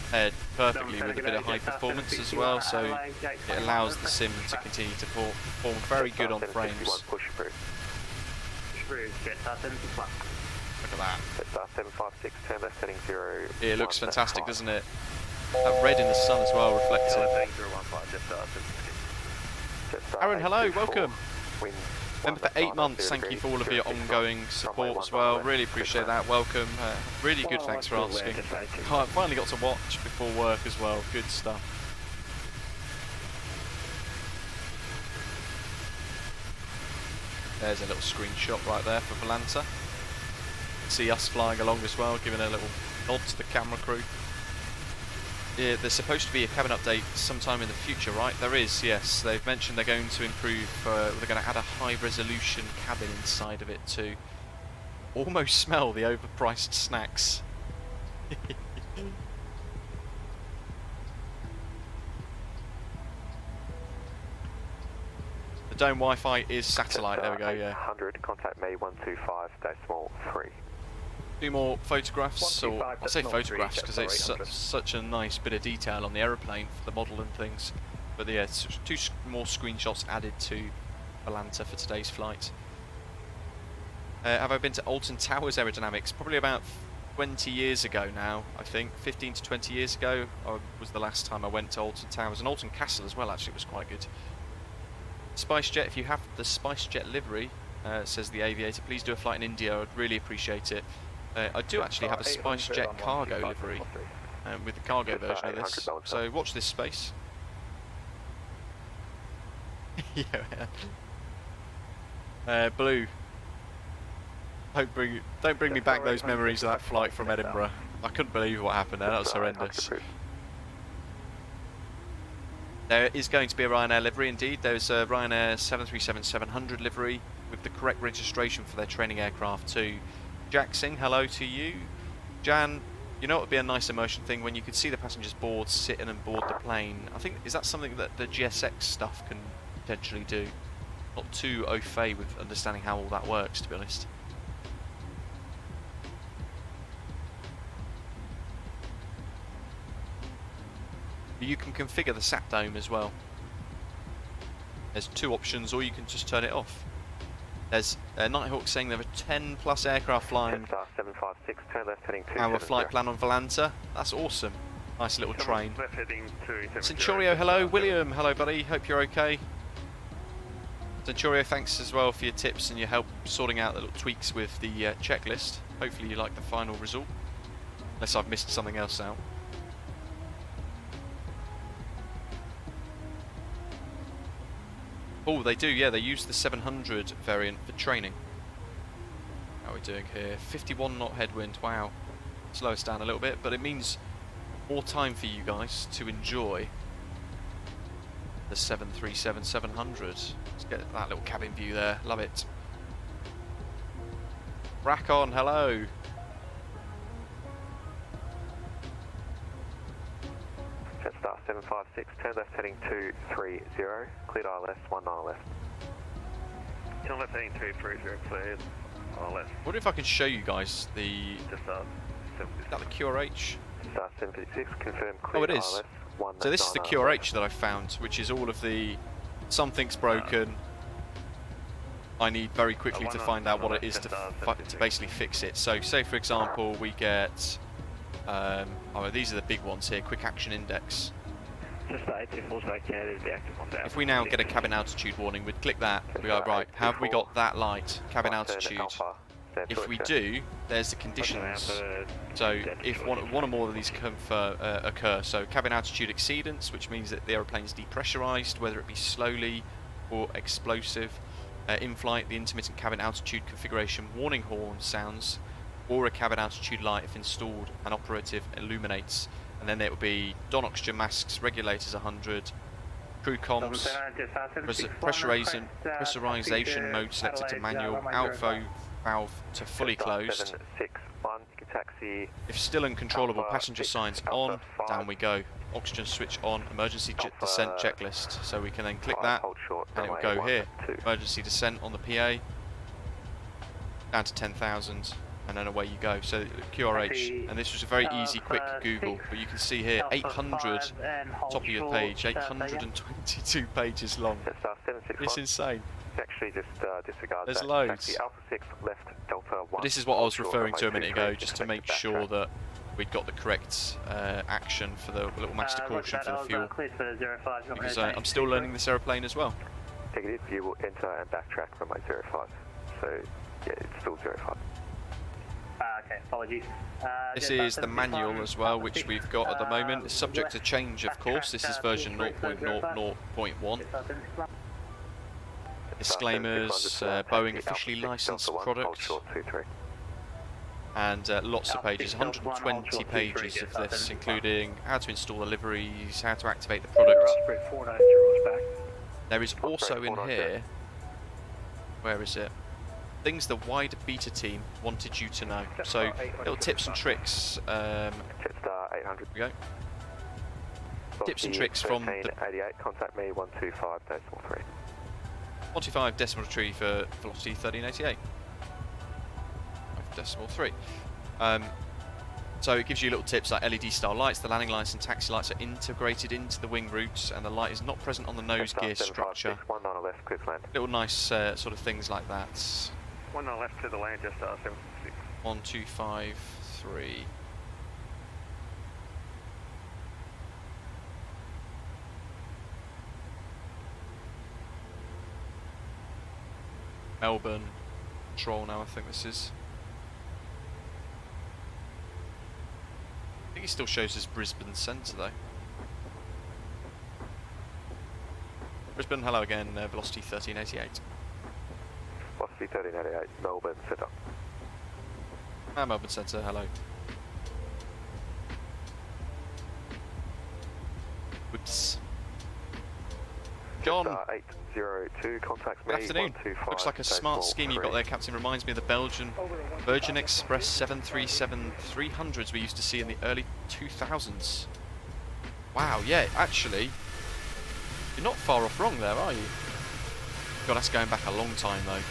Paired perfectly with a bit of high performance as well, so it allows the sim to continue to perform very good on frames. Push through. Look at that. That's 756, turn left heading 0. It looks fantastic, doesn't it? That red in the sun as well, reflecting. Aaron, hello, welcome. Remember for 8 months, thank you for all of your ongoing support as well, really appreciate that, welcome. Really good, thanks for asking. I finally got to watch before work as well, good stuff. There's a little screenshot right there for Volanta. See us flying along as well, giving a little nod to the camera crew. there's supposed to be a cabin update sometime in the future, right? There is, yes. They've mentioned they're going to improve, they're going to add a high-resolution cabin inside of it too. Almost smell the overpriced snacks. The dome Wi-Fi is satellite, there we go, yeah. 100, contact me 125.3. Do more photographs, or I say 125.03, photographs because it's 800. such a nice bit of detail on the aeroplane for the model and things. But yeah, two more screenshots added to Volanta for today's flight. Have I been to Alton Towers Aerodynamics? Probably about 20 years ago now, I think. 15 to 20 years ago was the last time I went to Alton Towers. And Alton Castle as well, actually, was quite good. SpiceJet, if you have the SpiceJet livery, says the aviator, please do a flight in India. I'd really appreciate it. I do actually have a SpiceJet cargo livery with the cargo version of this. So watch this space. Yeah. Blue. Don't bring me back those memories of that flight from Edinburgh. I couldn't believe what happened there. That was horrendous. There is going to be a Ryanair livery indeed. There's a Ryanair 737-700 livery with the correct registration for their training aircraft too. Jack Singh, hello to you. Jan, you know what would be a nice immersion thing when you could see the passengers board, sit in and board the plane. I think, is that something that the GSX stuff can potentially do? Not too au fait with understanding how all that works, to be honest. You can configure the sat dome as well. There's two options, or you can just turn it off. There's Nighthawk saying there are 10 plus aircraft flying. 756, turn left heading 270. Our flight plan on Volanta. That's awesome. Nice little train. Left heading 270. Centurio, hello. William, hello buddy. Hope you're okay. Centurio, thanks as well for your tips and your help sorting out the little tweaks with the checklist. Hopefully you like the final result. Unless I've missed something else out. Oh, they do, yeah, they use the 700 variant for training. How are we doing here? 51 knot headwind, wow. Slow us down a little bit, but it means more time for you guys to enjoy the 737-700. Let's get that little cabin view there, love it. Rack on, hello. Jetstar 756, turn left heading 230, cleared ILS 19 left. Turn left heading 230, cleared ILS. I wonder if I can show you guys the... Jetstar Is that the QRH? Jetstar 756, confirm Oh, cleared it is. ILS 19 So this is the left. QRH that I found, which is all of the... Something's broken. I need very quickly to find out what it is to basically fix it. So say for example we get... oh, these are the big ones here, quick action index. If we now get a cabin altitude warning, we'd click that, we go, right, have we got that light, cabin altitude? If we do, there's the conditions. So if one or more of these occur, so cabin altitude exceedance, which means that the aeroplane is depressurized, whether it be slowly or explosive. In flight, the intermittent cabin altitude configuration warning horn sounds, or a cabin altitude light if installed and operative illuminates. And then it will be don oxygen masks, regulators 100, crew comms, pressurization mode selected to manual, outflow valve to fully closed. 761, you can taxi. If still uncontrollable, passenger signs on, down we go. Oxygen switch on, emergency descent checklist. So we can then click that and it will go here. Emergency descent on the PA, down to 10,000. And then away you go. So QRH, and this was a very easy, quick Google, but you can see here 800 top of your page, 822 pages long. It's insane. Actually, just disregard There's that. loads. Taxi Alpha 6 left Delta 1. But this is what I was referring to a minute ago, just to make sure that we'd got the correct action for the little master caution for the fuel. Because I'm still learning this aeroplane as well. Negative, you will enter and backtrack from my 05. So yeah, it's still 05. Okay, apologies. This is the manual as well, which we've got at the moment. It's subject to change, of course. This is version 0.00.1. Disclaimers, Boeing officially licensed product. and lots of pages, 120 pages of this, including how to install the liveries, how to activate the product. Osprey 490 is back. There is also in here, where is it? Things the wider beta team wanted you to know. So little tips and tricks. Jetstar 800. Here we go. Tips and tricks from the 88. Contact me 125.3. 125 decimal tree for velocity 1388. 5.3. So it gives you little tips like LED style lights, the landing lights and taxi lights are integrated into the wing routes, and the light is not present on the nose gear structure. 19 left, clear to land. Little nice sort of things like that. 19 left to the land, Jetstar 766. 1253. Melbourne Control now, I think this is. I think it still shows as Brisbane Centre though. Brisbane, hello again, velocity 1388. Velocity 1388, Melbourne Centre. Melbourne Centre, hello. Whoops. John. 802, contact me. Good afternoon. Looks like a smart scheme you've got there, Captain. Reminds me of the Belgian Virgin Express 737-300s we used to see in the early 2000s. Wow, yeah, actually, you're not far off wrong there, are you? God, that's going back a long time, though.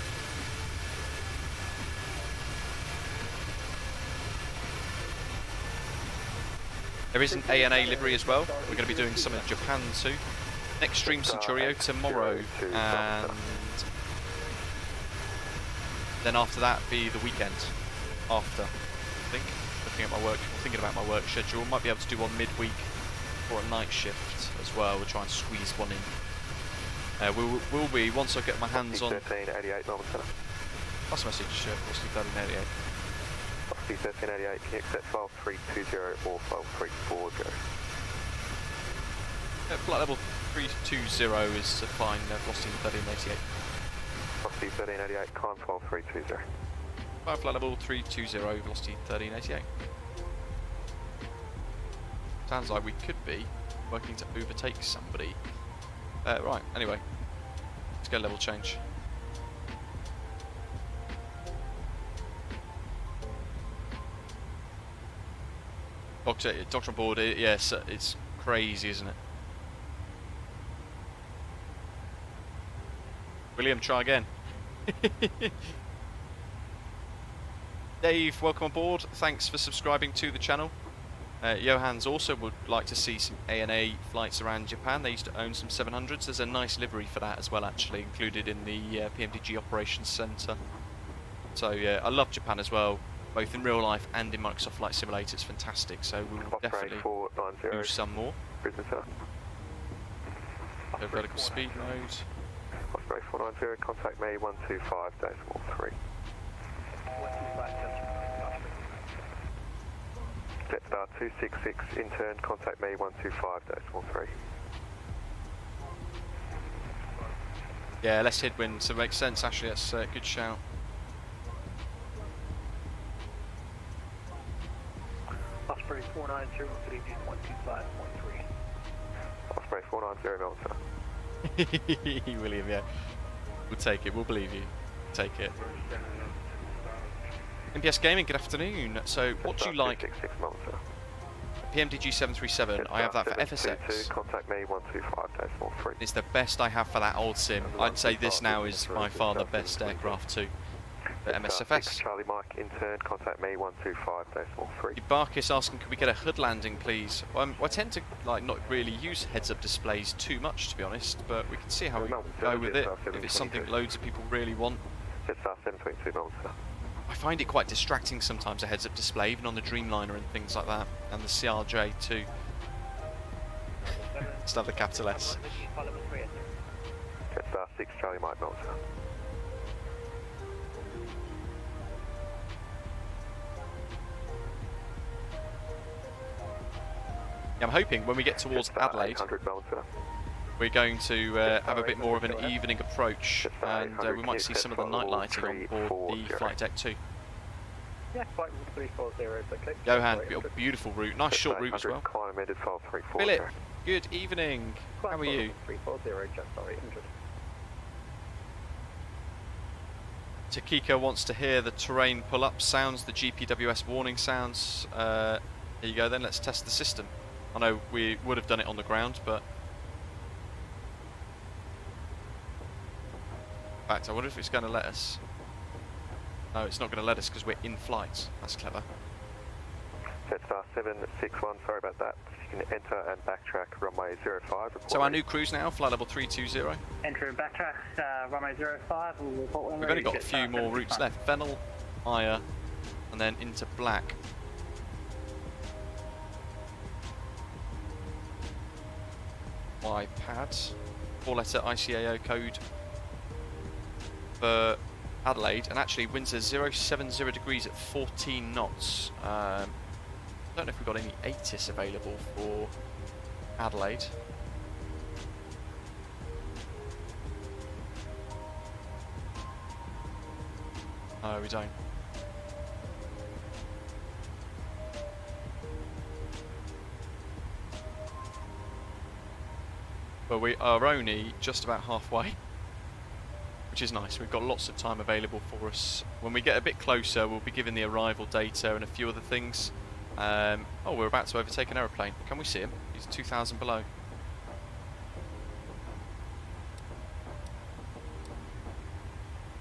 There is an ANA livery as well. We're going to be doing some in Japan too. Next stream Centurio tomorrow, and then after that be the weekend after. I think. Looking at my work, thinking about my work schedule, might be able to do one midweek or a night shift as well. We'll try and squeeze one in. We'll be once I get my hands on. 1388 Melbourne Centre. Last message, Velocity 1388. Velocity 1388. Can you accept file 320 or file 340? Flight level 320 is fine, velocity 1388. Velocity 1388, climb file 320. Flight level 320, velocity 1388. Sounds like we could be working to overtake somebody. Right, anyway, let's get a level change. Doctor on board, yes, it's crazy, isn't it? William, try again. Dave, welcome on board. Thanks for subscribing to the channel. Johans also would like to see some ANA flights around Japan. They used to own some 700s. There's a nice livery for that as well, actually, included in the PMDG Operations Centre. So yeah, I love Japan as well, both in real life and in Microsoft Flight Simulator. It's fantastic. So we will definitely do some more. Go vertical speed mode. Osprey 490, contact me 125.3. Jetstar 266, intern, contact me 125.3. Yeah, less headwind, so it makes sense, actually. That's a good shout. Osprey 490, 125.3. Osprey 490, Melbourne Centre. William, yeah. We'll take it, we'll believe you. Take it. MPS Gaming, good afternoon. So, what do you like? PMDG 737, I have that for FSX. Contact me 125.3. It's the best I have for that old sim. I'd say this now is by far the best aircraft too. The MSFS. Charlie Mike, intern, contact me 125.3. Barkis asking, can we get a hood landing, please? I tend to not really use heads-up displays too much, to be honest, but we can see how we go with it. If it's something loads of people really want. Jetstar 722 Melbourne Centre. I find it quite distracting sometimes, a heads-up display, even on the Dreamliner and things like that, and the CRJ too. Still have the capital S. Jetstar 6 Charlie Mike Melbourne Centre. Yeah, I'm hoping when we get towards Adelaide, we're going to have a bit more of an evening approach, and we might see some of the night lighting on board the flight deck too. Yeah, flight 340 is okay. Johan, beautiful route. Nice short route as well. Climb amended 1234. Philip, good evening. How are you? 340, just sorry, 800. Takiko wants to hear the terrain pull-up sounds, the GPWS warning sounds. Here you go then, let's test the system. I know we would have done it on the ground, but... In fact, I wonder if it's going to let us. No, it's not going to let us because we're in flight. That's clever. Jetstar 761, sorry about that. You can enter and backtrack runway 05. So our new cruise now, flight level 320. Enter and backtrack, runway 05, we'll report when We've only got a few more routes left. Fennel, Aya, and then into Black. iPad, 4-letter ICAO code for Adelaide, and actually winds are 070 degrees at 14 knots. I don't know if we've got any ATIS available for Adelaide. No, we don't. But we are only just about halfway, which is nice. We've got lots of time available for us. When we get a bit closer, we'll be given the arrival data and a few other things. Oh, we're about to overtake an aeroplane. Can we see him? He's 2,000 below.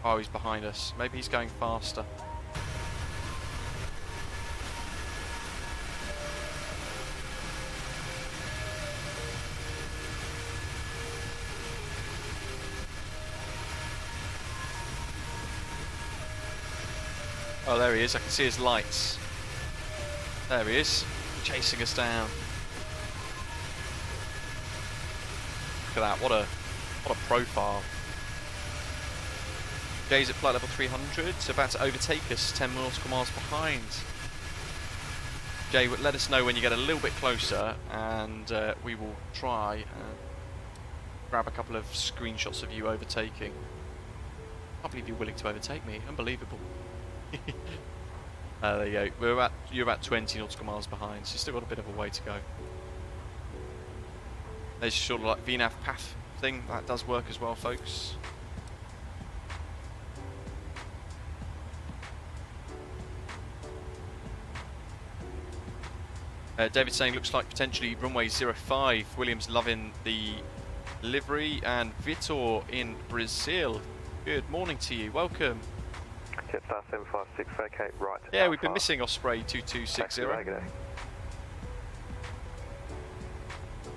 Oh, he's behind us. Maybe he's going faster. Oh, there he is. I can see his lights. There he is, chasing us down. Look at that, what a profile. Jay's at flight level 300, so about to overtake us, 10 nautical miles behind. Jay, let us know when you get a little bit closer, and we will try and grab a couple of screenshots of you overtaking. I can't believe you're willing to overtake me, unbelievable. There you go. You're about 20 nautical miles behind, so you've still got a bit of a way to go. There's sort of like VNAV path thing that does work as well, folks. David's saying looks like potentially runway 05. William's loving the livery, and Vitor in Brazil. Good morning to you. Welcome. Jetstar 756, vacate right. Yeah, we've been missing Osprey 2260.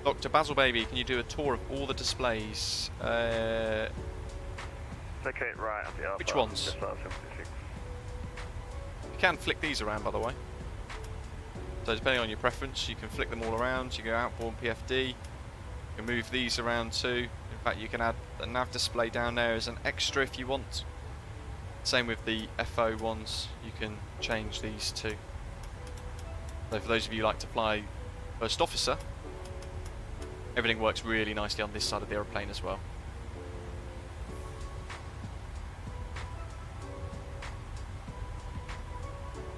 Dr. Basil Baby, can you do a tour of all the displays? Vacate right at the Alpha. Which ones? Jetstar 756. You can flick these around, by the way. So depending on your preference, you can flick them all around. You go outboard PFD. You can move these around too. In fact, you can add a nav display down there as an extra if you want. Same with the FO ones, you can change these too. So for those of you who like to fly first officer, everything works really nicely on this side of the aeroplane as well.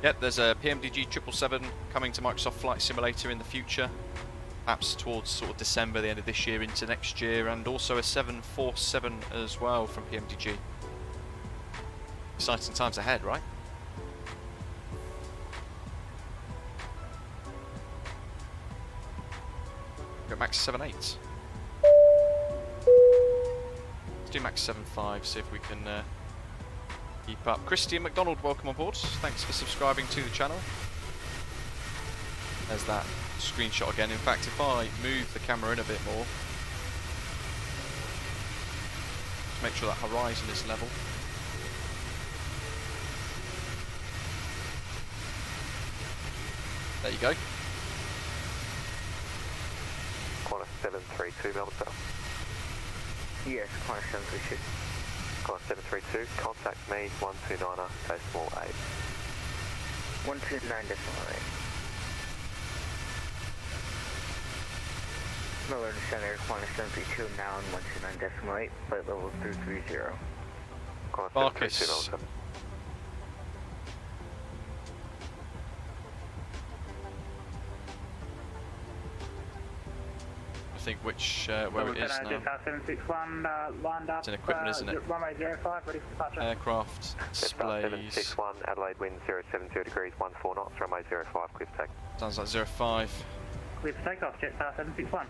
Yep, there's a PMDG 777 coming to Microsoft Flight Simulator in the future, perhaps towards sort of December, the end of this year into next year, and also a 747 as well from PMDG. Exciting times ahead, right? Go max 7.8. Let's do max 7.5, see if we can keep up. Christian McDonald, welcome on board. Thanks for subscribing to the channel. There's that screenshot again. In fact, if I move the camera in a bit more, just make sure that horizon is level. There you go. Qantas 732, Melbourne South. Yes, Qantas 732. Qantas 732, contact me 129er, decimal 8. 129.8. Melbourne Center, Qantas 732, now on 129.8, flight level 330. Qantas Marcus. 732, Melbourne South. think which where it is now. 761 lined up. It's in equipment, isn't it? Runway 05, ready for departure. Aircraft displays. 761 Adelaide wind 070 degrees 14 knots, runway 05, clear for take. Sounds like 05. Clear for takeoff, Jetstar 761.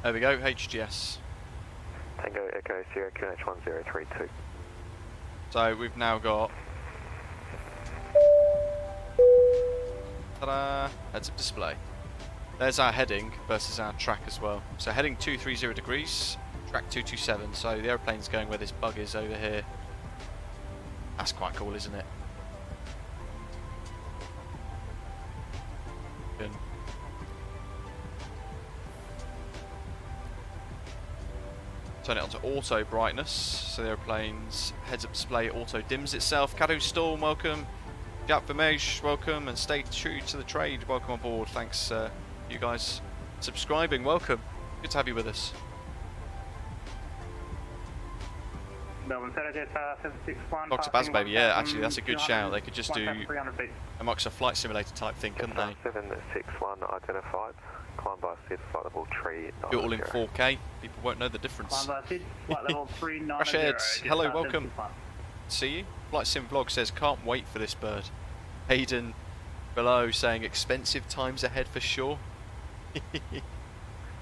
There we go, HGS. Tango Echo Sierra QNH 1032. So we've now got... ta-da! Heads-up display. There's our heading versus our track as well. So heading 230 degrees, track 227. So the aeroplane's going where this bug is over here. That's quite cool, isn't it? Good. Turn it on to auto brightness, so the aeroplane's heads-up display auto dims itself. Kadu Storm, welcome. Jap Vermeij, welcome. And stay true to the trade, welcome on board. Thanks, you guys subscribing, welcome. Good to have you with us. Box of Baz, baby, yeah, actually that's a good shout. They could just do a Microsoft Flight Simulator type thing, couldn't they? 761 identified. Climb by SID, flight level 3. Do it all in 4K, people won't know the difference. Climb by SID, flight level 390. Crash Heads, hello, welcome. See you. Flight Sim Vlog says, can't wait for this bird. Hayden below saying, expensive times ahead for sure.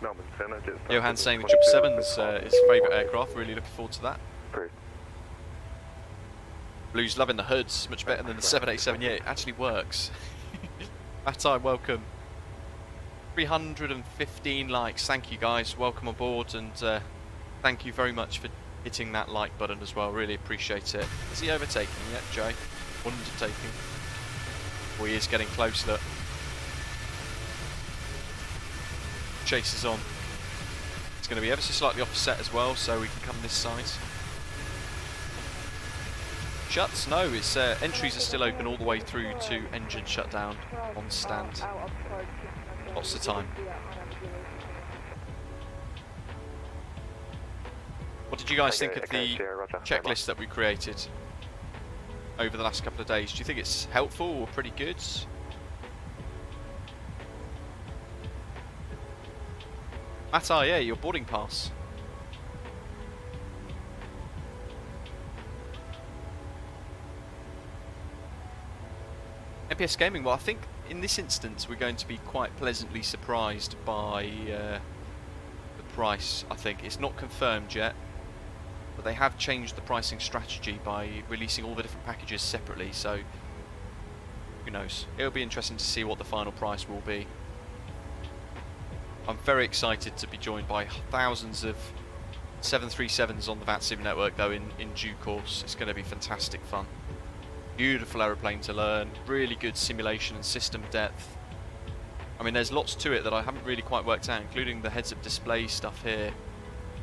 Melbourne Centre, just Johan saying the 777's his favourite aircraft, really looking forward to that. Approved. Blue's loving the hoods, much better than the 787, yeah, it actually works. Matai, welcome. 315 likes, thank you guys, welcome aboard, and thank you very much for hitting that like button as well, really appreciate it. Is he overtaking yet, Jay? Undertaking. Oh, he is getting close, look. Chase is on. It's going to be ever so slightly offset as well, so we can come this side. Shuts? No, it's entries are still open all the way through to engine shutdown on stand. What's the time? What did you guys think of the checklist that we created over the last couple of days? Do you think it's helpful or pretty good? Matai, yeah, your boarding pass. MPS Gaming, well I think in this instance we're going to be quite pleasantly surprised by the price, I think. It's not confirmed yet, but they have changed the pricing strategy by releasing all the different packages separately, so who knows. It'll be interesting to see what the final price will be. I'm very excited to be joined by thousands of 737s on the VATSIM network though in due course. It's going to be fantastic fun. Beautiful aeroplane to learn, really good simulation and system depth. I mean, there's lots to it that I haven't really quite worked out, including the heads-up display stuff here.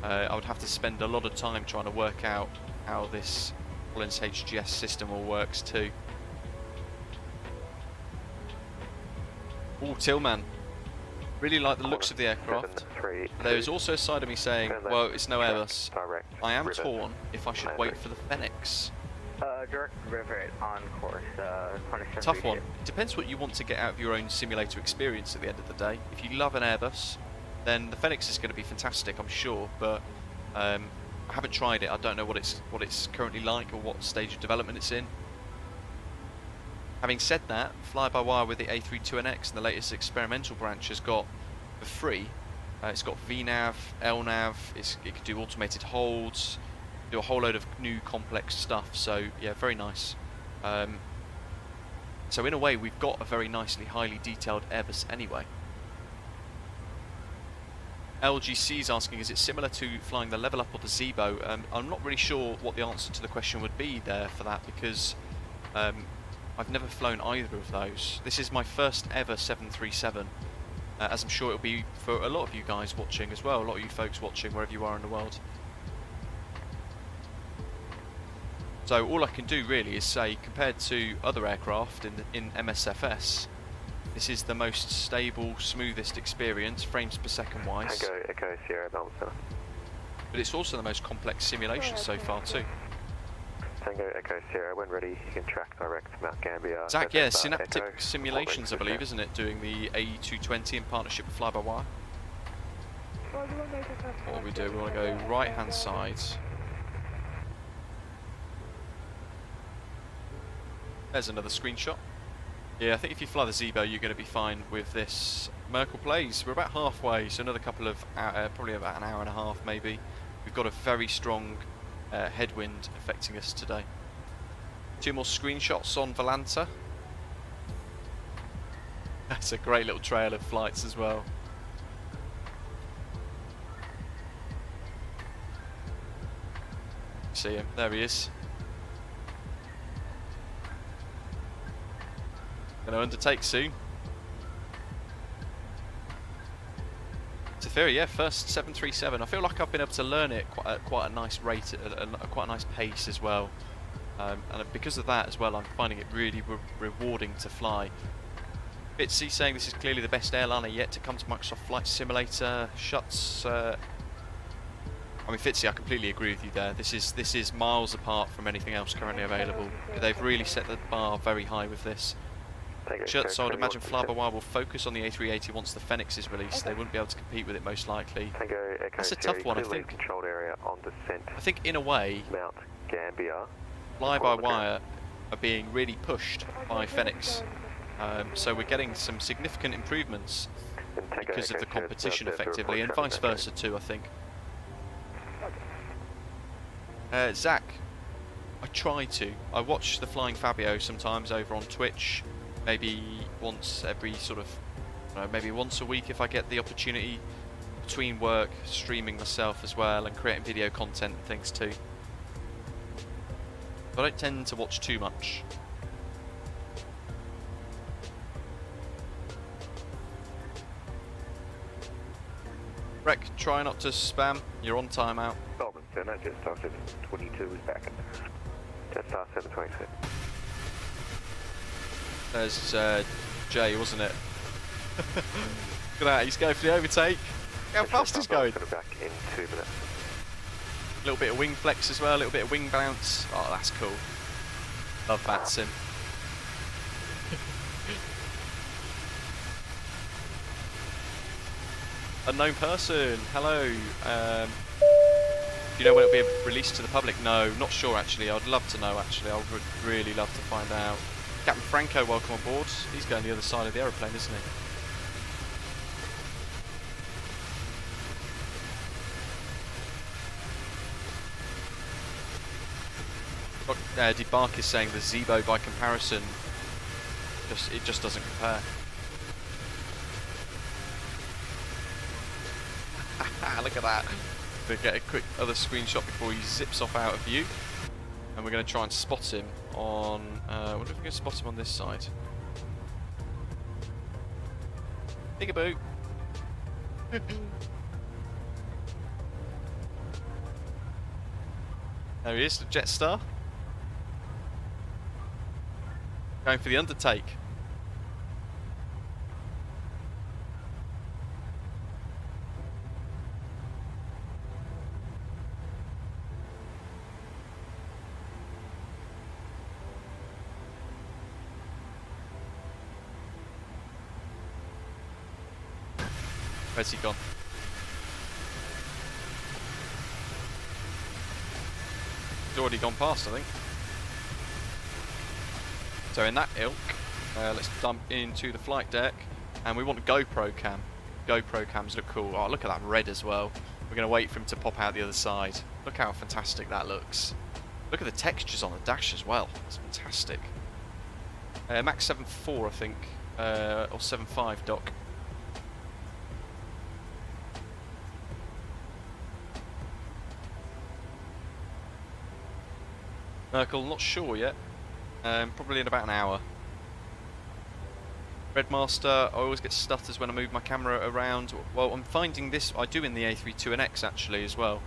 I would have to spend a lot of time trying to work out how this Collins HGS system all works too. Oh, Tillman. Really like the looks of the aircraft. There's also a side of me saying, well, it's no Airbus. I am torn if I should wait for the Fenix. Direct rivet on course, Tough one. It depends what you want to get out of your own simulator experience at the end of the day. If you love an Airbus, then the Fenix is going to be fantastic, I'm sure, but I haven't tried it. I don't know what it's currently like or what stage of development it's in. Having said that, fly-by-wire with the A32NX and the latest experimental branch has got, for free, it's got VNAV, LNAV, it can do automated holds, do a whole load of new complex stuff, so yeah, very nice. So in a way we've got a very nicely highly detailed Airbus anyway. LGC is asking, is it similar to flying the Level Up or the Zebo? I'm not really sure what the answer to the question would be there for that, because I've never flown either of those. This is my first ever 737, as I'm sure it'll be for a lot of you guys watching as well, a lot of you folks watching wherever you are in the world. So all I can do really is say, compared to other aircraft in MSFS, this is the most stable, smoothest experience, frames per second wise. Tango Echo Sierra Melbourne Centre. But it's also the most complex simulation so far too. Tango Echo Sierra, when ready, you can track direct to Mount Gambier. Zach, yeah, Echo, Synaptic Echo, Simulations, I Orbx, believe, isn't it? Doing the AE220 in partnership with Fly-by-Wire. What do we do? We want to go right-hand side. There's another screenshot. Yeah, I think if you fly the Zebo, you're going to be fine with this. Merkel plays. We're about halfway, so another couple of, probably about an hour and a half maybe. We've got a very strong headwind affecting us today. 2 more screenshots on Volanta. That's a great little trail of flights as well. See him, there he is. Going to undertake soon. Theory, yeah, first 737. I feel like I've been able to learn it at quite a nice rate, at quite a nice pace as well. And because of that as well, I'm finding it really rewarding to fly. Fitzy saying this is clearly the best airliner yet to come to Microsoft Flight Simulator. Shuts. I mean, Fitzy, I completely agree with you there. This is miles apart from anything else currently available. They've really set the bar very high with this. Shuts, so I would imagine Fly-by-Wire will focus on the A380 once the Fenix is released. They wouldn't be able to compete with it most likely. That's a tough one, I think. Controlled area on descent. I think in a way, Mount Gambier. Fly-by-Wire are being really pushed by Fenix. So we're getting some significant improvements because of the competition effectively, and vice versa too, I think. Zach, I watch the Flying Fabio sometimes over on Twitch. Maybe once every maybe once a week if I get the opportunity, between work, streaming myself as well and creating video content and things too. But I don't tend to watch too much. Rec, try not to spam, you're on timeout. Melbourne Centre, Jetstar 722 is back. Jetstar 722. There's Jay, wasn't it? Look at that, he's going for the overtake. How fast he's going. Back in 2 minutes. A little bit of wing flex as well, a little bit of wing bounce. Oh, that's cool. Love that sim. Unknown person, hello. Do you know when it'll be released to the public? No, not sure actually. I'd love to know actually. I would really love to find out. Captain Franco, welcome on board. He's going the other side of the aeroplane, isn't he? Debark is saying the Zebo by comparison, it just doesn't compare. Look at that. We'll get a quick other screenshot before he zips off out of view. And we're going to try and spot him on... I wonder if we can spot him on this side. Peekaboo. There he is, the Jetstar. Going for the undertake. Where's he gone? He's already gone past, I think. So in that ilk, let's dump into the flight deck, and we want a GoPro cam. GoPro cams look cool. Oh, look at that red as well. We're going to wait for him to pop out the other side. Look how fantastic that looks. Look at the textures on the dash as well. It's fantastic. Max 7.4, I think, or 7.5 dock. Merkel, not sure yet. Probably in about an hour. Redmaster, I always get stutters when I move my camera around. Well, I'm finding this, I do in the A32NX actually as well.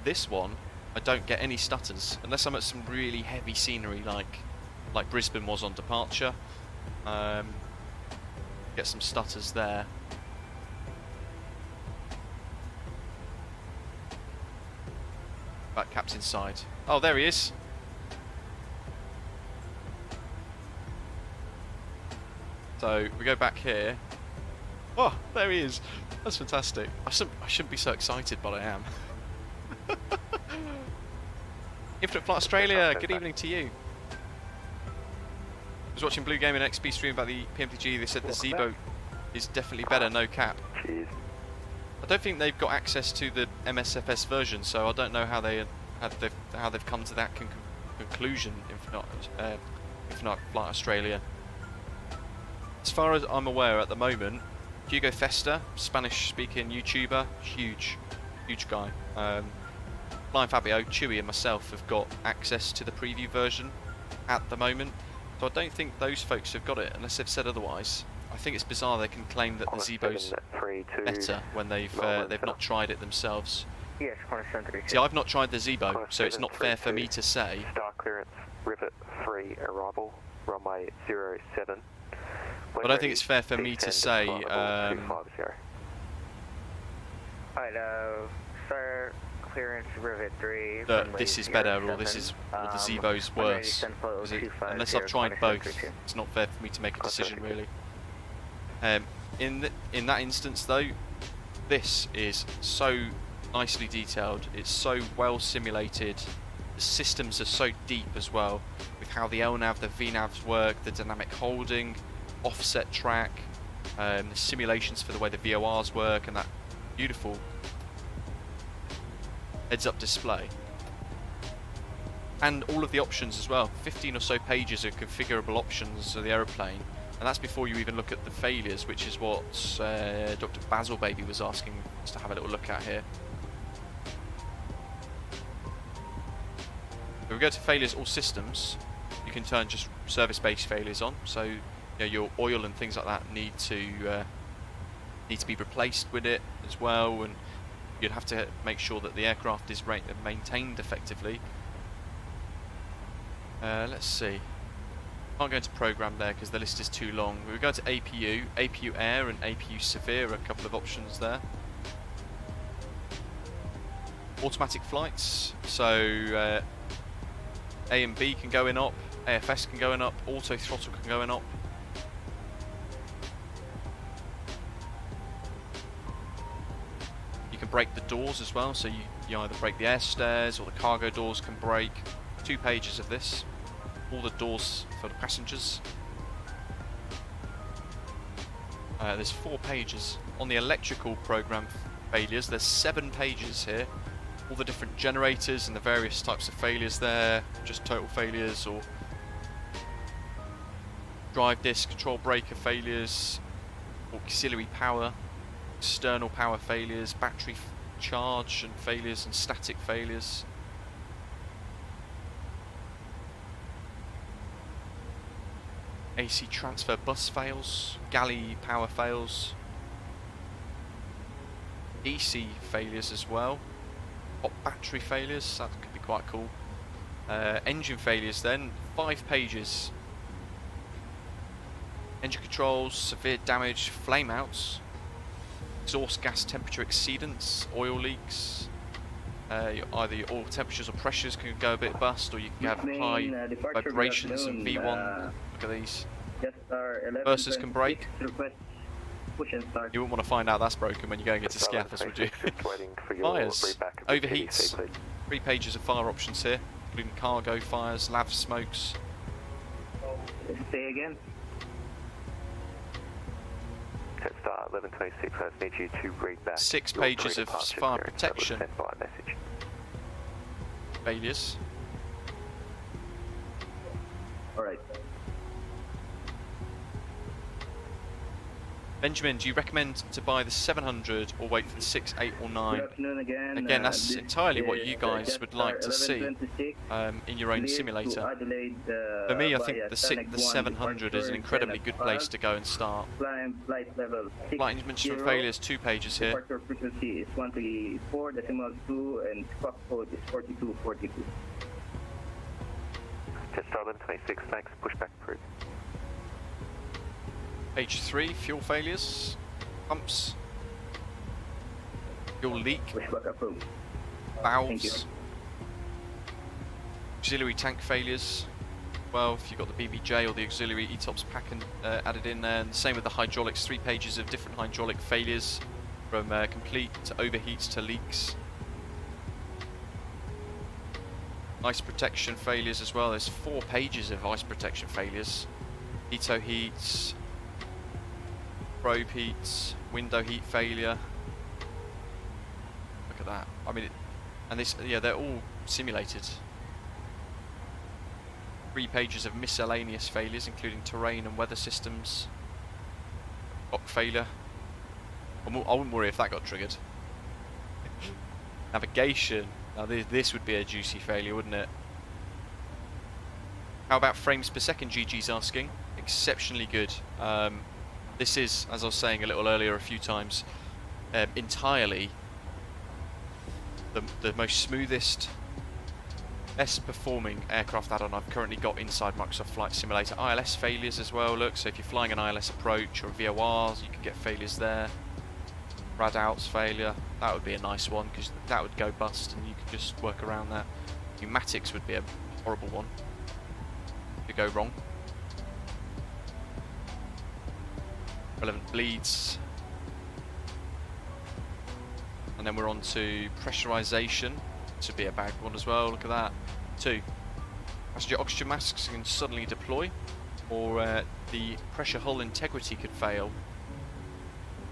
This one, I don't get any stutters, unless I'm at some really heavy scenery like Brisbane was on departure. Get some stutters there. Back captain's side. Oh, there he is. So we go back here. Oh, there he is. That's fantastic. I shouldn't be so excited, but I am. Infinite Flight Australia, good evening to you. I was watching Blue Game and XP stream about the PMDG. They said the Z-boat is definitely better, no cap. Cheers. I don't think they've got access to the MSFS version, so I don't know how they've come to that conclusion. If not Flight Australia. As far as I'm aware at the moment, Hugo Festa, Spanish-speaking YouTuber, huge guy. Flying Fabio, Chewy and myself have got access to the preview version at the moment, so I don't think those folks have got it unless they've said otherwise. I think it's bizarre they can claim that the Z-boat's better when they've not tried it themselves. Yes, See, I've not tried the Z-boat, so it's not fair for me to say. Star clearance, Rivet 3 arrival, runway 07. But I don't think it's fair for me to say. Alright, sir, clearance Rivet 3. That this is better, or this is, or the Z-boat's worse. Unless I've tried both, it's not fair for me to make a decision really. In that instance though, this is so nicely detailed, it's so well simulated, the systems are so deep as well, with how the LNAV, the VNAVs work, the dynamic holding, offset track, the simulations for the way the VORs work, and that beautiful heads-up display. And all of the options as well, 15 or so pages of configurable options of the aeroplane. And that's before you even look at the failures, which is what Dr. Basil Baby was asking us to have a little look at here. If we go to failures all systems, you can turn just service-based failures on. So you know, your oil and things like that need to be replaced with it as well, and you'd have to make sure that the aircraft is maintained effectively. Let's see. Can't go into program there because the list is too long. We go to APU, APU Air and APU Severe, a couple of options there. Automatic flights, so A and B can go in op, AFS can go in op, auto throttle can go in op. You can break the doors as well, so you either break the air stairs or the cargo doors can break. 2 pages of this. All the doors for the passengers. There's 4 pages. On the electrical program failures, there's 7 pages here. All the different generators and the various types of failures there, just total failures or drive disc, control breaker failures, auxiliary power, external power failures, battery charge and failures and static failures. AC transfer bus fails, galley power fails, DC failures as well, hot battery failures, that could be quite cool. Engine failures then, 5 pages. Engine controls, severe damage, flame outs, exhaust gas temperature exceedance, oil leaks. Either your oil temperatures or pressures can go a bit bust, or you can have high vibrations and V1. Look at these. Bursers can break. You wouldn't want to find out that's broken when you're going into Scaffers, would you? Fires. Overheats. 3 pages of fire options here, including cargo fires, lav smokes. Say again. Star 1126, I need you to read back 6 pages of fire protection failures. Alright. Benjamin, do you recommend to buy the 700 or wait for the 6, 8 or 9? Good afternoon again. Again, that's This entirely what you is guys would like to see 1126, in your own leads to simulator. Adelaide, For me, I via think the Sonic 1 700 is an incredibly good place departure, to go and start. Climb flight level 60. Flight instrument failures, 2 pages here. Departure frequency is 134.2 and squawk code is 4242. Jet Starboard 26, thanks. Pushback approved. Page 3, fuel failures, pumps, fuel leak, Pushback approved. valves, auxiliary tank failures. Well, if you've got the BBJ or the auxiliary ETOPS pack added in there, and the same with the hydraulics, 3 pages of different hydraulic failures from complete to overheats to leaks. Ice protection failures as well, there's 4 pages of ice protection failures. Ito heats, probe heats, window heat failure. Look at that. I mean, and this, yeah, they're all simulated. 3 pages of miscellaneous failures, including terrain and weather systems. Clock failure. I wouldn't worry if that got triggered. Navigation. Now this would be a juicy failure, wouldn't it? How about frames per second, GG's asking? Exceptionally good. This is, as I was saying a little earlier a few times, entirely the most smoothest, best performing aircraft add-on I've currently got inside Microsoft Flight Simulator. ILS failures as well, look, so if you're flying an ILS approach or VORs, you can get failures there. Rad-outs failure, that would be a nice one, because that would go bust and you could just work around that. Pneumatics would be a horrible one to go wrong. Relevant bleeds. And then we're on to pressurization. This would be a bad one as well, look at that. 2. Passenger oxygen masks can suddenly deploy, or the pressure hull integrity could fail.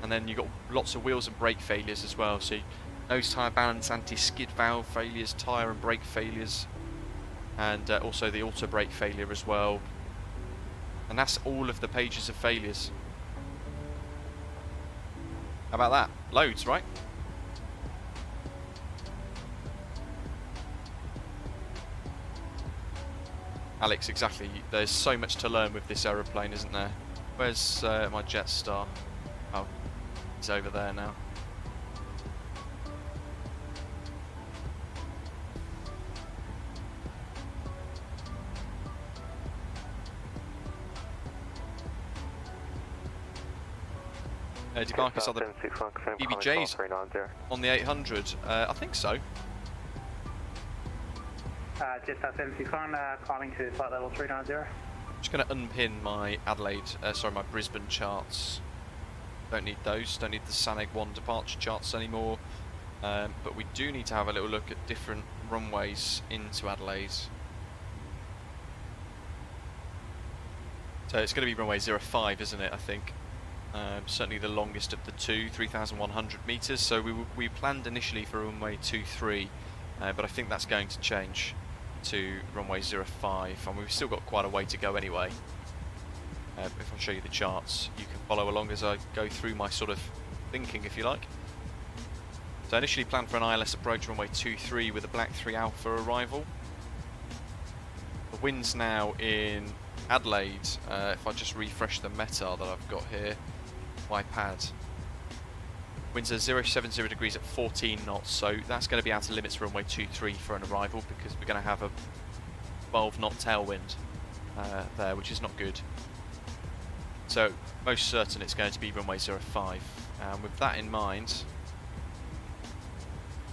And then you've got lots of wheels and brake failures as well, so nose tyre balance, anti-skid valve failures, tyre and brake failures, and also the auto brake failure as well. And that's all of the pages of failures. How about that? Loads, right? Alex, exactly. There's so much to learn with this aeroplane, isn't there? Where's my Jetstar? Oh, it's over there now. Debarcus, are the BBJs on the 800? I think so. Jetstar 761, climbing to flight level 390. Just going to unpin my Adelaide, sorry, my Brisbane charts. Don't need those, don't need the SANEG 1 departure charts anymore. But we do need to have a little look at different runways into Adelaide. So it's going to be runway 05, isn't it, I think? Certainly the longest of the two, 3,100 metres. So we planned initially for runway 23, but I think that's going to change to runway 05, and we've still got quite a way to go anyway. If I show you the charts, you can follow along as I go through my sort of thinking, if you like. So initially planned for an ILS approach runway 23 with a Black 3 Alpha arrival. The winds now in Adelaide, if I just refresh the METAR that I've got here, my pad. Winds are 070 degrees at 14 knots, so that's going to be out of limits for runway 23 for an arrival, because we're going to have a 12 knot tailwind there, which is not good. So most certain it's going to be runway 05. And with that in mind,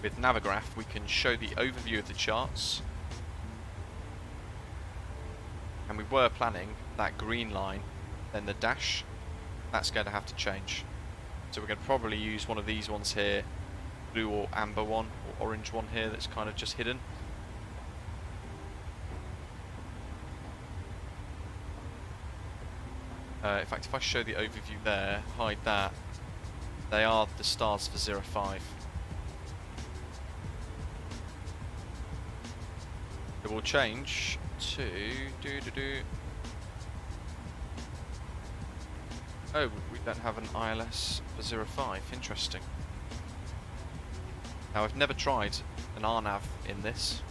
with Navigraph we can show the overview of the charts, and we were planning that green line, then the dash, that's going to have to change. So we're going to probably use one of these ones here, blue or amber one, or orange one here that's kind of just hidden. In fact, if I show the overview there, hide that, they are the stars for 05. It will change to... Oh, we we don't have an ILS for 05. Interesting. Now, I've never tried an RNAV in this.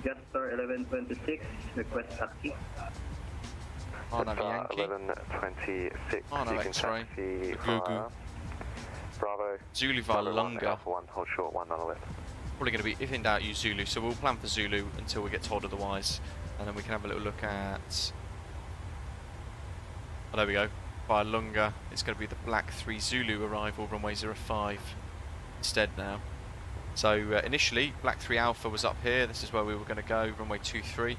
Jetstar 1126, request taxi. RNAV Yankee. 1126. RNAV X-ray. Gugu. Bravo. Zulu via Lunga. Alpha 1, hold short, 1 on the left. Probably going to be, if in doubt, use Zulu. So we'll plan for Zulu until we get told otherwise. And then we can have a little look at... Oh, there we go. Via Lunga. It's going to be the Black 3 Zulu arrival, runway 05 instead now. So initially, Black 3 Alpha was up here. This is where we were going to go, runway 23.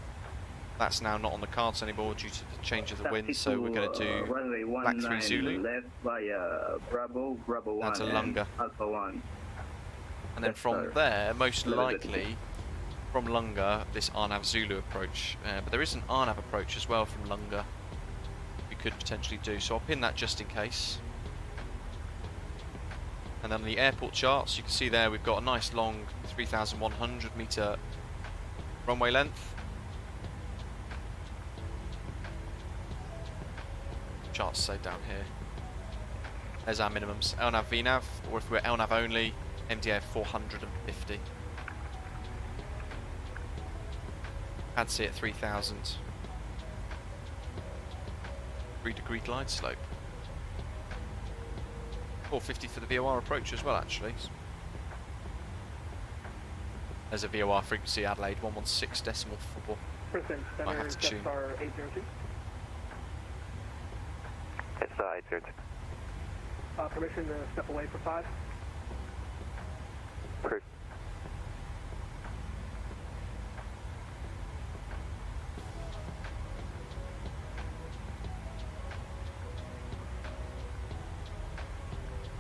That's now not on the cards anymore due to the change of the wind. So we're going to do Black 3 Zulu. Left via Bravo 1 down to Lunga. Alpha 1. And then from there, most likely, from Lunga, this RNAV Zulu approach. But there is an RNAV approach as well from Lunga we could potentially do. So I'll pin that just in case. And then on the airport charts, you can see there we've got a nice long 3,100 metre runway length. Charts say down here. There's our minimums. LNAV, VNAV, or if we're LNAV only, MDA 450. ADSI at 3,000. 3-degree glide slope. 450 for the VOR approach as well, actually. There's a VOR frequency, Adelaide 116.4. Brisbane Might have Center, to tune. Jetstar 802. It's 802. Permission to step away for 5. Approved.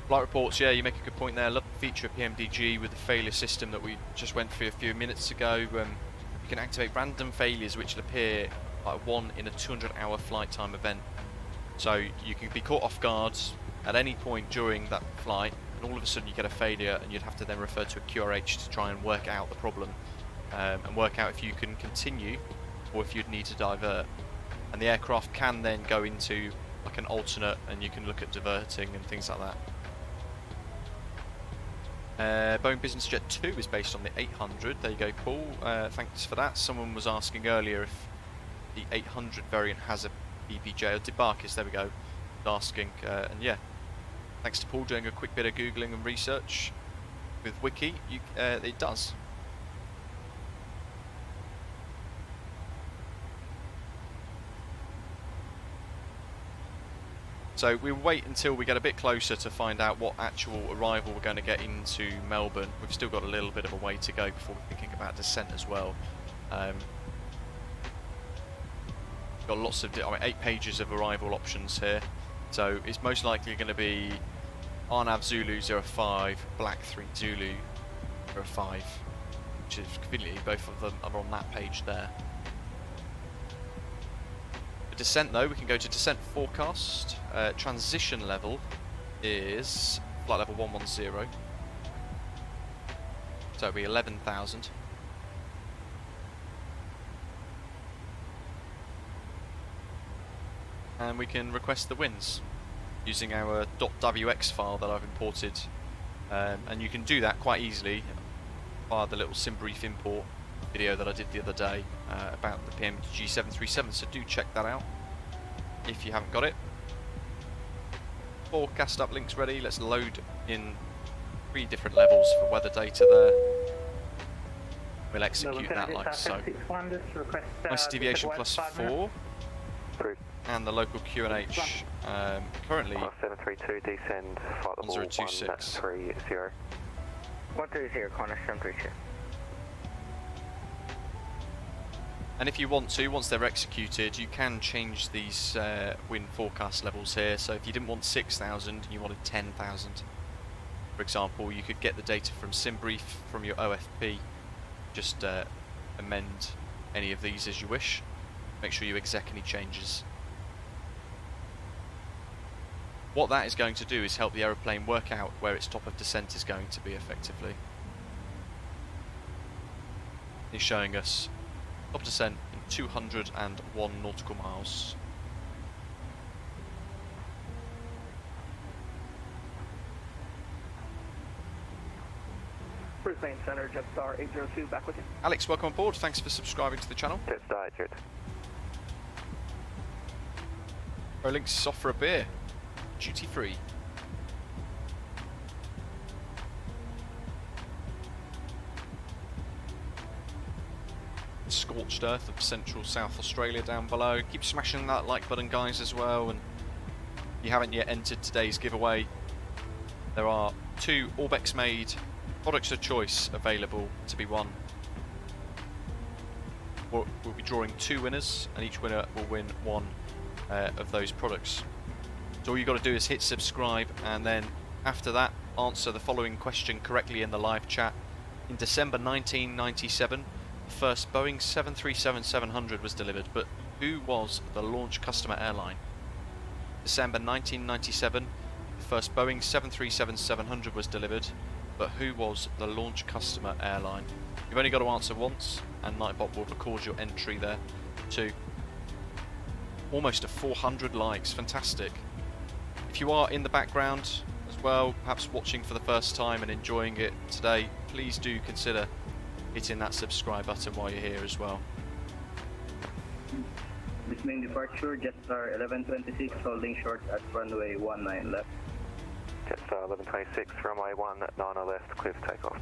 Flight reports, yeah, you make a good point there. Love the feature of PMDG with the failure system that we just went through a few minutes ago. You can activate random failures which will appear like 1 in a 200-hour flight time event. So you can be caught off guard at any point during that flight, and all of a sudden you get a failure, and you'd have to then refer to a QRH to try and work out the problem, and work out if you can continue or if you'd need to divert. And the aircraft can then go into like an alternate, and you can look at diverting and things like that. Boeing Business Jet 2 is based on the 800. There you go, Paul. Thanks for that. Someone was asking earlier if the 800 variant has a BPJ, or Debarkis, there we go, asking, and yeah, thanks to Paul doing a quick bit of Googling and research with Wiki, it does. So we'll wait until we get a bit closer to find out what actual arrival we're going to get into Melbourne. We've still got a little bit of a way to go before we're thinking about descent as well. Got lots of 8 pages of arrival options here, so it's most likely going to be RNAV Zulu 05, Black 3 Zulu 05, which is conveniently both of them are on that page there. For descent though, we can go to descent forecast. Transition level is flight level 110, so it'll be 11,000. And we can request the winds using our .wx file that I've imported, and you can do that quite easily via the little SimBrief import video that I did the other day about the PMDG 737, so do check that out if you haven't got it. Forecast uplinks ready. Let's load in 3 different levels for weather data there. We'll execute that like so. Nice deviation +4. Approved. And the local QNH currently 732, descend flight level 1026. 130. 130, corner 732. And if you want to, once they're executed, you can change these wind forecast levels here. So if you didn't want 6,000 and you wanted 10,000, for example, you could get the data from SimBrief from your OFP. Just amend any of these as you wish. Make sure you exec any changes. What that is going to do is help the aeroplane work out where its top of descent is going to be effectively. It's showing us top descent in 201 nautical miles. Brisbane Center, Jetstar 802, back with you. Alex, welcome on board. Thanks for subscribing to the channel. Jetstar 802. Olinks off for a beer. Duty free. Scorched earth of central South Australia down below. Keep smashing that like button, guys, as well. And if you haven't yet entered today's giveaway, there are 2 Orbx made products of choice available to be won. We'll be drawing 2 winners, and each winner will win 1 of those products. So all you've got to do is hit subscribe, and then after that answer the following question correctly in the live chat. In December 1997, the first Boeing 737-700 was delivered, but who was the launch customer airline? December 1997, the first Boeing 737-700 was delivered, but who was the launch customer airline? You've only got to answer once, and Nightbot will record your entry there too. Almost a 400 likes, fantastic. If you are in the background as well, perhaps watching for the first time and enjoying it today, please do consider hitting that subscribe button while you're here as well. Brisbane departure, Jetstar 1126, holding short at runway 19 left. Jetstar 1126, runway 19 left, clear for takeoff.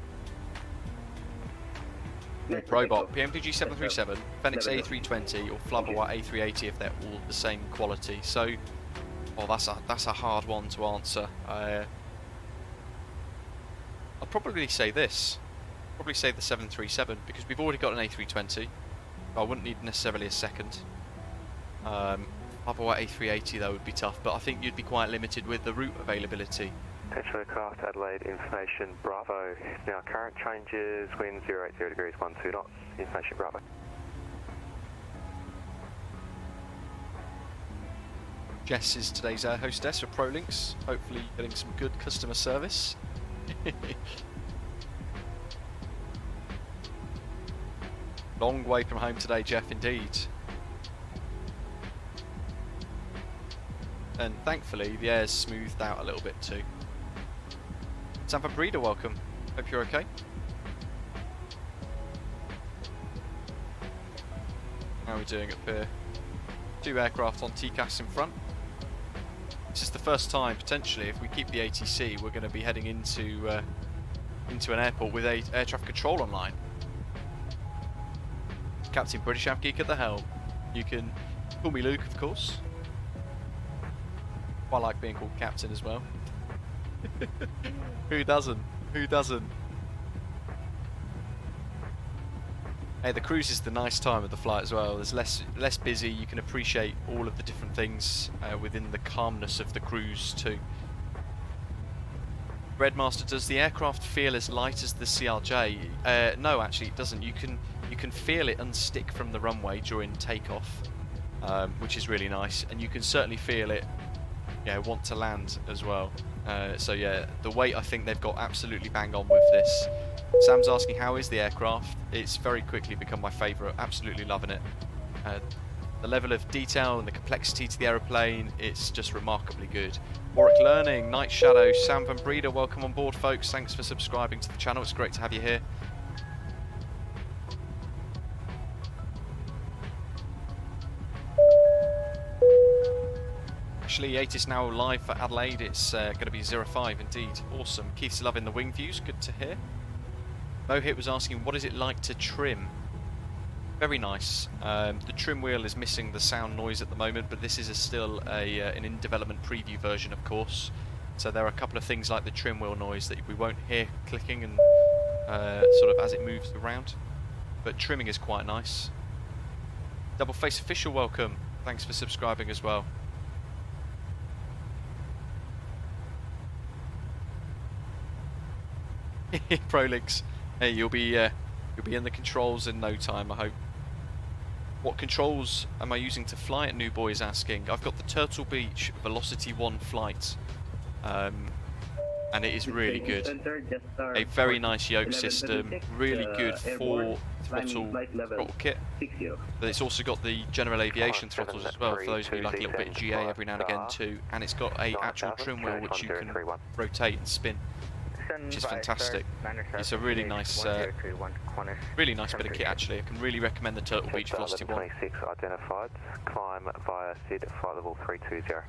Robot, PMDG 737, Phoenix A320 or Flubber A380 if they're all the same quality. So, oh, that's a hard one to answer. I'll probably say this. Probably say the 737 because we've already got an A320. I wouldn't need necessarily a second. Flubber A380 though would be tough, but I think you'd be quite limited with the route availability. Attention aircraft, Adelaide, information Bravo. Now current changes, wind 080 degrees, 12 knots, information Bravo. Jess is today's air hostess for ProLinks, hopefully getting some good customer service. Long way from home today, Jeff, indeed. And thankfully the air's smoothed out a little bit too. Sanford Breeder, welcome. Hope you're okay. How are we doing up here? 2 aircraft on TCAS in front. This is the first time, potentially, if we keep the ATC, we're going to be heading into an airport with air traffic control online. Captain British Av Geek at the helm. You can call me Luke, of course. I like being called Captain as well. Who doesn't? Who doesn't? Hey, the cruise is the nice time of the flight as well. There's less busy. You can appreciate all of the different things within the calmness of the cruise too. Redmaster, does the aircraft feel as light as the CRJ? No, actually it doesn't. You can feel it unstick from the runway during takeoff, which is really nice, and you can certainly feel it want to land as well. So yeah, the weight I think they've got absolutely bang on with this. Sam's asking how is the aircraft. It's very quickly become my favourite, absolutely loving it. The level of detail and the complexity to the aeroplane, it's just remarkably good. Orbx Learning, Night Shadow, Sam Van Breeder, welcome on board folks, thanks for subscribing to the channel, it's great to have you here. Actually, 8 is now live for Adelaide, it's going to be 05 indeed, awesome. Keith's loving the wing views, good to hear. Mohit was asking, what is it like to trim? Very nice. The trim wheel is missing the sound noise at the moment, but this is still an in-development preview version, of course. So there are a couple of things like the trim wheel noise that we won't hear clicking and sort of as it moves around. But trimming is quite nice. Double Face Official, welcome. Thanks for subscribing as well. ProLinks. Hey, you'll be in the controls in no time, I hope. What controls am I using to fly at New Boy is asking. I've got the Turtle Beach Velocity 1 flight, and it is really good. A very nice yoke system, really good for throttle kit. But it's also got the general aviation throttles as well, for those of you like a little bit of GA every now and again too. And it's got a actual trim wheel which you can rotate and spin. which is fantastic. It's a really nice bit of kit actually. I can really recommend the Turtle Beach Velocity 1. 26 identified. Climb via SID flight level 320.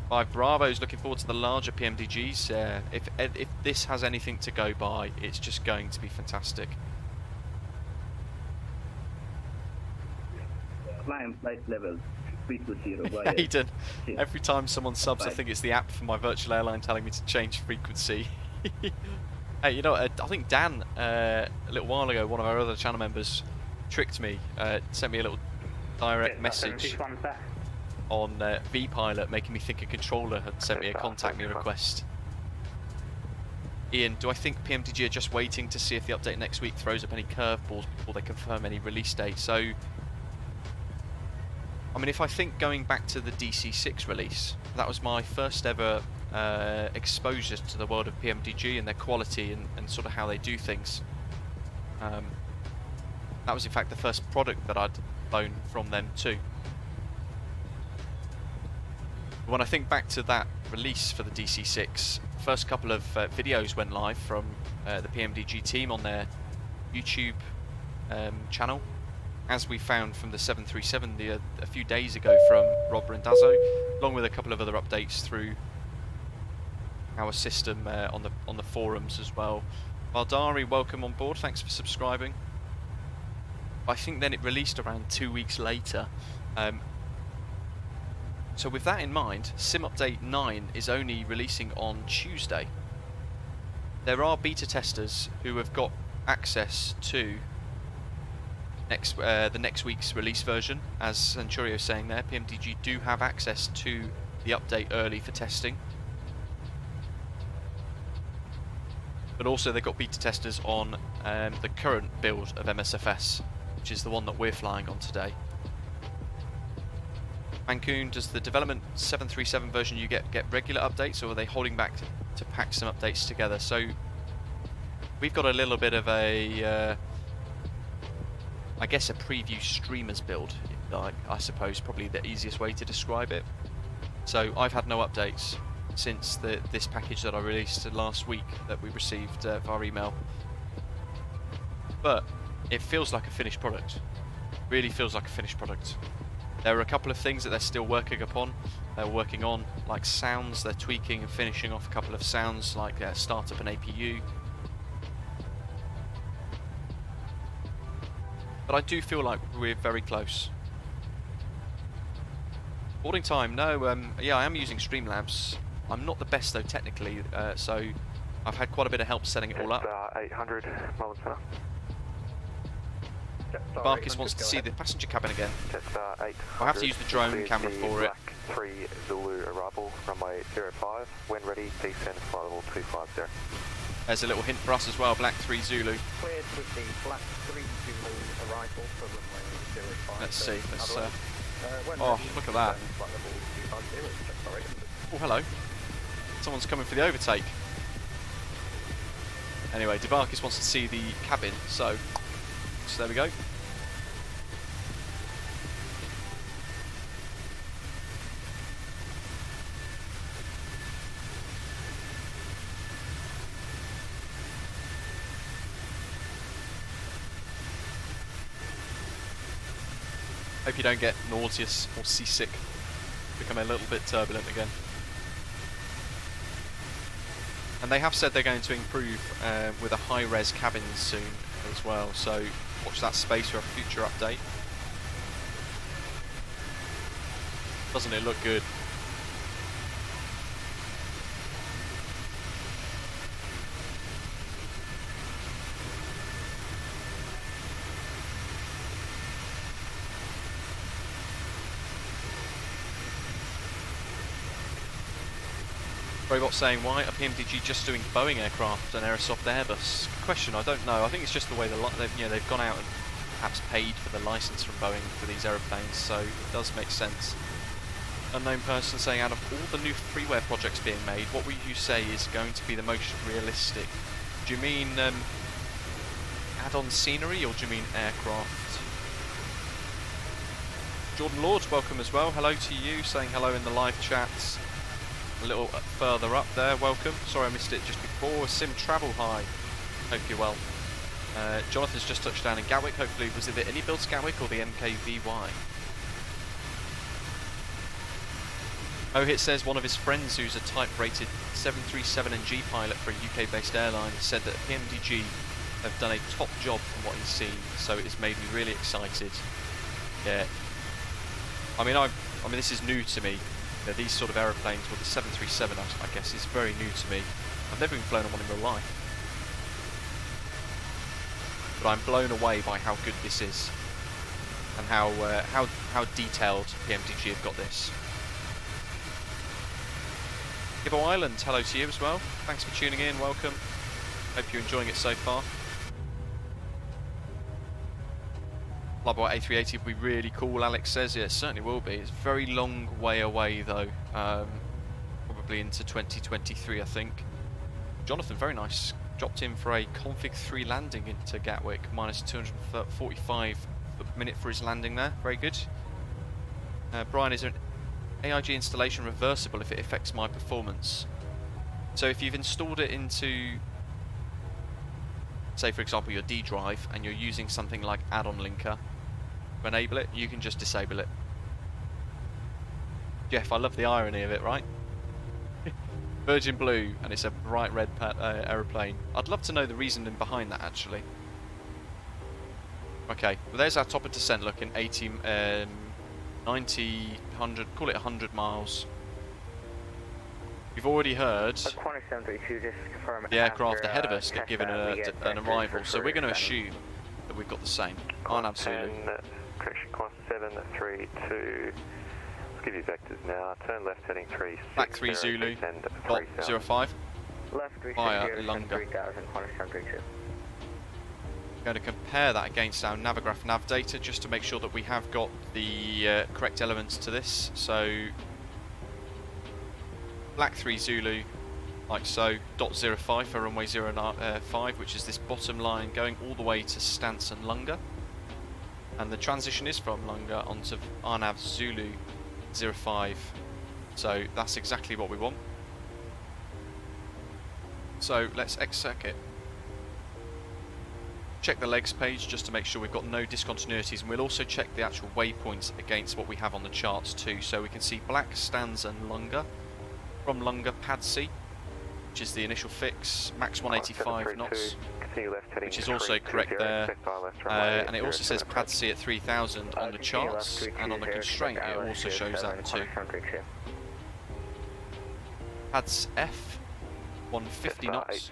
5 Bravo's looking forward to the larger PMDGs. If this has anything to go by, it's just going to be fantastic. Climb flight level 320. Aiden, every time someone subs, I think it's the app for my virtual airline telling me to change frequency. Hey, you know, I think Dan, a little while ago, one of our other channel members, tricked me, sent me a little direct message on vPilot, making me think a controller had sent me a contact me request. Ian, do I think PMDG are just waiting to see if the update next week throws up any curveballs before they confirm any release date? So, I mean, if I think going back to the DC6 release, that was my first ever exposure to the world of PMDG and their quality and sort of how they do things. That was in fact the first product that I'd flown from them too. When I think back to that release for the DC6, first couple of videos went live from the PMDG team on their YouTube channel, as we found from the 737 a few days ago from Rob Randazzo, along with a couple of other updates through our system on the forums as well. Valdari, welcome on board, thanks for subscribing. I think then it released around 2 weeks later. So with that in mind, Sim Update 9 is only releasing on Tuesday. There are beta testers who have got access to the next week's release version. As Centurio is saying there, PMDG do have access to the update early for testing. But also they've got beta testers on the current build of MSFS, which is the one that we're flying on today. Mancoon, does the development 737 version you get regular updates, or are they holding back to pack some updates together? So we've got a little bit of a, I guess a preview streamers build, I suppose, probably the easiest way to describe it. So I've had no updates since this package that I released last week that we received via email. But it feels like a finished product. Really feels like a finished product. There are a couple of things that they're still working upon. They're working on, like sounds. They're tweaking and finishing off a couple of sounds, like startup and APU. But I do feel like we're very close. Boarding time, no. Yeah, I am using Streamlabs. I'm not the best though technically, so I've had quite a bit of help setting it all up. 800 moments now. Barkis wants to see the passenger cabin again. I'll have to use the drone camera for it. 3 Zulu arrival, runway 05. When ready, descend flight level 250. There's a little hint for us as well, Black 3 Zulu. Cleared with the Black 3 Zulu arrival for runway 05. Let's see, let's, oh, ready, look at that. Oh, hello. Someone's coming for the overtake. Anyway, Debarkis wants to see the cabin, so there we go. Hope you don't get nauseous or seasick. Become a little bit turbulent again. And they have said they're going to improve with a high-res cabin soon as well, so watch that space for a future update. Doesn't it look good? Robot saying, why are PMDG just doing Boeing aircraft and Aerosoft Airbus? Good question, I don't know. I think it's just the way they've gone out and perhaps paid for the license from Boeing for these aeroplanes, so it does make sense. Unknown person saying, out of all the new freeware projects being made, what would you say is going to be the most realistic? Do you mean add-on scenery, or do you mean aircraft? Jordan Lords, welcome as well. Hello to you, saying hello in the live chats. A little further up there, welcome. Sorry I missed it just before. Sim Travel, hi. Hope you're well. Jonathan's just touched down in Gatwick. Hopefully, was it the Any Builds Gatwick or the MKVY? Ohit says one of his friends who's a type-rated 737NG pilot for a UK-based airline said that PMDG have done a top job from what he's seen, so it has made me really excited. Yeah. I mean, this is new to me. You know, these sort of aeroplanes, well, the 737, I guess, is very new to me. I've never even flown on one in real life. But I'm blown away by how good this is, and how detailed PMDG have got this. Gibbo Island, hello to you as well. Thanks for tuning in, welcome. Hope you're enjoying it so far. Flyby A380 will be really cool, Alex says. Yeah, it certainly will be. It's a very long way away though. Probably into 2023, I think. Jonathan, very nice. Dropped in for a config 3 landing into Gatwick. Minus 245 a minute for his landing there. Very good. Brian, is there an AIG installation reversible if it affects my performance? So if you've installed it into, say for example, your D drive, and you're using something like add-on linker to enable it, you can just disable it. Jeff, I love the irony of it, right? Virgin Blue, and it's a bright red aeroplane. I'd love to know the reasoning behind that, actually. Okay, well there's our top of descent looking, 80, 90, 100, call it 100 miles. You've already heard the aircraft ahead of us get given an arrival, so we're going to assume that we've got the same. Arnav Zulu. Correction, course 732. Let's give you vectors now. Turn left heading 36. Back 3 Zulu, dot 05. Left Via Lunga. 3000, corner 732. Going to compare that against our Navigraph nav data just to make sure that we have got the correct elements to this. So Black 3 Zulu, like so, dot 05 for runway 05, which is this bottom line going all the way to Stanson Lunga, and the transition is from Lunga onto Arnav Zulu 05. So that's exactly what we want. So let's X-circuit. Check the legs page just to make sure we've got no discontinuities, and we'll also check the actual waypoints against what we have on the charts too. So we can see Black, Stanza and Lunga. From Lunga, Pad C, which is the initial fix, max 185 knots, which is also correct there, and it also says Pad C at 3000 on the charts, and on the constraint it also shows that too. Pads F, 150 knots.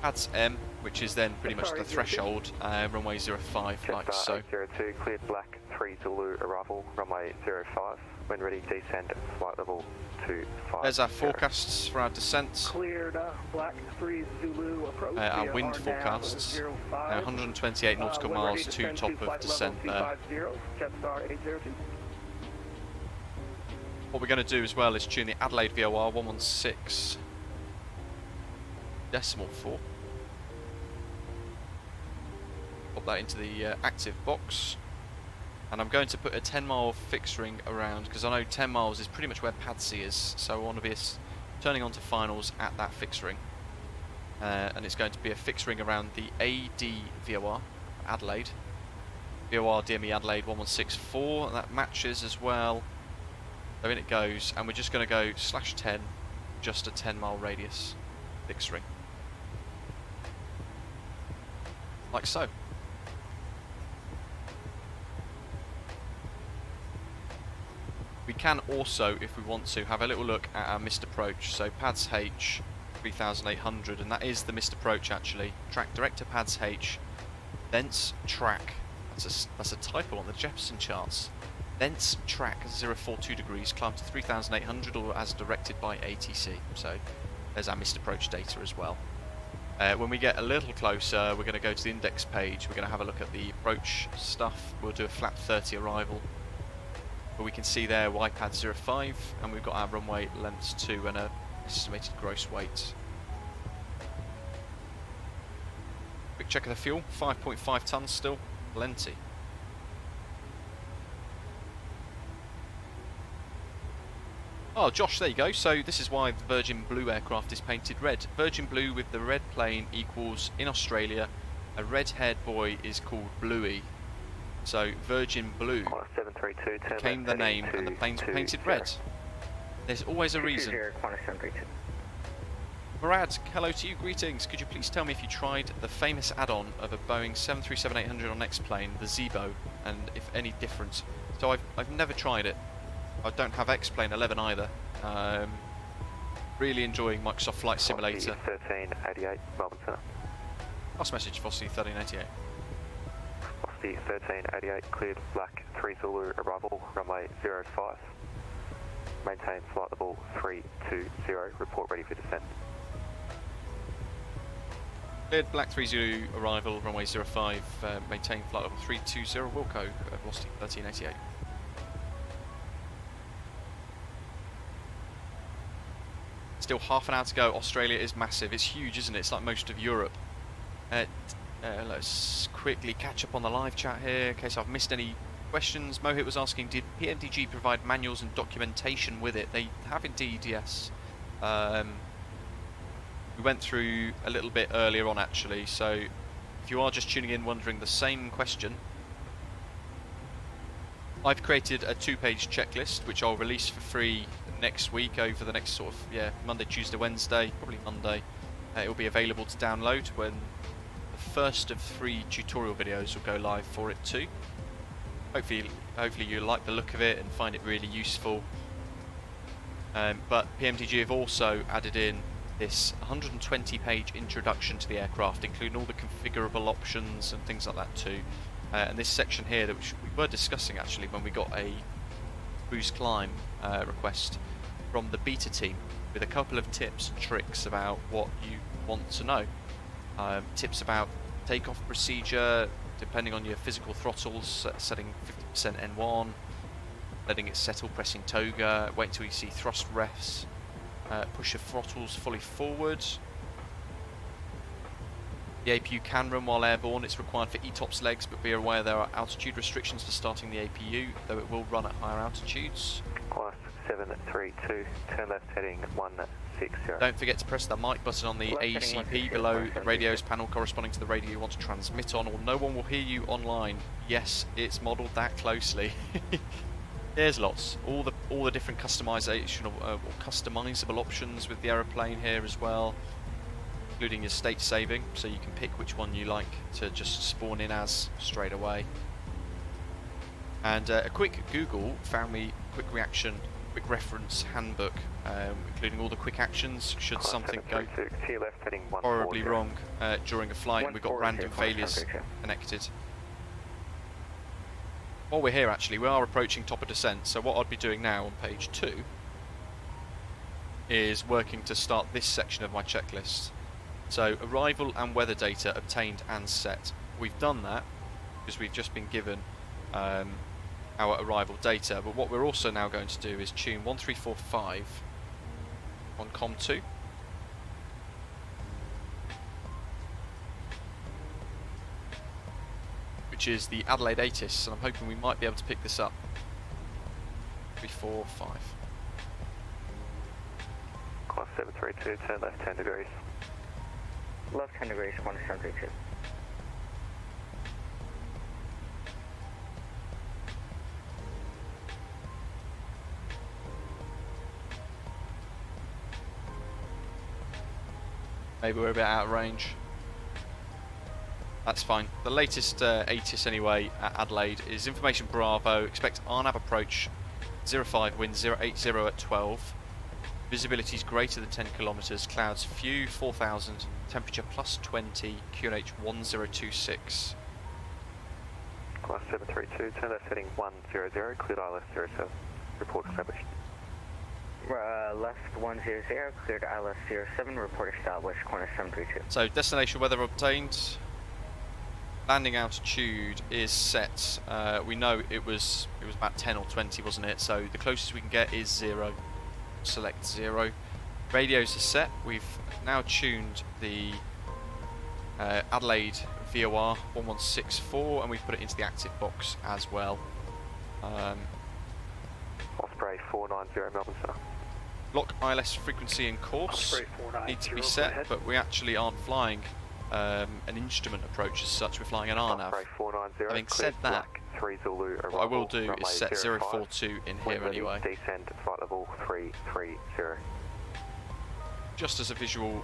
Pads M, which is then pretty much the threshold, runway 05, like so. 02, cleared Black 3 Zulu arrival, runway 05. When ready, descend flight level 25. There's our forecasts for our descents. Cleared Black 3 Zulu approach. Our wind forecasts. 128 nautical miles to top of descent there. Jetstar 802. What we're going to do as well is tune the Adelaide VOR 116.4. Pop that into the active box. And I'm going to put a 10-mile fixed ring around, because I know 10 miles is pretty much where Pad C is, so I want to be turning on to finals at that fixed ring. And it's going to be a fixed ring around the AD VOR, Adelaide. VOR DME Adelaide 1164, and that matches as well. So in it goes, and we're just going to go /10, just a 10-mile radius fixed ring. Like so. We can also, if we want to, have a little look at our missed approach. So Pads H 3800, and that is the missed approach actually. Track direct to Pads H, thence track. That's a typo on the Jefferson charts. Thence track 042 degrees, climb to 3800, or as directed by ATC. So there's our missed approach data as well. When we get a little closer, we're going to go to the index page. We're going to have a look at the approach stuff. We'll do a flat 30 arrival. But we can see there YPAD 05, and we've got our runway lengths 2 and a estimated gross weight. Quick check of the fuel, 5.5 tonnes still, plenty. Oh, Josh, there you go. So this is why the Virgin Blue aircraft is painted red. Virgin Blue with the red plane equals, in Australia, a red-haired boy is called Bluey. So Virgin Blue became the name and the planes were painted red. There's always a reason. Murad, hello to you, greetings. Could you please tell me if you tried the famous add-on of a Boeing 737-800 on X-plane, the Zebo, and if any difference? So I've never tried it. I don't have X-plane 11 either. Really enjoying Microsoft Flight Simulator. 1388, Melbourne Centre. Last message, Fossey 1388. Fossey 1388, cleared black 3 Zulu arrival, runway 05. Maintain flight level 320, report ready for descent. Cleared black 30 arrival, runway 05, maintain flight level 320, Wilco, velocity 1388. Still half an hour to go. Australia is massive. It's huge, isn't it? It's like most of Europe. Let's quickly catch up on the live chat here in case I've missed any questions. Mohit was asking, did PMDG provide manuals and documentation with it? They have indeed, yes. We went through a little bit earlier on actually, so if you are just tuning in wondering the same question, I've created a 2-page checklist which I'll release for free next week over the next sort of, Monday, Tuesday, Wednesday, probably Monday. It will be available to download when the first of 3 tutorial videos will go live for it too. Hopefully you like the look of it and find it really useful. But PMDG have also added in this 120-page introduction to the aircraft, including all the configurable options and things like that too. And this section here, that we were discussing actually when we got a boost climb request from the beta team, with a couple of tips and tricks about what you want to know. Tips about takeoff procedure, depending on your physical throttles, setting 50% N1, letting it settle, pressing toga, wait until you see thrust refs, push your throttles fully forward. The APU can run while airborne. It's required for ETOPS legs, but be aware there are altitude restrictions for starting the APU, though it will run at higher altitudes. Class 732, turn left heading 160. Don't forget to press the mic button on the ACP below the radio's panel corresponding to the radio you want to transmit on, or no one will hear you online. Yes, it's modelled that closely. There's lots, all the different customization or customizable options with the aeroplane here as well, including your state saving, so you can pick which one you like to just spawn in as straight away. And a quick Google found me quick reference handbook, including all the quick actions should something go horribly wrong during a flight and we've got random failures connected. While we're here actually, we are approaching top of descent, so what I'd be doing now on page 2 is working to start this section of my checklist. So arrival and weather data obtained and set. We've done that because we've just been given our arrival data, but what we're also now going to do is tune 1345 on COM2. Which is the Adelaide ATIS, and I'm hoping we might be able to pick this up. 345. Class 732, turn left 10 degrees. Left 10 degrees, 1732. Maybe we're a bit out of range. That's fine. The latest ATIS anyway at Adelaide is information Bravo. Expect RNAV approach 05, wind 080 at 12. Visibility is greater than 10 kilometres. Clouds few, 4,000. Temperature plus 20. QNH 1026. Class 732, turn left heading 100, cleared ILS 07. Report established. Left 100, cleared ILS 07, report established, corner 732. So destination weather obtained. Landing altitude is set. We know it was about 10 or 20, wasn't it? So the closest we can get is 0. Select 0. Radios are set. We've now tuned the Adelaide VOR 1164 and we've put it into the active box as well. Osprey 490 Melbourne Centre. Block ILS frequency and course need to be set, but we actually aren't flying an instrument approach as such. We're flying an RNAV. Having said that, what I will do is set 042 in here anyway. Descend flight level 330. Just as a visual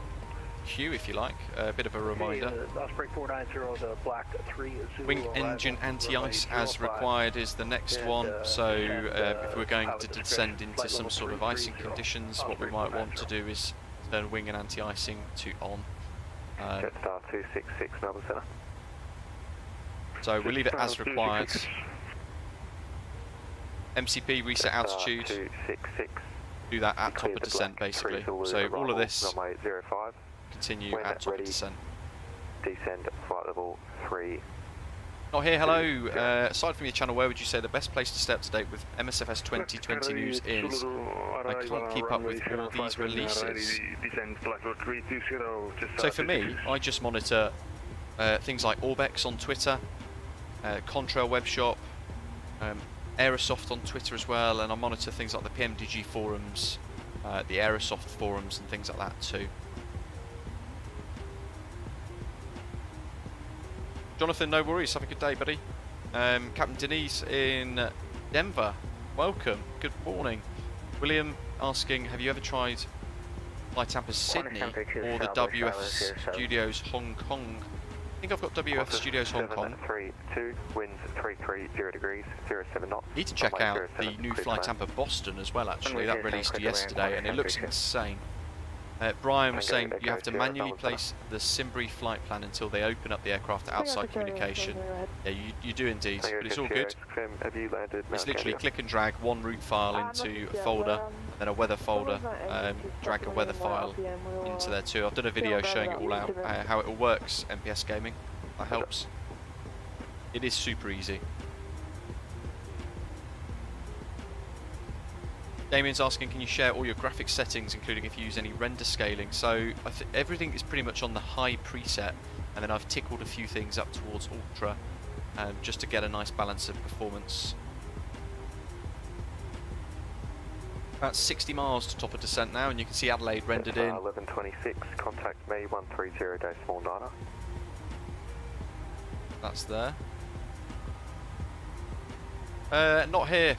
cue, if you like, a bit of a reminder. Osprey 490, the black 3 Zulu Wing engine anti-ice as required is the next one, so if we're going to descend into some sort of icing conditions, what we might want to do is turn wing and anti-icing to on. Jetstar 266 Melbourne Centre. So we'll leave it as required. MCP reset altitude. 266. Do that at top of descent basically. So all of this runway 05. continue at top of descent. Descend flight level 3. Not here, hello. Aside from your channel, where would you say the best place to stay up to date with MSFS 2020 news is? I can't keep up with all these releases. So for me, I just monitor things like Orbx on Twitter, Contrail Webshop, Aerosoft on Twitter as well, and I monitor things like the PMDG forums, the Aerosoft forums and things like that too. Jonathan, no worries, have a good day, buddy. Captain Denise in Denver, welcome, good morning. William asking, have you ever tried Flight Tampa Sydney or the WF Studios Hong Kong? I think I've got WF Studios Hong Kong. 32, winds 330 degrees, 07 knots. Need to check out the new Flight Tampa Boston as well, actually. That released yesterday and it looks insane. Brian was saying you have to manually place the Simbury flight plan until they open up the aircraft to outside communication. Yeah, you do indeed, but it's all good. It's literally click and drag one route file into a folder, then a weather folder, drag a weather file into there too. I've done a video showing it all out, how it all works, MPS Gaming. That helps. It is super easy. Damien's asking, can you share all your graphics settings, including if you use any render scaling? So everything is pretty much on the high preset, and then I've tickled a few things up towards ultra, just to get a nice balance of performance. About 60 miles to top of descent now, and you can see Adelaide rendered in. 1126, contact me 130.9. That's there. Not here.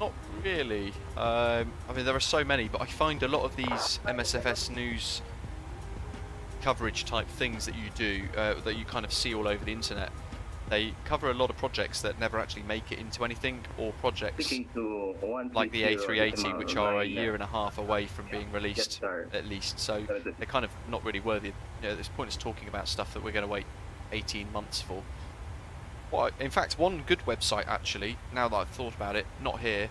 Not really. I mean, there are so many, but I find a lot of these MSFS news coverage type things that you do, that you kind of see all over the internet, they cover a lot of projects that never actually make it into anything, or projects like the A380, which are a year and a half away from being released, at least. So they're kind of not really worthy. You know, there's pointless talking about stuff that we're going to wait 18 months for. Well, in fact, one good website actually, now that I've thought about it, not here,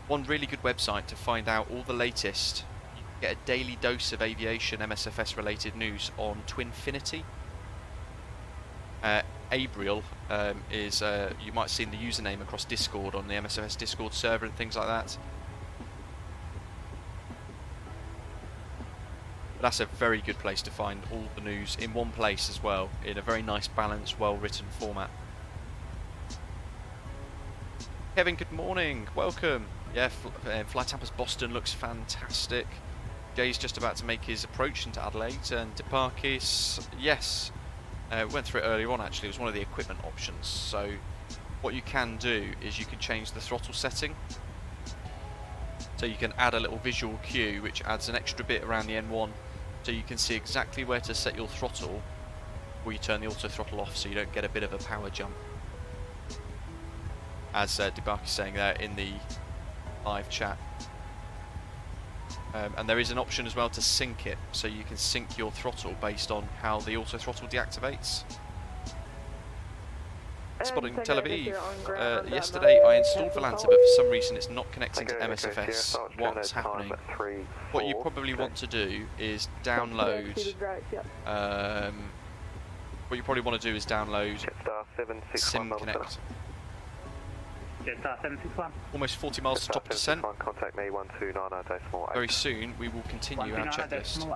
one really good website to find out all the latest, you can get a daily dose of aviation MSFS related news on Twinfinity. Abriel is, you might have seen the username across Discord on the MSFS Discord server and things like that. That's a very good place to find all the news in one place as well, in a very nice, balanced, well-written format. Kevin, good morning, welcome. Yeah, Flight Tampa's Boston looks fantastic. Jay's just about to make his approach into Adelaide, and Deparkis, yes, went through it earlier on actually, it was one of the equipment options. So what you can do is you can change the throttle setting. So you can add a little visual cue which adds an extra bit around the N1, so you can see exactly where to set your throttle before you turn the auto throttle off, so you don't get a bit of a power jump. As Debark is saying there in the live chat. And there is an option as well to sync it, so you can sync your throttle based on how the auto throttle deactivates. Spotting Tel Aviv. Yesterday I installed Volanta, but for some reason it's not connecting to MSFS. What's happening? What you probably want to do is download. What you probably want to do is download SimConnect. Almost 40 miles to top of descent. Contact me 129.8. Very soon we will continue our checklist.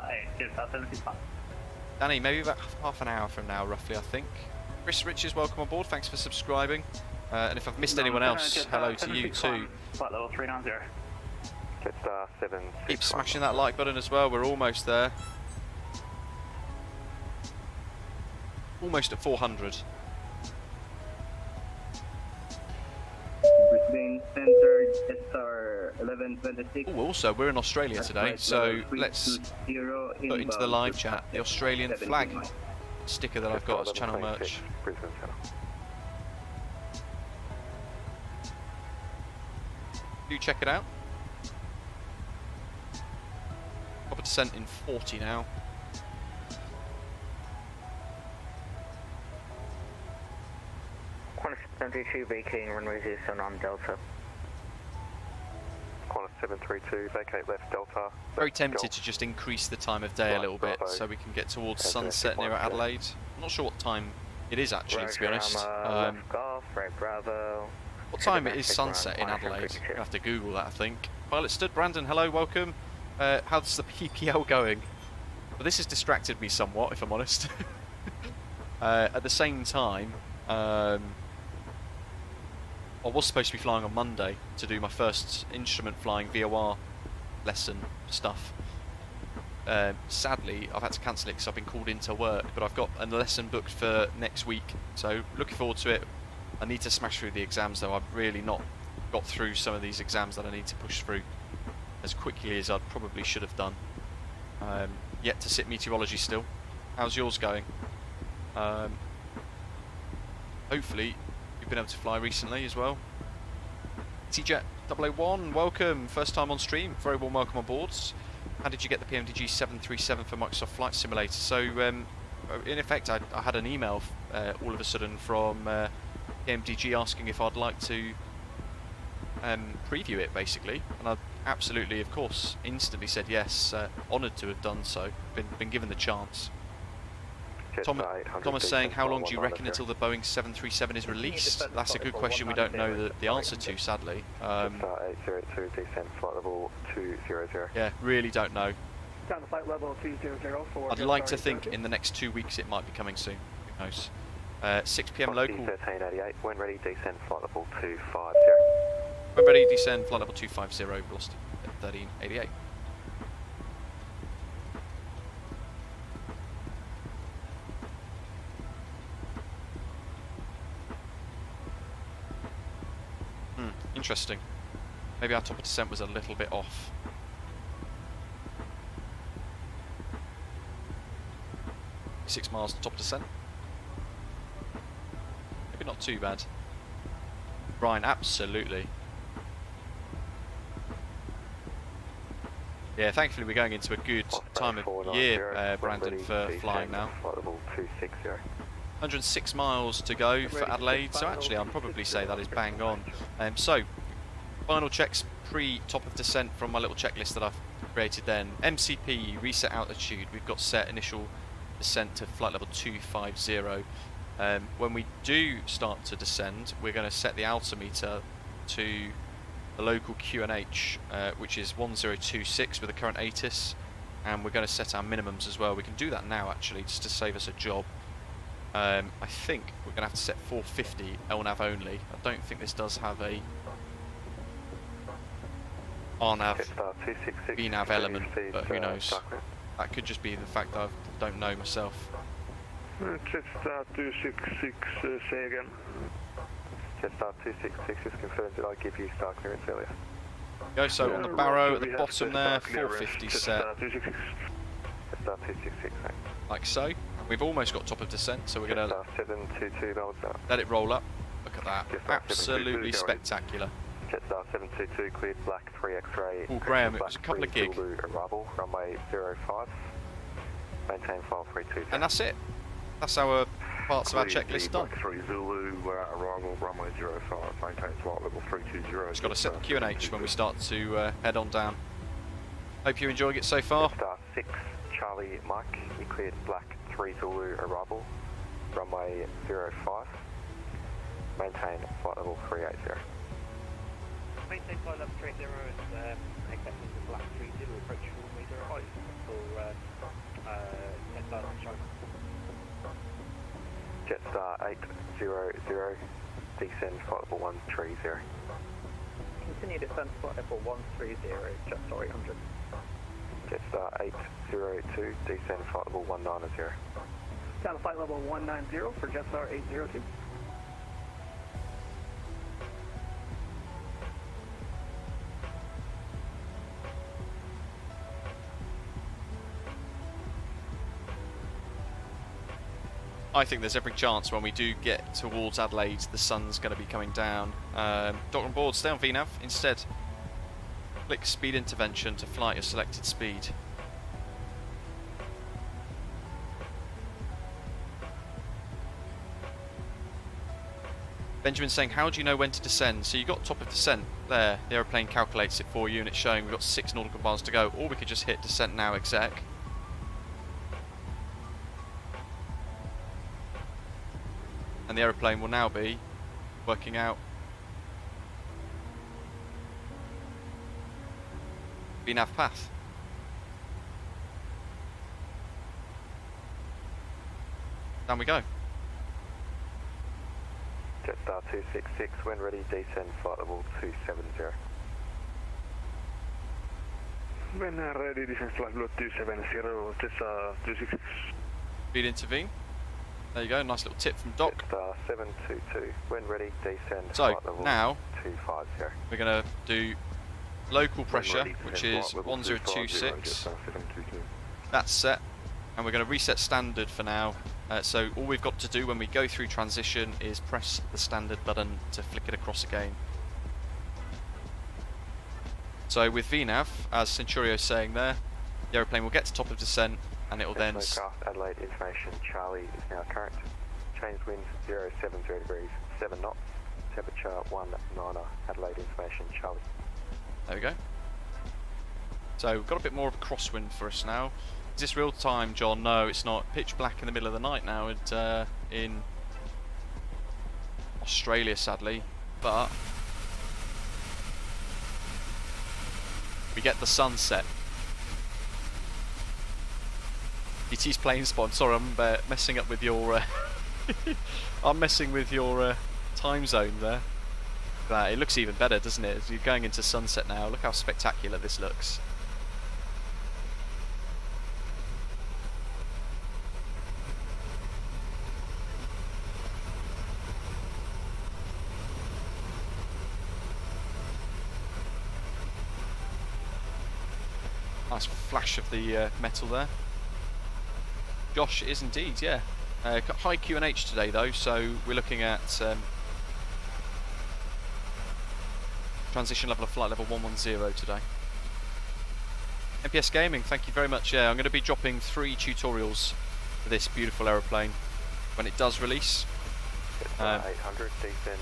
Danny, maybe about half an hour from now, roughly, I think. Chris Riches, welcome on board. Thanks for subscribing. And if I've missed anyone else, hello to you too. Flight level 390. Jetstar 7. Keep smashing that like button as well. We're almost there. Almost at 400. Brisbane Center, Jetstar 1126. Oh, also, we're in Australia today, so let's put into the live chat the Australian flag sticker that I've got as channel merch. Brisbane Center. Do check it out. Proper descent in 40 now. Qantas 732 vacating runway 07 on Delta. Qantas 732, vacate left Delta. Very tempted to just increase the time of day a little bit so we can get towards sunset near Adelaide. I'm not sure what time it is actually, to be honest. Golf, right Bravo. What time it is sunset in Adelaide? I'll have to Google that, I think. Pilot stood, Brandon, hello, welcome. How's the PPL going? Well, this has distracted me somewhat, if I'm honest. At the same time, I was supposed to be flying on Monday to do my first instrument flying VOR lesson stuff. Sadly, I've had to cancel it because I've been called into work, but I've got a lesson booked for next week, so looking forward to it. I need to smash through the exams though. I've really not got through some of these exams that I need to push through as quickly as I probably should have done. Yet to sit meteorology still. How's yours going? Hopefully you've been able to fly recently as well. T-Jet 001, welcome. First time on stream. Very warm welcome on boards. How did you get the PMDG 737 for Microsoft Flight Simulator? So in effect I had an email all of a sudden from PMDG asking if I'd like to preview it basically, and I absolutely, of course, instantly said yes. Honoured to have done so. Been given the chance. Thomas saying, how long do you reckon until the Boeing 737 is released? That's a good question we don't know the answer to, sadly. 802, descent flight level 200. Yeah, really don't know. Down to flight level 200 for... I'd like to think in the next 2 weeks it might be coming soon. Who knows? 6 PM local. 1388, when ready, descend flight level 250. When ready, descend flight level 250, velocity 1388. Interesting. Maybe our top of descent was a little bit off. Six miles to top descent. Maybe not too bad. Brian, absolutely. Yeah, thankfully we're going into a good time of year, Brandon, for flying now. 106 miles to go for Adelaide, so actually I'd probably say that is bang on. So, final checks pre-top of descent from my little checklist that I've created then. MCP, reset altitude, we've got set initial descent to flight level 250. When we do start to descend, we're going to set the altimeter to the local QNH, which is 1026 with the current ATIS, and we're going to set our minimums as well. We can do that now actually, just to save us a job. I think we're going to have to set 450 LNAV only. I don't think this does have a RNAV, VNAV element, but who knows. That could just be the fact that I don't know myself. Jetstar 266, say again. Jetstar 266 is confirmed. Did I give you star clearance earlier? Go, so on the barrow at the bottom there, 450 set. Jetstar 266, like so. We've almost got top of descent, so we're going to 722 let it roll up. Look at that, absolutely spectacular. Jetstar 722 cleared black 3 X-ray. Oh, Graham, it was a couple of gig. Arrival, runway 05. Maintain file 320. And that's it. That's our parts of our checklist done. Black 3 Zulu, we're at arrival, runway 05. Maintain flight level 320. Just got to set the QNH when we start to head on down. Hope you're enjoying it so far. Jetstar 6 Charlie Mike, you cleared black 3 Zulu arrival, runway 05. Maintain flight level 380. Maintain flight level 380 and accepting the black 30 approach runway 05 for Jetstar 800, descend flight level 130. continue descent flight level 130, Jetstar 800. Jetstar 802, descend flight level 190. Down to flight level 190 for Jetstar 802. I think there's every chance when we do get towards Adelaide, the sun's going to be coming down. Dock on board, stay on VNAV. Instead, click speed intervention to fly at your selected speed. Benjamin's saying, how do you know when to descend? So you got top of descent there. The aeroplane calculates it for you and it's showing we've got 6 nautical miles to go. Or we could just hit descent now exec. And the aeroplane will now be working out VNAV path. Down we go. Jetstar 266, when ready, descend flight level 270. When ready, descend flight level 270, Jetstar 266. Speed intervene. There you go, nice little tip from Doc. Jetstar 722, when ready, descend So, flight level now 250. we're going to do local pressure, which is 1026. That's set. And we're going to reset standard for now. So all we've got to do when we go through transition is press the standard button to flick it across again. So with VNAV, as Centurio's saying there, the aeroplane will get to top of descent and it will then... Aircraft Adelaide information, Charlie is now current. Change wind 070 degrees, 7 knots. Temperature 19, Adelaide information, Charlie. There we go. So we've got a bit more of a crosswind for us now. Is this real time, John? No, it's not. Pitch black in the middle of the night now in Australia, sadly. But we get the sunset. DT's plane spawn. Sorry, I'm messing up with your. I'm messing with your time zone there. But it looks even better, doesn't it? As you're going into sunset now. Look how spectacular this looks. Nice flash of the metal there. Josh is indeed, yeah. Got high QNH today though, so we're looking at transition level of flight level 110 today. MPS Gaming, thank you very much. Yeah, I'm going to be dropping 3 tutorials for this beautiful aeroplane when it does release. 800, descend.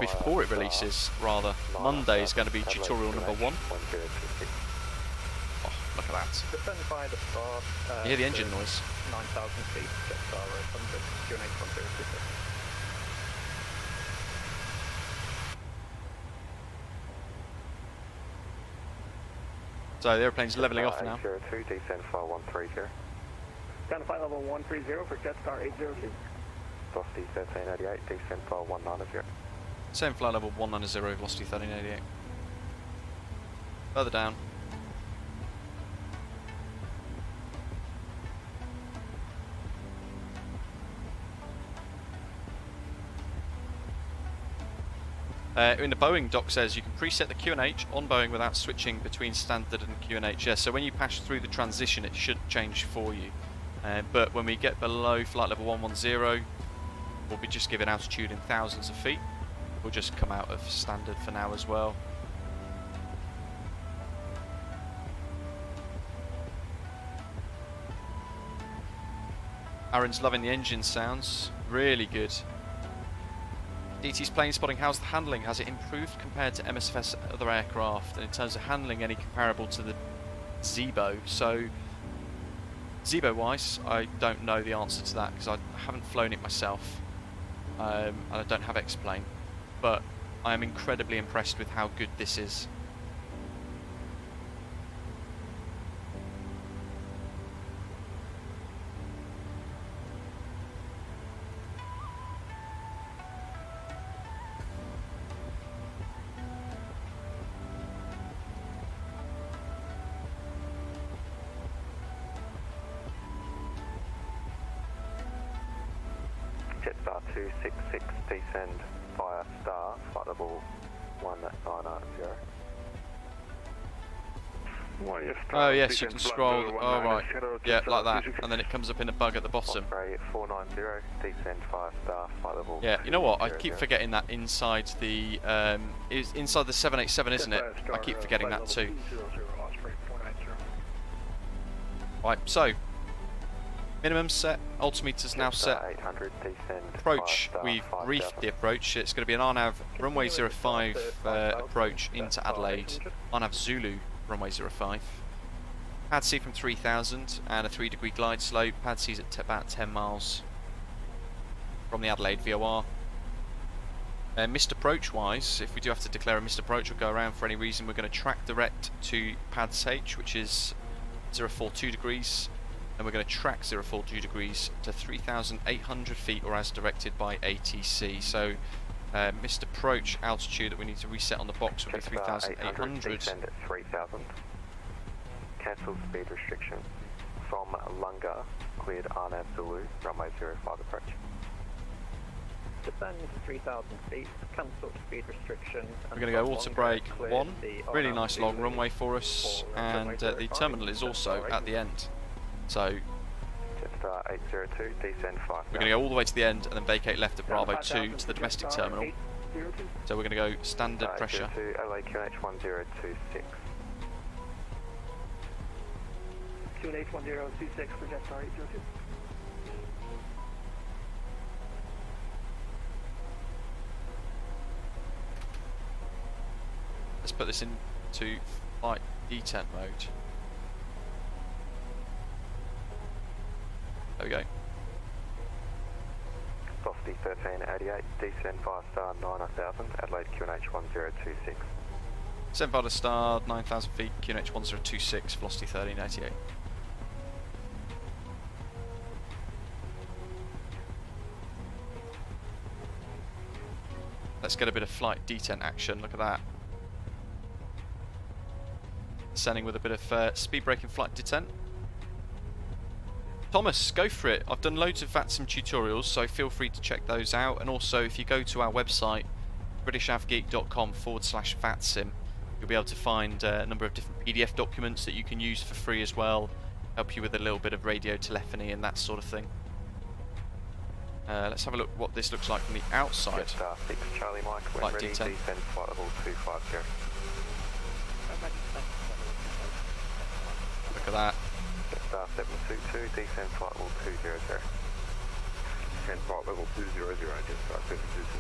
Before it releases, rather. Monday is going to be tutorial number 1. Look at that. Descend by the start. You hear the engine noise? 9,000 feet, Jetstar 800, QNH 1026. So the aeroplane's levelling off now. 802, descend flight 130. Down to flight level 130 for Jetstar 802. Velocity 1388, descend flight 190. Same flight level 190, velocity 1388. Further down. In the Boeing, Doc says you can preset the QNH on Boeing without switching between standard and QNH. Yes, so when you pass through the transition, it should change for you. But when we get below flight level 110, we'll be just given altitude in thousands of feet. We'll just come out of standard for now as well. Aaron's loving the engine sounds. Really good. DT's plane spotting, how's the handling? Has it improved compared to MSFS other aircraft? And in terms of handling, any comparable to the Zebo? So, Zebo-wise, I don't know the answer to that because I haven't flown it myself. And I don't have X-Plane. But I am incredibly impressed with how good this is. Jetstar 266, descend via star, flight level 190. Oh yes, you can scroll. Oh right, yeah, like that, and then it comes up in a bug at the bottom. Osprey 490, descend via star, flight level. Yeah, you know what? I keep forgetting that inside the is inside the 787, isn't it? I keep forgetting that too. Right, so minimum set, altimeter's now set. 800, descend Approach, via star, we've 5 reefed Delta. the approach. It's going to be an RNAV runway 05 approach into Adelaide. RNAV Zulu runway 05. Pad C from 3000 and a 3-degree glide slope. Pad C's at about 10 miles from the Adelaide VOR. Missed approach wise, if we do have to declare a missed approach or go around for any reason, we're going to track direct to Pads H, which is 042 degrees, and we're going to track 042 degrees to 3,800 feet, or as directed by ATC. So missed approach altitude that we need to reset on the box will be 3,800. Descend at 3,000. Cancel speed restriction from Lunga, cleared RNAV Zulu, runway 05 approach. Descend to 3,000 feet, cancel speed restriction. We're going to go auto brake 1, really nice long runway for us, and the terminal is also at the end. So Jetstar 802, descend 5. we're going to go all the way to the end and then vacate left of Bravo 2 to the domestic terminal. So we're going to go standard pressure. LA QNH 1026. QNH 1026 for Jetstar 802. Let's put this into flight detent mode. There we go. Velocity 1388, descend via star 9000, Adelaide QNH 1026. Sent by the star, 9,000 feet, QNH 1026, velocity 1388. Let's get a bit of flight detent action, look at that. Descending with a bit of speed braking flight detent. Thomas, go for it. I've done loads of VATSIM tutorials, so feel free to check those out. And also, if you go to our website, britishavgeek.com/VATSIM, you'll be able to find a number of different PDF documents that you can use for free as well. Help you with a little bit of radio telephony and that sort of thing. Let's have a look what this looks like from the outside. Jetstar 6 Charlie Mike, when Flight ready, detent. descend flight level 250. Look at that. Jetstar 722, descend flight level 200. Descend flight level 200, Jetstar 722.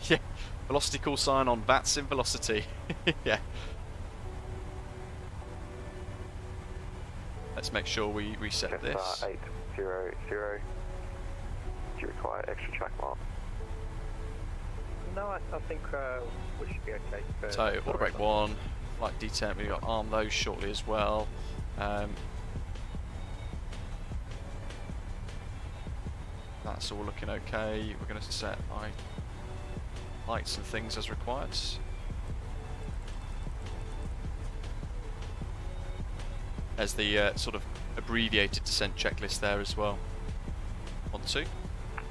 Yeah, velocity call sign on VATSIM velocity. Yeah. Let's make sure we reset Jetstar this. 800, do you require extra track mark? No, I think we should be okay. So, auto brake 1, flight detent, we've got to arm those shortly as well. That's all looking okay. We're going to set lights and things as required. There's the sort of abbreviated descent checklist there as well. 1, 2.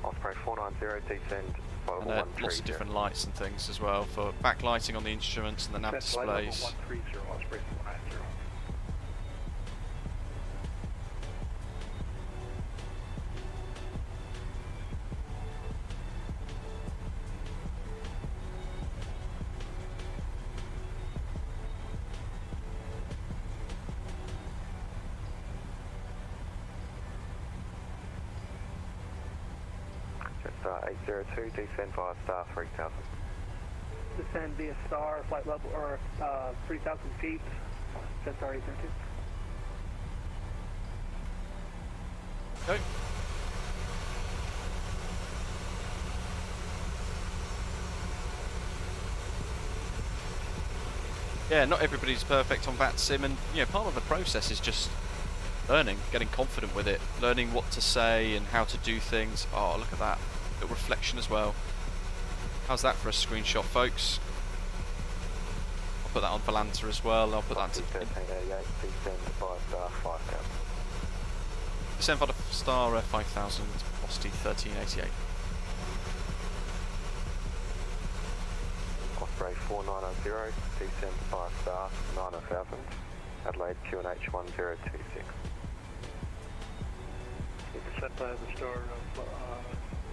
Osprey 490, descend flight And level 130. lots of different lights and things as well for backlighting on the instruments and the nav displays. 130, Osprey 490. Jetstar 802, descend via star 3000. Descend via star, flight level, or 3,000 feet, Jetstar 802. Go. Yeah, not everybody's perfect on VATSIM, and part of the process is just learning, getting confident with it, learning what to say and how to do things. Oh, look at that. Little reflection as well. How's that for a screenshot, folks? Pop put that on Volanta as well. I'll put that to 1388, descend 5 star 5000. descend 5 star 5000, velocity 1388. Osprey 4990, descend 5 star 9000, Adelaide QNH 1026. Set by the star of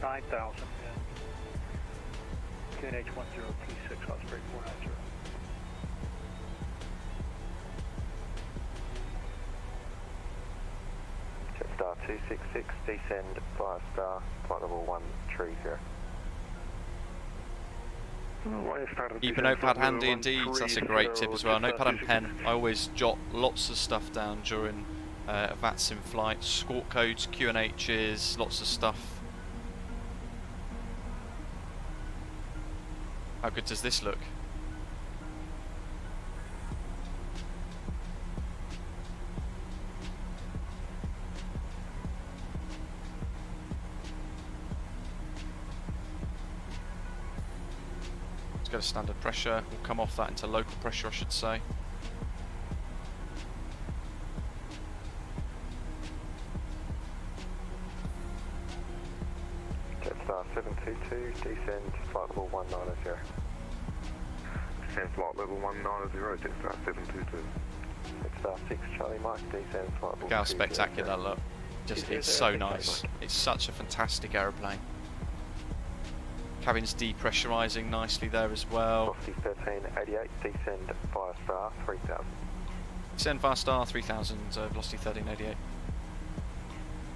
9000 and QNH 1026, Osprey 490. Jetstar 266, descend 5 star, flight level 130. Keep a notepad handy indeed, that's a great tip as well. Notepad and pen. I always jot lots of stuff down during a VATSIM flight. Squawk codes, QNHs, lots of stuff. How good does this look? Let's go to standard pressure. We'll come off that into local pressure, I should say. Jetstar 722, descend flight level 190. Descend flight level 190, Jetstar 722. Jetstar 6 Charlie Mike, descend flight level Look how 200. spectacular that look. Just, it's so nice. It's such a fantastic aeroplane. Cabin's depressurising nicely there as well. Velocity 1388, descend 5 star 3000. Descend 5 star 3000, velocity 1388.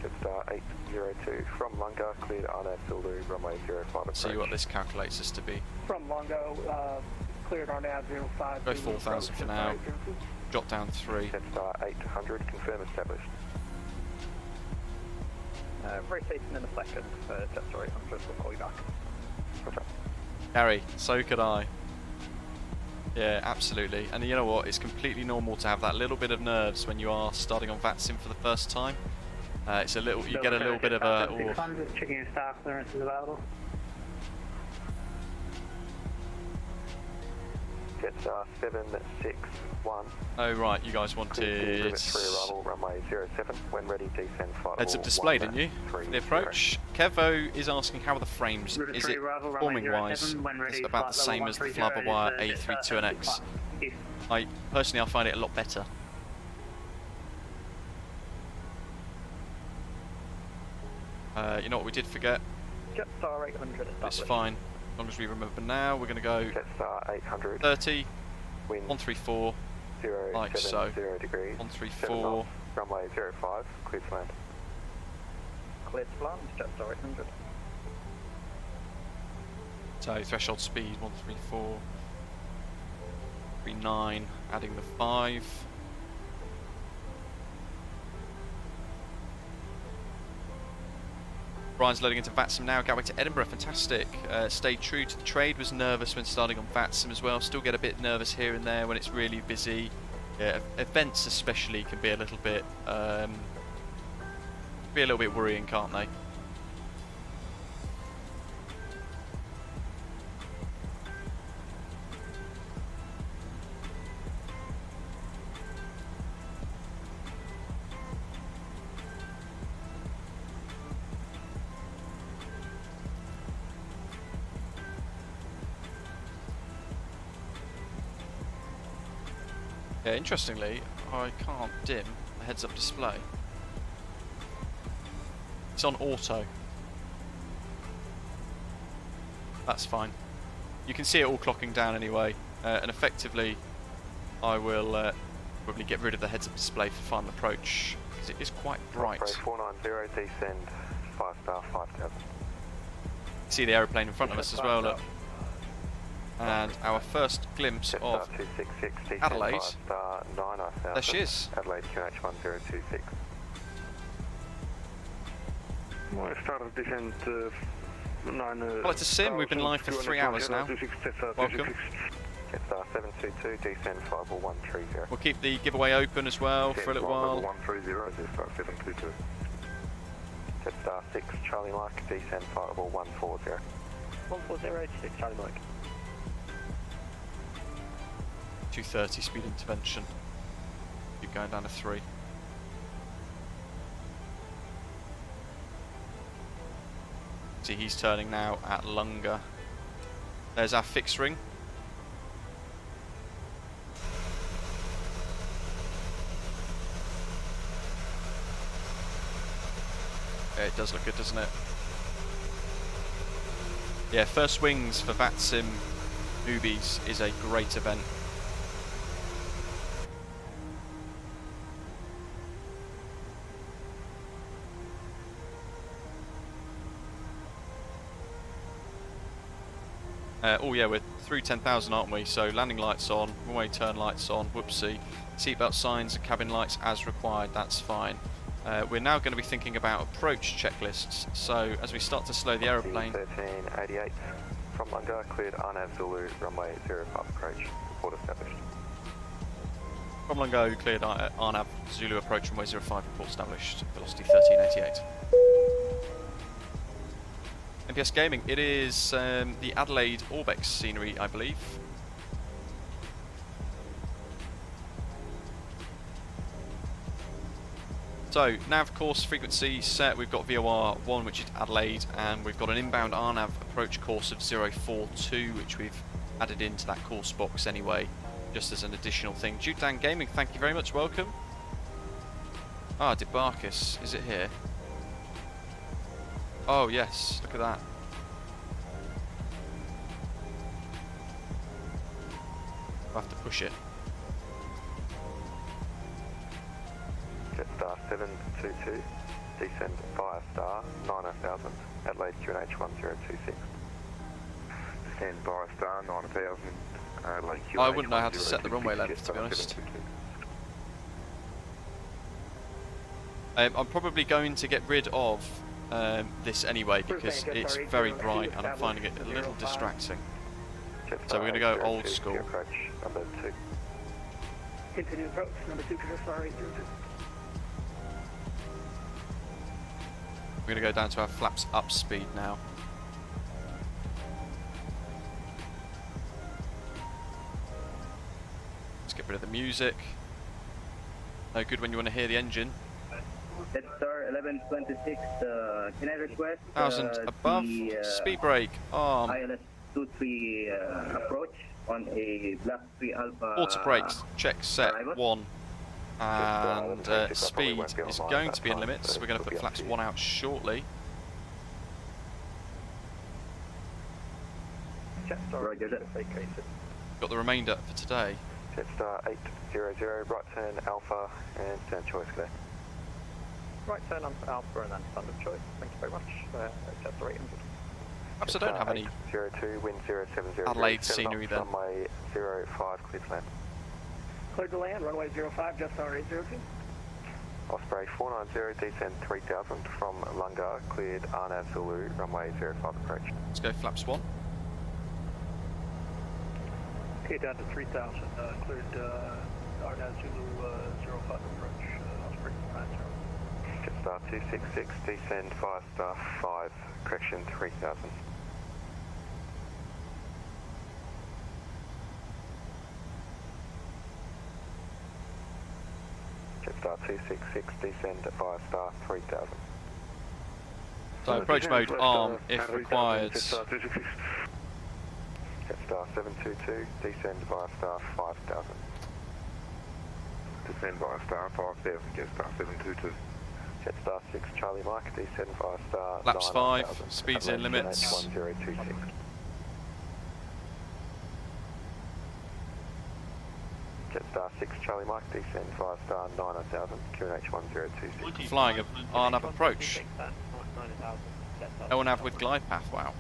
Jetstar 802 from Lunga, cleared RNAV Zulu, runway 05 approach. See what this calculates us to be. From Longo, cleared our nav 05. Go 4,000 for now. Drop down 3. Jetstar 800, confirm established. Rotating in a second, Jetstar 800 will call you back. Roger. Gary, so could I. Yeah, absolutely. And you know what? It's completely normal to have that little bit of nerves when you are starting on VATSIM for the first time. It's a little, you get a little bit of a. Checking your star clearance is available. Jetstar 761. Oh right, you guys wanted Limit 3 arrival, runway 07. When ready, descend flight heads level up display, 1, didn't you? 3, The approach. Kevo is asking how are the frames. Is it forming wise? It's about the same as the Flabberwire A32NX. Personally, I find it a lot better. You know what we did forget? Jetstar 800 It's fine. As long as we remember now, we're going to go Jetstar 800. 30, Wind 134, 0, like 7, so. 0 degrees. 134. Runway 05, cleared to land. Cleared to land, Jetstar 800. So threshold speed 134, 39, adding the 5. Brian's loading into VATSIM now. Gatwick to Edinburgh, fantastic. Stayed true to the trade. Was nervous when starting on VATSIM as well. Still get a bit nervous here and there when it's really busy. Yeah, events especially can be a little bit worrying, can't they? Yeah, interestingly, I can't dim the heads-up display. It's on auto. That's fine. You can see it all clocking down anyway, and effectively I will probably get rid of the heads-up display for final approach, because it is quite bright. Osprey 490, descend 5 star 5000. See the aeroplane in front of us as well, look. And our first glimpse of Jetstar 266, descend Adelaide. 5 star 9000. There she is. Adelaide QNH 1026. Started descent 9. Well, it's a sim. We've been live for 3 hours now. Welcome. Jetstar 722, descend flight level 130. We'll keep the giveaway open as well for a little while. 130, Jetstar 722. Jetstar 6 Charlie Mike, descend flight level 140. 140, 6 Charlie Mike. 230 speed intervention. Keep going down to 3. See, he's turning now at Lunga. There's our fixed ring. Yeah, it does look good, doesn't it? Yeah, first wings for VATSIM newbies is a great event. Oh yeah, we're through 10,000, aren't we? So landing lights on, runway turn lights on, whoopsie. Seatbelt signs and cabin lights as required, that's fine. We're now going to be thinking about approach checklists. So as we start to slow the aeroplane... 1388 from Lunga, cleared RNAV Zulu, runway 05 approach, report established. From Lunga, cleared RNAV Zulu approach, runway 05, report established, velocity 1388. MPS Gaming, it is the Adelaide Orbx scenery, I believe. So, nav course frequency set, we've got VOR 1, which is Adelaide, and we've got an inbound RNAV approach course of 042, which we've added into that course box anyway, just as an additional thing. Jutan Gaming, thank you very much, welcome. Ah, Debarcus, is it here? Oh yes, look at that. I'll have to push it. Jetstar 722, descend via star 9000, Adelaide QNH 1026. Descend via star 9000, Adelaide QNH. I wouldn't know how to set the runway length, to be honest. I'm probably going to get rid of this anyway because it's very bright and I'm finding it a little distracting. So we're going to go old school. Approach number 2. Continue approach number 2 to Jetstar 802. We're going to go down to our flaps up speed now. Let's get rid of the music. No good when you want to hear the engine. Jetstar 1126, can I request 1000 above, speed brake, arm. ILS 23 approach on a Black 3 Alpha. Auto brakes, check set 1. And speed is going to be in limits. We're going to put flaps 1 out shortly. Got the remainder for today. Jetstar 800, right turn Alpha and stand choice clear. Right turn on for Alpha and then standard choice. Thank you very much. Jetstar 800. Perhaps I don't have any 02, wind 070. Adelaide scenery then. Runway 05, clear to land. Cleared to land, runway 05, Jetstar 802. Osprey 490, descend 3000 from Lunga, cleared RNAV Zulu, runway 05 approach. Let's go flaps 1. Okay, down to 3000, cleared RNAV Zulu 05 approach, Osprey 490. Jetstar 266, descend via star 5, correction 3000. Jetstar 266, descend via star 3000. So approach mode arm if required. Jetstar 722, descend via star 5000. Descend via star 5000, Jetstar 722. Jetstar 6 Charlie Mike, descend via star Laps 5, speeds in limits. 1026. Jetstar 6 Charlie Mike, descend via star 9000, QNH 1026. Flying of RNAV approach. LNAV with glide path, wow.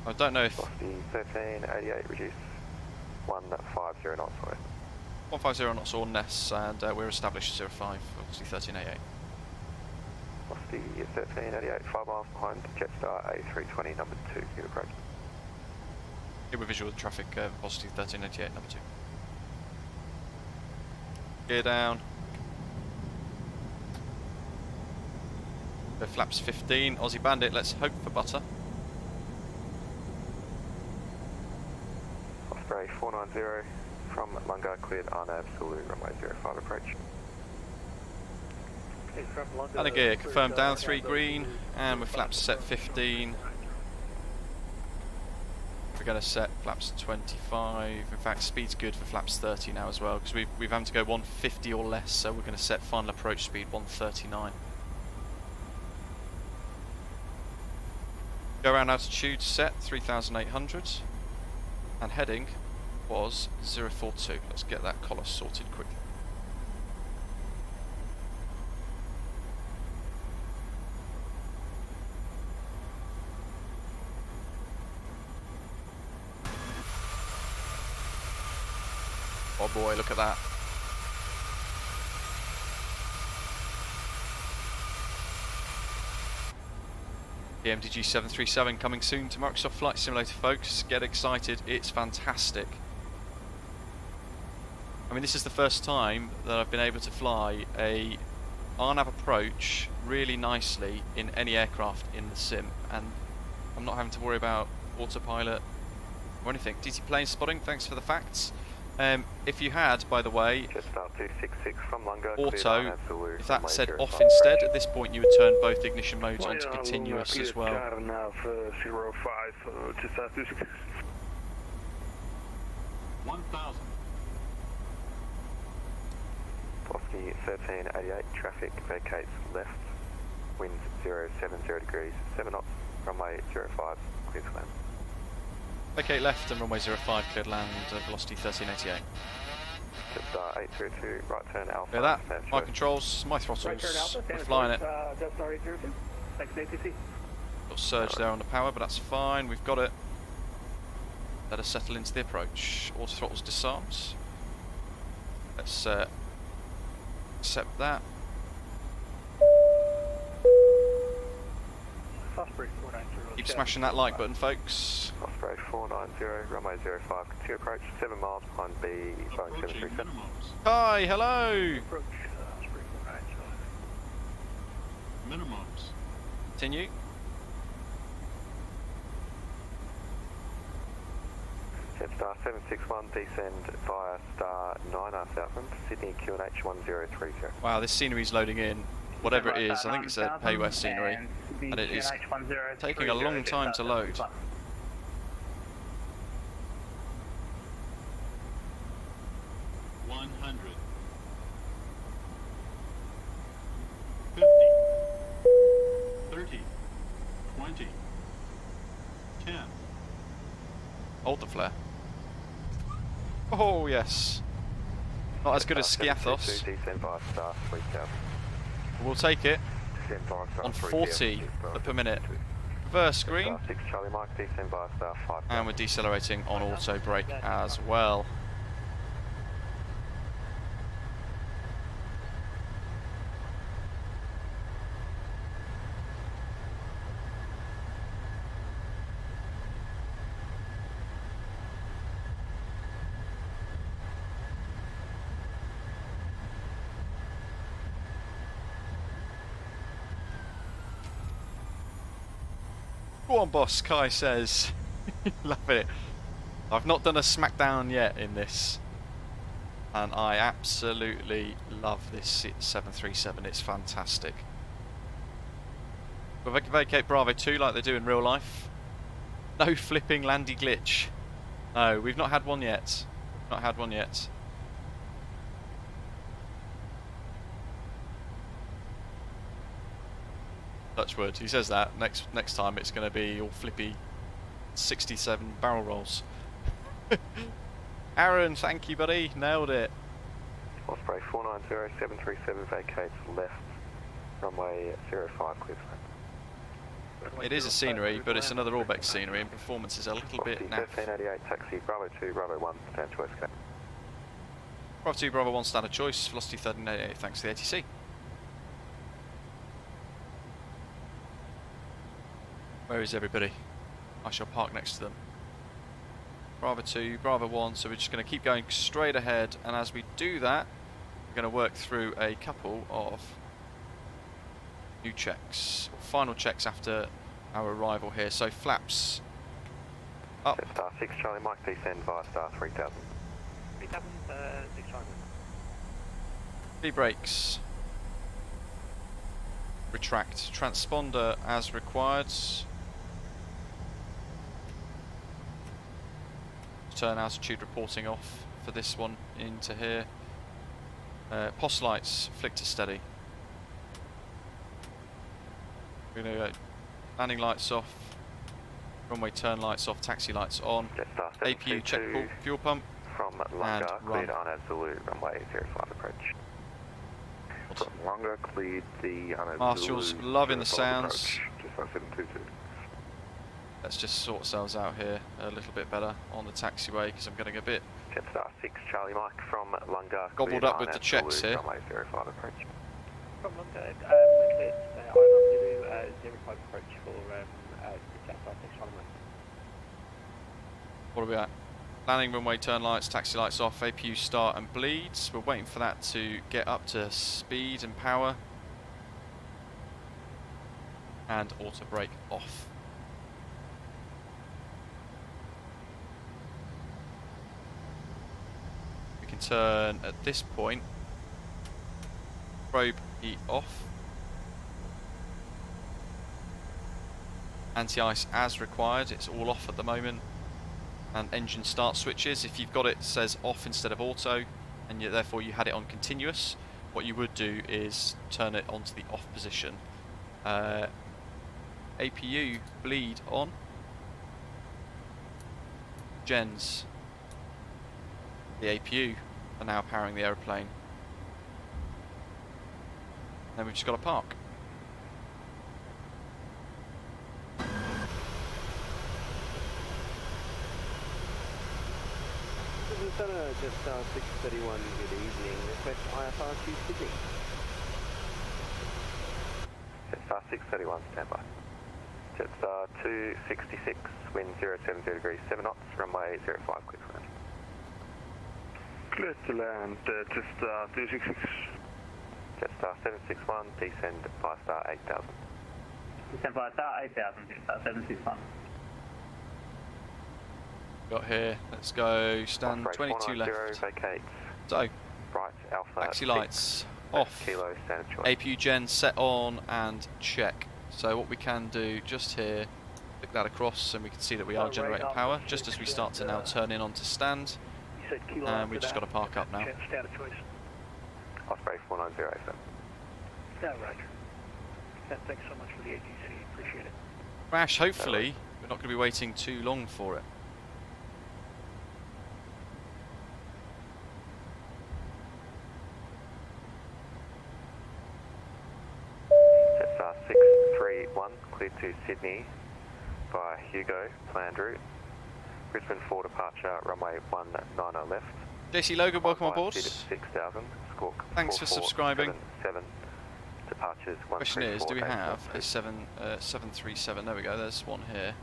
I don't know if... Velocity 1388, reduce 150 knots away. 150 knots or NES, and we're established 05, obviously 1388. Velocity 1388, 5 miles behind Jetstar A320, number 2, you approach. Here we're visual with traffic, velocity 1388, number 2. Gear down. Go flaps 15, Aussie Bandit, let's hope for butter. Osprey 490 from Lunga, cleared RNAV, Zulu, runway 05 approach. And a gear, confirmed down 3 green, and with flaps set 15. We're going to set flaps 25. In fact, speed's good for flaps 30 now as well, because we've having to go 150 or less, so we're going to set final approach speed 139. Go around altitude set 3,800, and heading was 042. Let's get that collar sorted quickly. Oh boy, look at that. PMDG 737 coming soon to Microsoft Flight Simulator, folks. Get excited, it's fantastic. I mean, this is the first time that I've been able to fly a RNAV approach really nicely in any aircraft in the sim, and I'm not having to worry about autopilot or anything. DT plane spotting, thanks for the facts. If you had, by the way, auto, if that said off instead, at this point you would turn both ignition modes onto continuous as well. 1000. Velocity 1388, traffic vacates left, winds 070 degrees, 7 knots, runway 05, clear to land. Vacate left and runway 05, cleared land, velocity 1388. Jetstar 802, right turn alpha. Hear that? My controls, my throttles, we're flying it. Jetstar 802, thanks ATC. Got surge there on the power, but that's fine, we've got it. Let us settle into the approach. Auto throttles disarmed. Let's accept that. Keep smashing that like button, folks. Osprey 490, runway 05, continue approach, 7 miles behind B, Boeing 737. Hi, hello! Approach, Osprey 490. Minimums. Continue. Jetstar 761, descend via star 9000, Sydney QNH 1030. Wow, this scenery's loading in. Whatever it is, I think it's a Paywest scenery, and it is taking a long time to load. Hold the flare. Oh yes. Not as good as Skiathos. We'll take it on 40 per minute. Reverse green. And we're decelerating on auto brake as well. Go on, boss, Kai says. Love it. I've not done a smackdown yet in this, and I absolutely love this 737. It's fantastic. We'll vacate Bravo 2 like they do in real life. No flipping landy glitch. No, we've not had one yet. Not had one yet. Touchwood. He says that next time it's going to be all flippy 67 barrel rolls. Aaron, thank you, buddy. Nailed it. Osprey 490, 737 vacates left, runway 05, clear to land. It is a scenery, but it's another Orbx scenery, and performance is a little bit naff. 1388, taxi Bravo 2, Bravo 1, stand to escape. Bravo 2, Bravo 1, standard choice, velocity 1388, thanks to the ATC. Where is everybody? I shall park next to them. Bravo 2, Bravo 1, so we're just going to keep going straight ahead, and as we do that, we're going to work through a couple of new checks, or final checks after our arrival here. So flaps Up. Star 6 Charlie Mike, descend via star 3000. 3000, 6 Charlie. V brakes. Retract. Transponder as required. Turn altitude reporting off for this one into here. POS lights, flick to steady. We're going to go landing lights off, runway turn lights off, taxi lights on. APU check fuel pump. From Lunga, cleared on absolute runway 05 approach. From Lunga, cleared the unabsolute. Marshals loving the sounds. Just 722. Let's just sort ourselves out here a little bit better on the taxiway because I'm getting a bit Jetstar 6 Charlie Mike from Lunga. gobbled up with the checks here. Runway 05 approach. From Lunga, cleared Ivan Zulu 05 approach for Jetstar 6 Charlie Mike. What are we at? Landing runway turn lights, taxi lights off, APU start and bleeds. We're waiting for that to get up to speed and power. And auto brake off. We can turn at this point. Probe E off. Anti-ice as required, it's all off at the moment. And engine start switches, if you've got it says off instead of auto and therefore you had it on continuous, what you would do is turn it onto the off position. APU bleed on. Gens, the APU are now powering the aeroplane. Then we've just got to park. Jetstar 631, good evening. Request IFR to Sydney. Jetstar 631, standby. Jetstar 266, wind 070 degrees, 7 knots, runway 05, clear for land. Clear to land, Jetstar 266. Jetstar 761, descend 5 star 8000. Descend 5 star 8000, Jetstar 761. Got here, let's go, stand 22 left. Vacates. So, Bright Alpha taxi lights off, Kilo standard choice. APU gen set on and check. So what we can do just here, click that across and we can see that we are generating power just as we start to now turn in onto stand. And we just got to park up now. Osprey 490 FM. Yeah, right. Thanks so much for the ATC, appreciate it. Crash, hopefully we're not going to be waiting too long for it. Jetstar 631, cleared to Sydney via Hugo, planned route. Brisbane 4 departure, runway 19 left. JC Logan, welcome on board. 6,000, squawk. Thanks for subscribing. 7 departures, 134. Question is, do we have a 737? There we go, there's one here.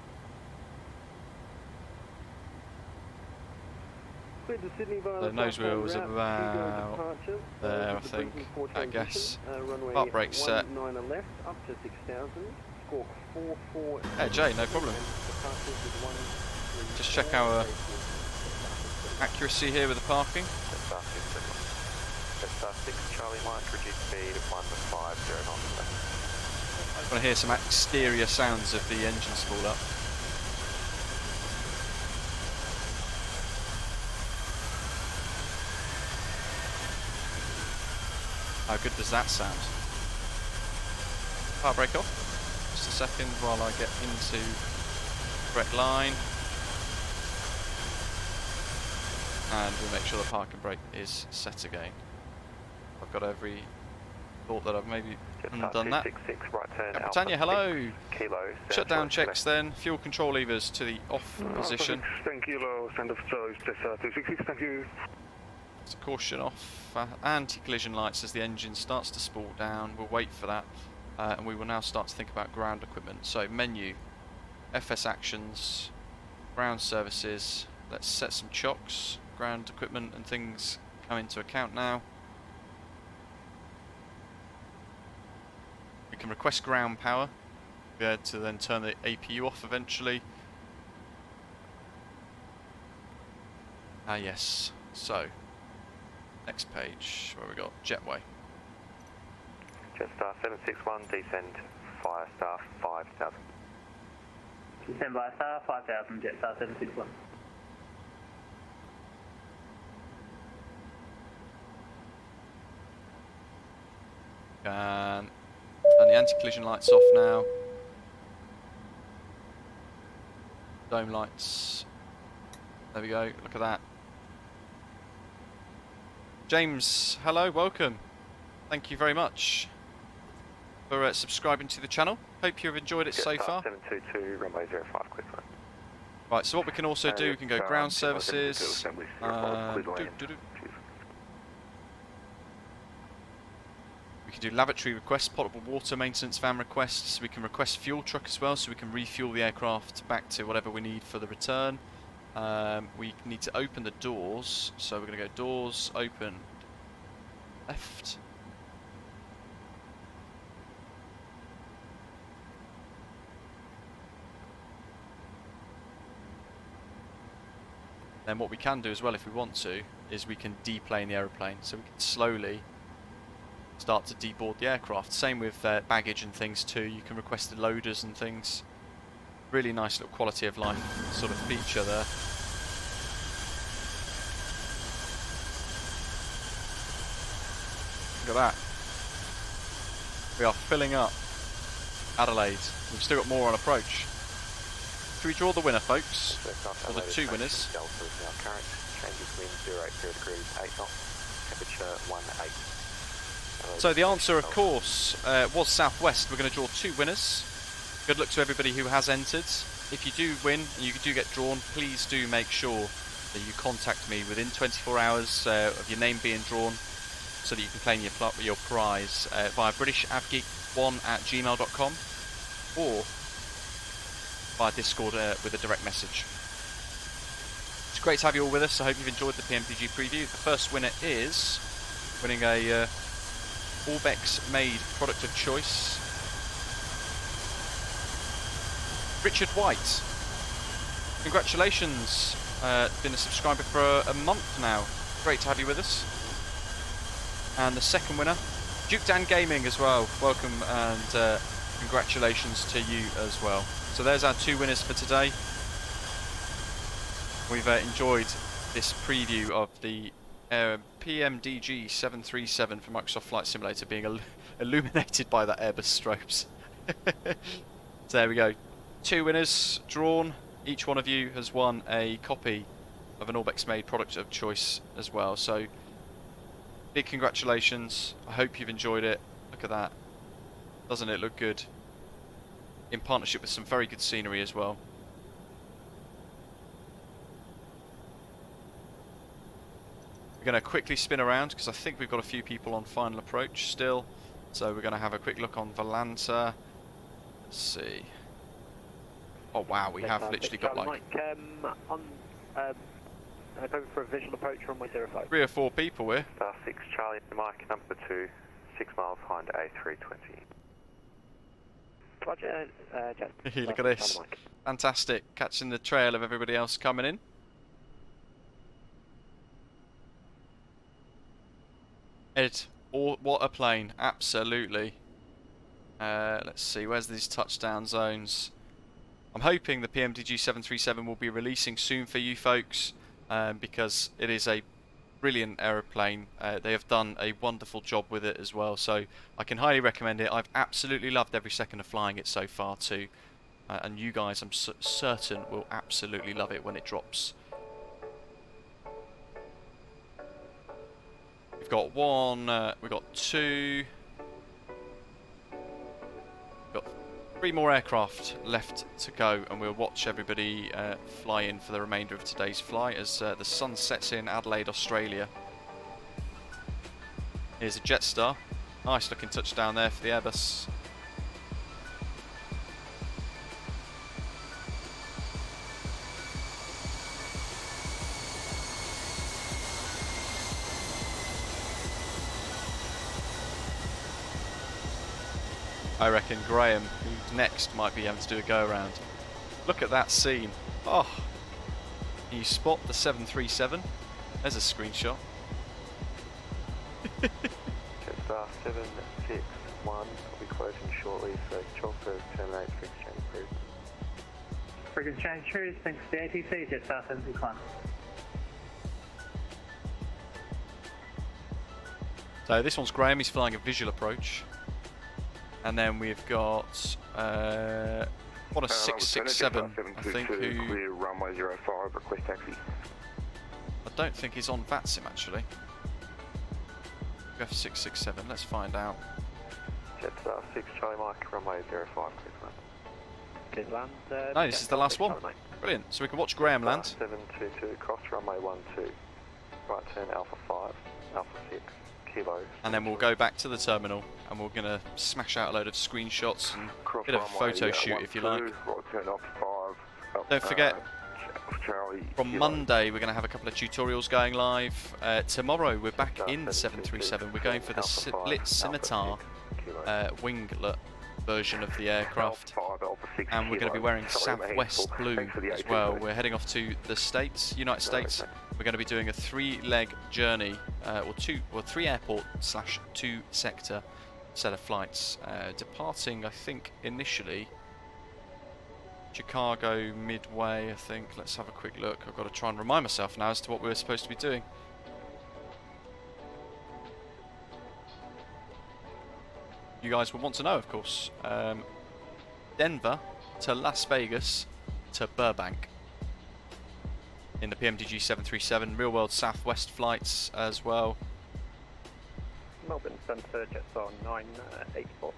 The nose wheel was about there, I think, I guess. Part brake set. Hey Jay, no problem. Just check our accuracy here with the parking. Jetstar 6 Charlie Mike, reduce speed 150 knots. I want to hear some exterior sounds of the engine spool up. How good does that sound? Power brake off. Just a second while I get into the correct line. And we'll make sure the parking brake is set again. I've got every thought that I've maybe done that. Britannia, hello! Shutdown checks then. Fuel control levers to the off position. 10 kilo, stand of choice, Jetstar 266, thank you. So caution off. Anti-collision lights as the engine starts to spool down. We'll wait for that. And we will now start to think about ground equipment. So menu, FS actions, ground services. Let's set some chocks. Ground equipment and things come into account now. We can request ground power. Be able to then turn the APU off eventually. Ah, yes. So, next page, where we got Jetway. Jetstar 761, descend fire staff 5000. Descend by star 5000, Jetstar 761. And turn the anti-collision lights off now. Dome lights. There we go, look at that. James, hello, welcome. Thank you very much for subscribing to the channel. Hope you've enjoyed it so far. 722, runway 05, clear flight. Right, so what we can also do, we can go ground services. We can do lavatory requests, potable water maintenance van requests. We can request fuel truck as well, so we can refuel the aircraft back to whatever we need for the return. We need to open the doors, so we're going to go doors, open, left. Then what we can do as well, if we want to, is we can deplane the aeroplane, so we can slowly start to deboard the aircraft. Same with baggage and things too. You can request the loaders and things. Really nice little quality of life sort of feature there. Look at that. We are filling up Adelaide. We've still got more on approach. Should we draw the winner, folks? Or the two winners? So the answer, of course, was Southwest. We're going to draw two winners. Good luck to everybody who has entered. If you do win and you do get drawn, please do make sure that you contact me within 24 hours of your name being drawn, so that you can claim your prize via britishAvgeek1@gmail.com or via Discord with a direct message. It's great to have you all with us. I hope you've enjoyed the PMDG preview. The first winner is winning a Orbx made product of choice. Richard White. Congratulations. Been a subscriber for a month now. Great to have you with us. And the second winner, Duke Dan Gaming as well. Welcome and congratulations to you as well. So there's our two winners for today. We've enjoyed this preview of the PMDG 737 for Microsoft Flight Simulator being illuminated by that Airbus strobes. So there we go. Two winners drawn. Each one of you has won a copy of an Orbx made product of choice as well. So big congratulations. I hope you've enjoyed it. Look at that. Doesn't it look good? In partnership with some very good scenery as well. We're going to quickly spin around because I think we've got a few people on final approach still. So we're going to have a quick look on Volanta. Let's see. Oh wow, we have literally got like Mike, going for a visual approach runway 05. 3 or 4 people here. Star 6 Charlie Mike, number 2, 6 miles behind A320. Roger, Jet. Look at this. Fantastic. Catching the trail of everybody else coming in. Ed, what a plane. Absolutely. Let's see, where's these touchdown zones? I'm hoping the PMDG 737 will be releasing soon for you folks, because it is a brilliant aeroplane. They have done a wonderful job with it as well, so I can highly recommend it. I've absolutely loved every second of flying it so far too, and you guys, I'm certain, will absolutely love it when it drops. We've got one, we've got two, we've got 3 more aircraft left to go, and we'll watch everybody fly in for the remainder of today's flight as the sun sets in Adelaide, Australia. Here's a Jetstar. Nice looking touchdown there for the Airbus. I reckon Graham, who's next, might be having to do a go around. Look at that scene. Oh, can you spot the 737? There's a screenshot. Jetstar 761 will be closing shortly, so control service terminate for exchange cruise. For exchange cruise, thanks to the ATC, Jetstar 761. So this one's Graham, he's flying a visual approach. And then we've got what a 667, I think, who Clear runway 05, request taxi. I don't think he's on VATSIM actually. F667, let's find out. Jetstar 6 Charlie Mike, runway 05, please land. No, this is the last one. Brilliant. So we can watch Graham land. 722, cross runway 12. Right turn Alpha 5, Alpha 6, Kilo. And then we'll go back to the terminal and we're going to smash out a load of screenshots and a bit of a photo shoot if you like. Right turn Alpha 5. Don't forget, Charlie, from Monday we're going to have a couple of tutorials going live. Tomorrow we're back in the 737. We're going for the split scimitar winglet version of the aircraft, and we're going to be wearing Southwest blue as well. We're heading off to the States, United States. We're going to be doing a 3-leg journey, or 3 airport / 2 sector set of flights, departing I think initially Chicago midway, I think. Let's have a quick look. I've got to try and remind myself now as to what we're supposed to be doing. You guys will want to know, of course. Denver to Las Vegas to Burbank in the PMDG 737, real world Southwest flights as well. Melbourne Centre, Jetstar 984.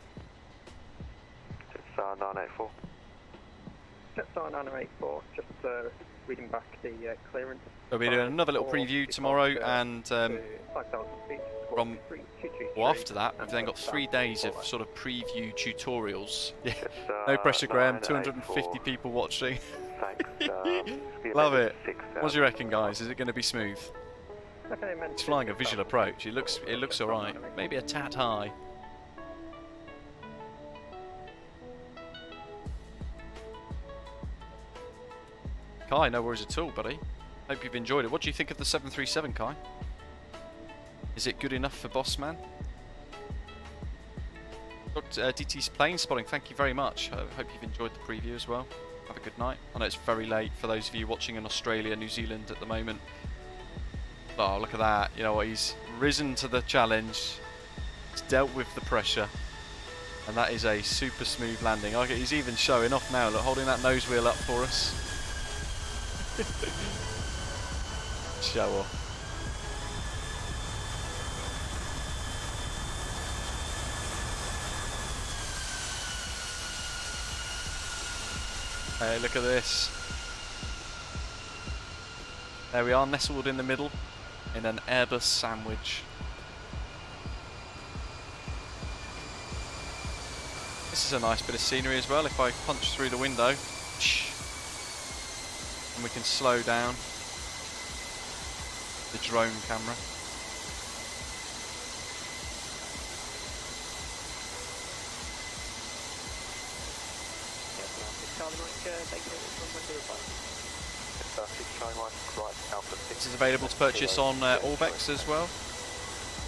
Jetstar 984. Jetstar 984, just reading back the clearance. We'll be doing another little preview tomorrow, and from well, after that we've then got 3 days of sort of preview tutorials. Yeah. No pressure, Graham. 250 people watching. Love it. What do you reckon, guys? Is it going to be smooth? It's flying a visual approach. It looks alright. Maybe a tad high. Kai, no worries at all, buddy. Hope you've enjoyed it. What do you think of the 737, Kai? Is it good enough for Boss Man? DT's plane spotting, thank you very much. I hope you've enjoyed the preview as well. Have a good night. I know it's very late for those of you watching in Australia, New Zealand at the moment. Oh, look at that. You know what? He's risen to the challenge. He's dealt with the pressure. And that is a super smooth landing. He's even showing off now. Look, holding that nose wheel up for us. Show off. Hey, look at this. There we are, nestled in the middle in an Airbus sandwich. This is a nice bit of scenery as well. If I punch through the window, and we can slow down the drone camera. This is available to purchase on Orbx as well.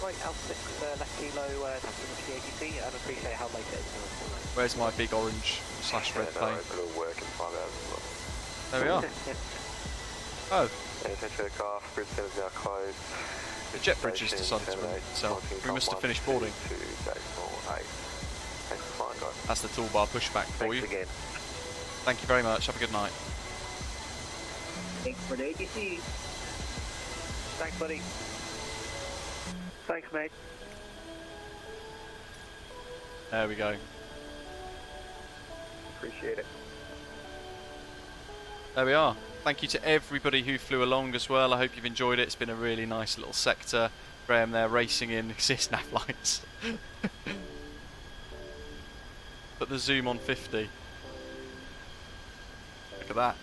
Right, Alpha 6 left kilo, taxi to the ATC, and appreciate how late it is. Where's my big orange / red plane? There we are. Oh. The jet bridge has decided to move itself. We must have finished boarding. That's the toolbar pushback for you. Thank you very much. Have a good night. Thanks for the ATC. Thanks, buddy. Thanks, mate. There we go. Appreciate it. There we are. Thank you to everybody who flew along as well. I hope you've enjoyed it. It's been a really nice little sector. Graham there racing in his nav lights. Put the zoom on 50. Look at that.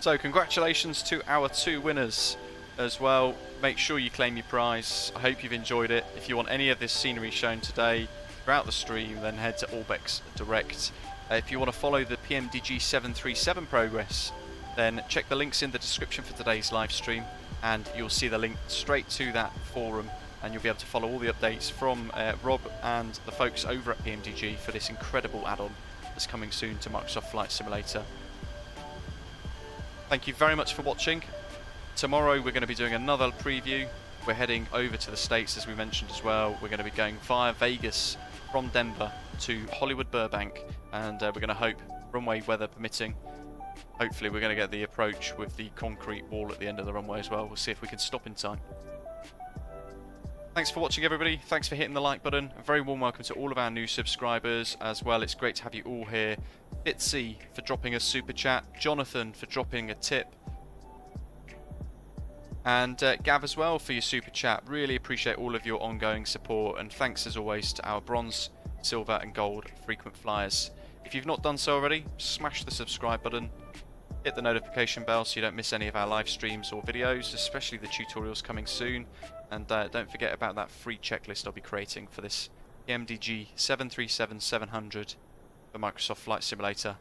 So congratulations to our 2 winners as well. Make sure you claim your prize. I hope you've enjoyed it. If you want any of this scenery shown today throughout the stream, then head to Orbx Direct If you want to follow the PMDG 737 progress, then check the links in the description for today's live stream, and you'll see the link straight to that forum, and you'll be able to follow all the updates from Rob and the folks over at PMDG for this incredible add-on that's coming soon to Microsoft Flight Simulator. Thank you very much for watching. Tomorrow we're going to be doing another preview. We're heading over to the States, as we mentioned as well. We're going to be going via Vegas from Denver to Hollywood Burbank, and we're going to hope, runway weather permitting, hopefully we're going to get the approach with the concrete wall at the end of the runway as well. We'll see if we can stop in time. Thanks for watching, everybody. Thanks for hitting the like button. A very warm welcome to all of our new subscribers as well. It's great to have you all here. Bitsy for dropping a super chat, Jonathan for dropping a tip, and Gav as well for your super chat. Really appreciate all of your ongoing support, and thanks as always to our bronze, silver and gold frequent flyers. If you've not done so already, smash the subscribe button, hit the notification bell so you don't miss any of our live streams or videos, especially the tutorials coming soon, and don't forget about that free checklist I'll be creating for this PMDG 737-700 for Microsoft Flight Simulator.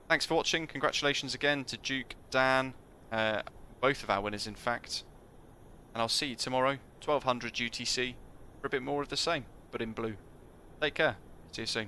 Thanks for watching. Congratulations again to Duke, Dan, both of our winners in fact, and I'll see you tomorrow 1200 UTC for a bit more of the same, but in blue. Take care. See you soon.